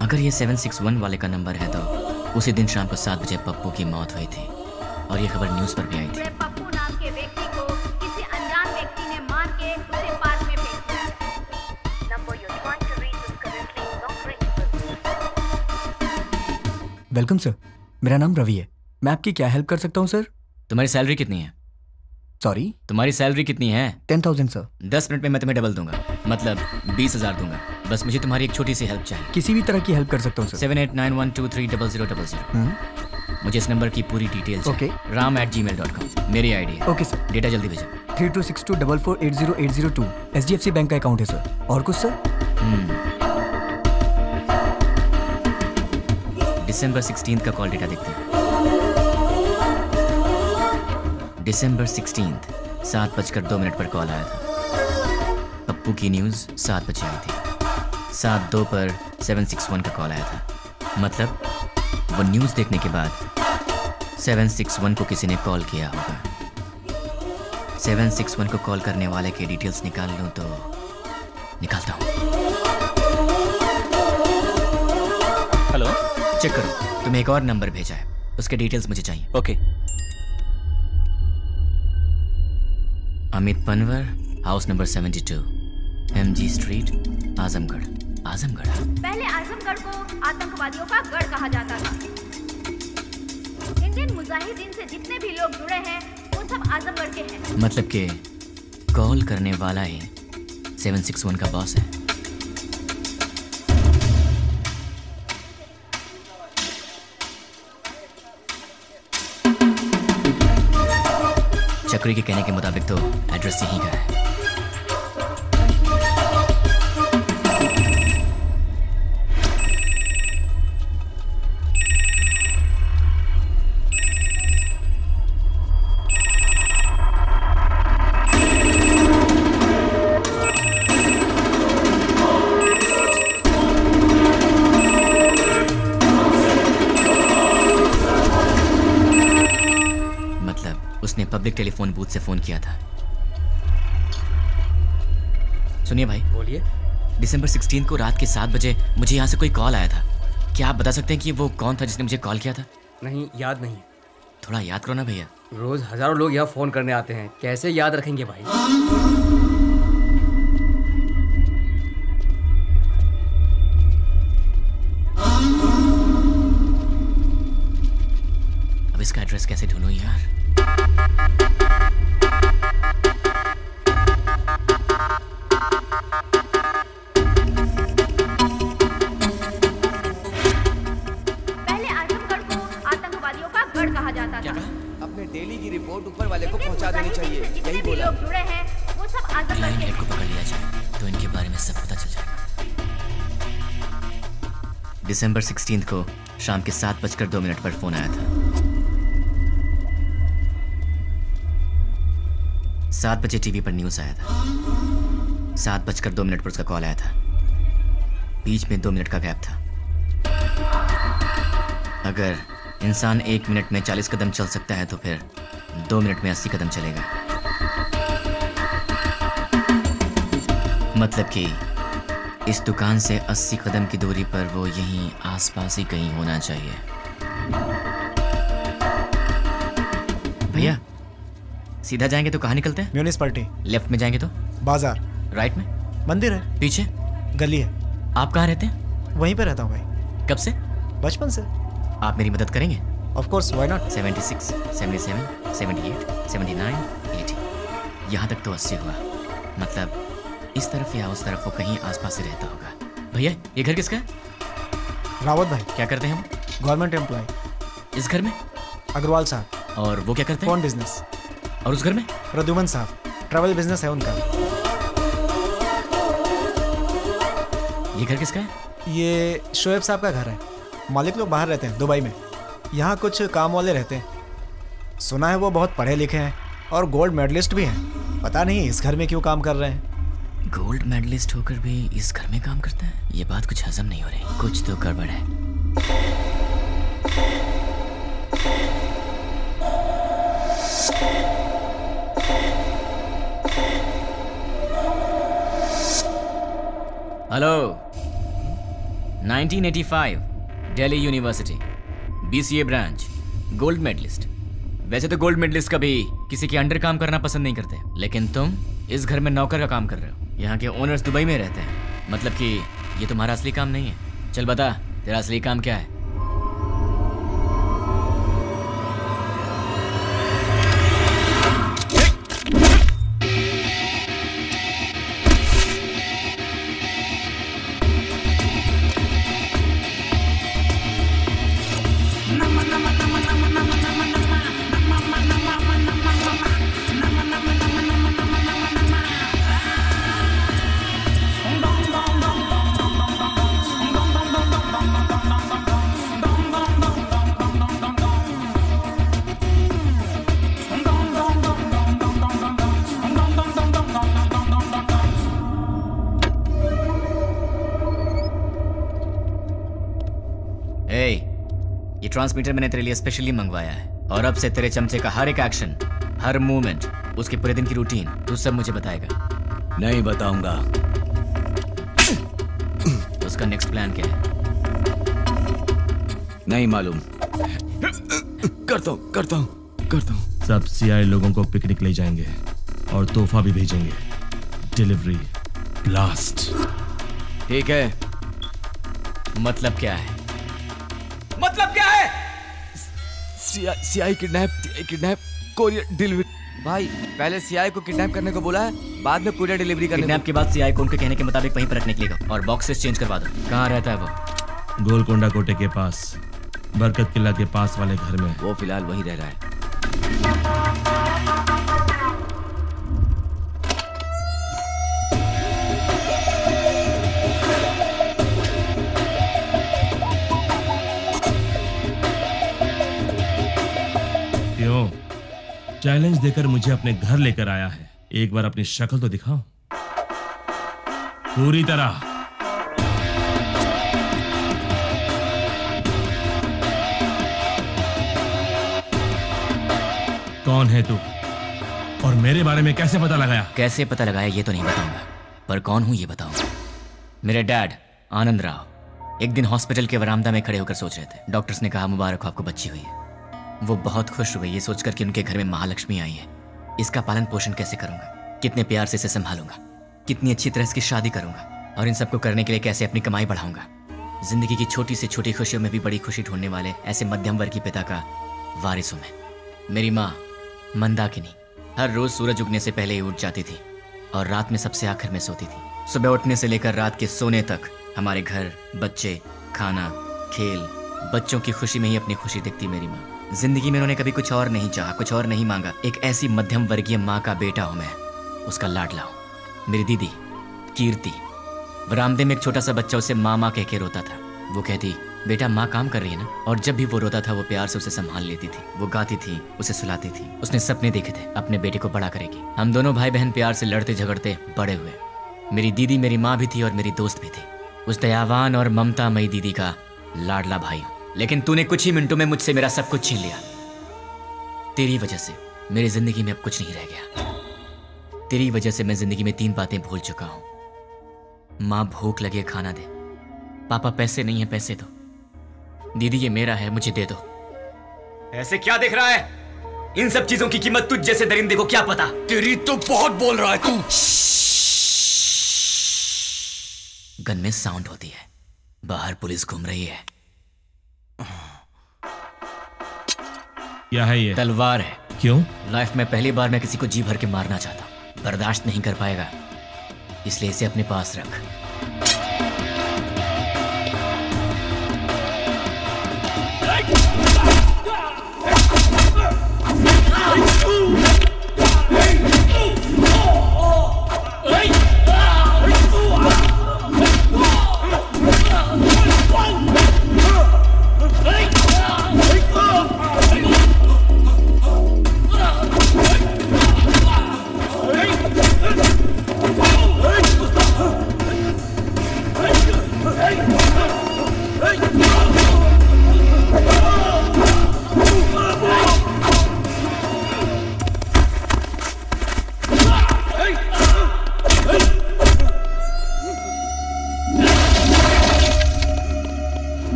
अगर ये 761 वाले का नंबर है तो उसी दिन शाम को 7 बजे पप्पू की मौत हुई थी और ये खबर न्यूज़ पर भी आई थी। पप्पू नाम के व्यक्ति को किसी अनजान व्यक्ति ने मार के उसे पार्क में फेंक दिया। Number you trying to reach is currently not reachable. Welcome sir, मेरा नाम रवि है। मैं आपकी क्या हेल्प कर सकता हूँ सर? तुम्हारी सैलरी कितनी है? सॉरी? तुम्हारी सैलरी कितनी है? 10,000 सर। 10 मिनट में मैं तुम्हें डबल दूंगा, मतलब 20,000 दूंगा। बस मुझे तुम्हारी एक छोटी सी हेल्प चाहिए। किसी भी तरह की हेल्प कर सकता हूँ सर। 7891230000। मुझे इस नंबर की पूरी डिटेल चाहिए। ram@gmail.com मेरी आईडी है। Okay sir. डेटा जल्दी भेजो। 326244808002 HDFC बैंक का अकाउंट है सर। और कुछ सर? दिसंबर 16 का कॉल डेटा देखते हैं। दिसंबर 16 7:02 पर कॉल आया था। पप्पू की न्यूज़ 7 बजे आई थी। 7:02 पर 761 का कॉल आया था। मतलब वो न्यूज़ देखने के बाद 761 को किसी ने कॉल किया होगा। 761 को कॉल करने वाले के डिटेल्स निकाल लूं तो निकालता हूँ। हेलो, चेक करो, तुम्हें एक और नंबर भेजा है। उसके डिटेल्स मुझे चाहिए। Okay. Amit Panwar, house number 72, MG street, Azamgarh. Azamgarh? पहले आजमगढ़ को आतंकवादियों का गढ़ कहा जाता था। इंडियन मुजाहिदीन से जितने भी लोग जुड़े हैं वो सब आजमगढ़ के हैं। मतलब कि कॉल करने वाला ही 761 का बॉस है। चक्री के कहने के मुताबिक तो एड्रेस यहीं का है। उसने पब्लिक टेलीफोन बूथ से फोन किया था। सुनिए भाई। बोलिए। दिसंबर 16 को रात के 7 बजे मुझे यहाँ से कोई कॉल आया था। क्या आप बता सकते हैं कि वो कौन था जिसने मुझे कॉल किया था? नहीं, याद नहीं। थोड़ा याद करो ना भैया। रोज हजारों लोग यहाँ फोन करने आते हैं, कैसे याद रखेंगे भाई? अब इसका एड्रेस कैसे ढूंढूं यार? पहले आजमगढ़ को आतंकवादियों का गढ़ कहा जाता था। अपने डेली की रिपोर्ट ऊपर वाले को पहुंचा देनी चाहिए, यही बोला। लोग जुड़े हैं वो सब आजमगढ़ के हैं। को पकड़ लिया जाए तो इनके बारे में सब पता चल जाएगा। दिसंबर 16 को शाम के 7:02 पर फोन आया था। 7 बजे टीवी पर न्यूज आया था। 7:02 पर उसका कॉल आया था। बीच में 2 मिनट का गैप था। अगर इंसान 1 मिनट में 40 कदम चल सकता है तो फिर 2 मिनट में 80 कदम चलेगा। मतलब कि इस दुकान से 80 कदम की दूरी पर वो यहीं आसपास ही कहीं होना चाहिए। भैया सीधा जाएंगे तो कहाँ निकलते हैं? म्यूनिसिपैलिटी। लेफ्ट में जाएंगे तो? बाजार। राइट में? मंदिर है। पीछे? गली है। आप कहाँ रहते हैं? वहीं पे रहता हूँ भाई। कब से? बचपन से। आप मेरी मदद करेंगे? Of course, why not. 76, 77, 78, 79, 80, यहाँ तक तो 80 हुआ। मतलब इस तरफ या उस तरफ वो कहीं आसपास ही रहता होगा। भैया ये घर किसका है? रावत भाई। क्या करते हैं हम? Government employ. इस घर में? अग्रवाल साहब। और वो क्या करते हैं? Phone business. और उस घर में? प्रद्युमन साहब, ट्रैवल बिजनेस है उनका। ये घर किसका है? ये शोएब साहब का घर है। मालिक लोग बाहर रहते हैं, दुबई में। यहाँ कुछ काम वाले रहते हैं। सुना है वो बहुत पढ़े लिखे हैं और गोल्ड मेडलिस्ट भी हैं। पता नहीं इस घर में क्यों काम कर रहे हैं। गोल्ड मेडलिस्ट होकर भी इस घर में काम करता है? ये बात कुछ हजम नहीं हो रही। कुछ तो गड़बड़ है। Hello. 1985 Delhi university, BCA branch, gold medalist. वैसे तो गोल्ड मेडलिस्ट कभी किसी के अंडर काम करना पसंद नहीं करते, लेकिन तुम इस घर में नौकर का काम कर रहे हो। यहाँ के ओनर्स दुबई में रहते हैं। मतलब कि ये तुम्हारा असली काम नहीं है। चल बता, तेरा असली काम क्या है? ट्रांसमीटर मैंने तेरे लिए स्पेशली मंगवाया है और अब से तेरे चमचे का हर एक एक्शन, हर मूवमेंट, उसके पूरे दिन की रूटीन तू सब मुझे बताएगा। नहीं बताऊंगा। उसका नेक्स्ट प्लान क्या है? नहीं मालूम। करता हूँ। सब सीआई लोगों को पिकनिक ले जाएंगे और तोहफा भी भेजेंगे। Delivery blast. ठीक है। मतलब क्या है? मतलब क्या है? CI kidnap courier delivery. भाई पहले सीआई को किडनैप करने को बोला है, बाद में कोरियर डिलीवरी करने। किडनैप के बाद सीआई को उनके कहने के मुताबिक वहीं पर रखने के लिए और बॉक्सेस चेंज करवा दो। कहाँ रहता है वो? गोलकोंडा कोटे के पास, बरकत किला के पास वाले घर में। वो फिलहाल वहीं रह रहा है। क्यों? चैलेंज देकर मुझे अपने घर लेकर आया है, एक बार अपनी शक्ल तो दिखाओ पूरी तरह। कौन है तू और मेरे बारे में कैसे पता लगाया? कैसे पता लगाया ये तो नहीं बताऊंगा, पर कौन हूं ये बताऊंगा। मेरे डैड आनंद राव एक दिन हॉस्पिटल के वरामदा में खड़े होकर सोच रहे थे। डॉक्टर्स ने कहा मुबारक हो, आपको बच्ची हुई है। वो बहुत खुश हुए ये सोचकर कि उनके घर में महालक्ष्मी आई है। इसका पालन पोषण कैसे करूंगा, कितने प्यार से इसे संभालूंगा, कितनी अच्छी तरह इसकी शादी करूंगा और इन सबको करने के लिए कैसे अपनी कमाई बढ़ाऊंगा। जिंदगी की छोटी से छोटी खुशियों में भी बड़ी खुशी ढूंढने वाले ऐसे मध्यम वर्ग के पिता का वारिस हूं मैं। मेरी माँ मंदाकिनी हर रोज सूरज उगने से पहले ही उठ जाती थी और रात में सबसे आखिर में सोती थी। सुबह उठने से लेकर रात के सोने तक हमारे घर, बच्चे, खाना, खेल, बच्चों की खुशी में ही अपनी खुशी दिखती मेरी माँ। जिंदगी में उन्होंने कभी कुछ और नहीं चाहा, कुछ और नहीं मांगा। एक ऐसी मध्यम वर्गीय माँ का बेटा हूं मैं, उसका लाडला हूं। मेरी दीदी कीर्ति, बरामदे में एक छोटा सा बच्चा उसे माँ माँ कह के रोता था। वो कहती बेटा माँ काम कर रही है ना, और जब भी वो रोता था वो प्यार से उसे संभाल लेती थी। वो गाती थी, उसे सुलाती थी। उसने सपने देखे थे अपने बेटे को बड़ा करेगी। हम दोनों भाई बहन प्यार से लड़ते झगड़ते बड़े हुए। मेरी दीदी मेरी माँ भी थी और मेरी दोस्त भी थी। उस दयावान और ममता मई दीदी का लाडला भाई हूं। लेकिन तूने कुछ ही मिनटों में मुझसे मेरा सब कुछ छीन लिया। तेरी वजह से मेरी जिंदगी में अब कुछ नहीं रह गया। तेरी वजह से मैं जिंदगी में 3 बातें भूल चुका हूं। माँ भूख लगे खाना दे, पापा पैसे नहीं है पैसे दो, दीदी ये मेरा है मुझे दे दो। ऐसे क्या देख रहा है? इन सब चीजों की कीमत तुझ जैसे दरिंदे को क्या पता? तेरी तो बहुत बोल रहा है तू। गन में साउंड होती है, बाहर पुलिस घूम रही है। क्या है ये? तलवार है। क्यों? लाइफ में पहली बार मैं किसी को जी भर के मारना चाहता हूं। बर्दाश्त नहीं कर पाएगा, इसलिए इसे अपने पास रख।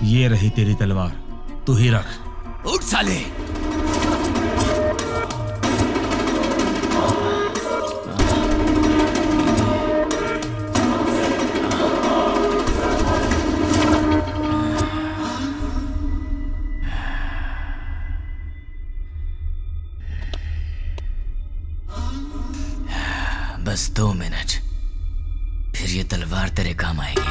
ये रही तेरी तलवार, तू ही रख। उठ साले। बस 2 मिनट, फिर ये तलवार तेरे काम आएगी।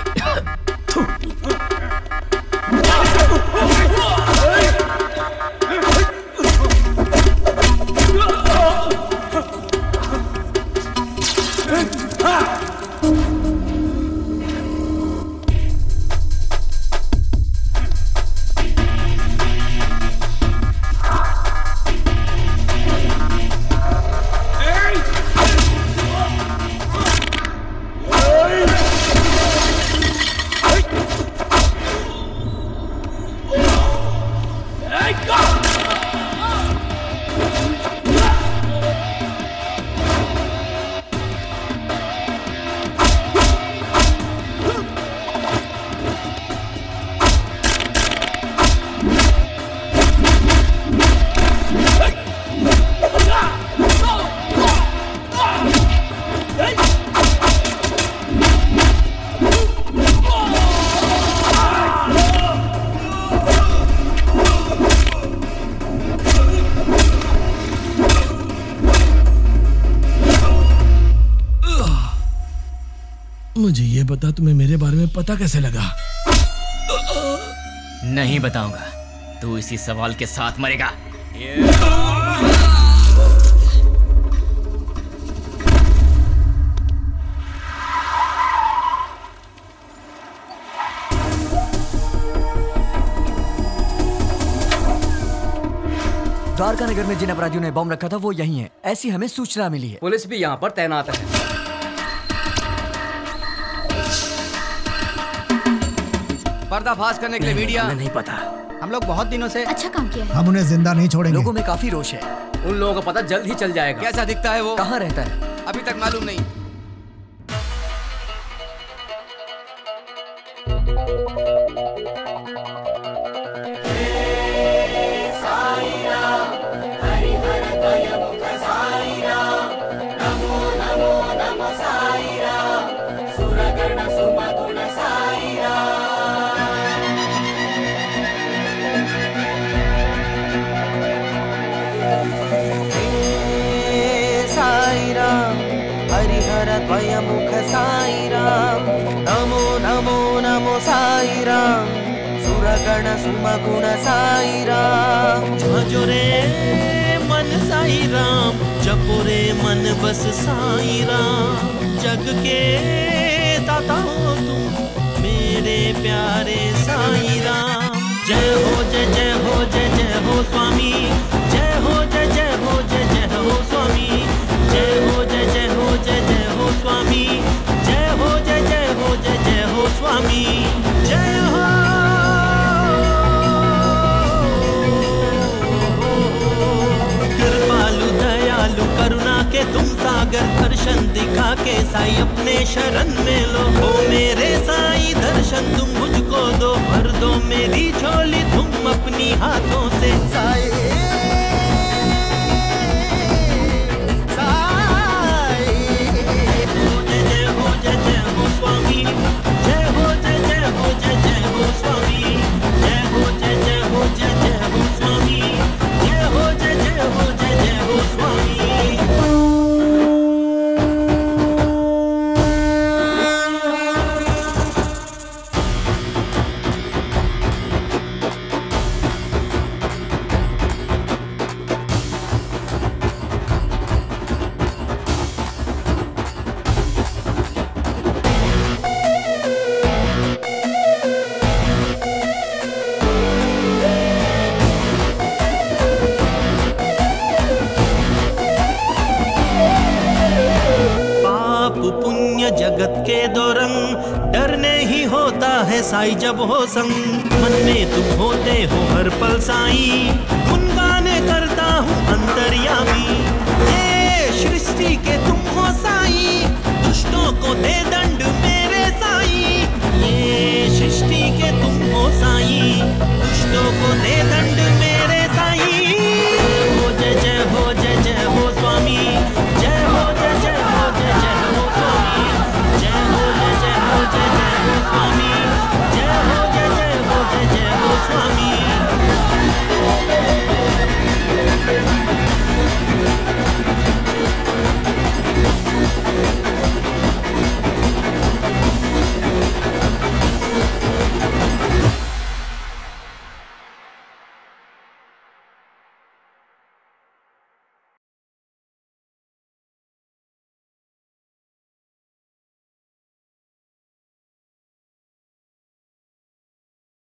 मुझे ये बता, तुम्हें मेरे बारे में पता कैसे लगा? नहीं बताऊंगा, तू इसी सवाल के साथ मरेगा। द्वारका नगर में जिन अपराधियों ने बम रखा था वो यही है, ऐसी हमें सूचना मिली है। पुलिस भी यहाँ पर तैनात है। पर्दाफाश करने के लिए मीडिया। हमें नहीं पता। हम लोग बहुत दिनों से अच्छा काम किया है। हम उन्हें जिंदा नहीं छोड़ेंगे। लोगों में काफी रोष है। उन लोगों को पता जल्द ही चल जाएगा। कैसा दिखता है वो? कहाँ रहता है? अभी तक मालूम नहीं। मुख साई राम, नमो नमो नमो साई राम, सुरगण सुमगुण साई राम। भजो रे मन साई राम, जपो रे मन बस साई राम। जग के दाता हो तुम मेरे प्यारे साई राम। जय हो जय जय हो जय जय हो स्वामी, जय हो जय जय हो जय जय हो स्वामी, जय हो जय जय हो जय जय हो स्वामी, जय हो जय जय हो जय जय हो स्वामी, जय हो। कृपालु दयालु करुणा के तुम सागर, दर्शन दिखा के साई अपने शरण में लो। हो मेरे साई दर्शन तुम मुझको दो, भर दो मेरी झोली तुम अपनी हाथों से। साई स्वामी, जय हो जय जय हो जय जय हो स्वामी, जय हो जय जय हो जय जय हो स्वामी, जय हो जय जय हो जय जय हो स्वामी। जगत के दो रंग, डरने ही होता है साई जब हो संग। मन में तुम होते हो हर पल साई, गुनगाने करता हूँ अंतर्यामी। ये सृष्टि के तुम हो साई, दुष्टों को दे दंड मेरे साई। ये सृष्टि के तुम हो साई, दुष्टों को दे दंड मेरे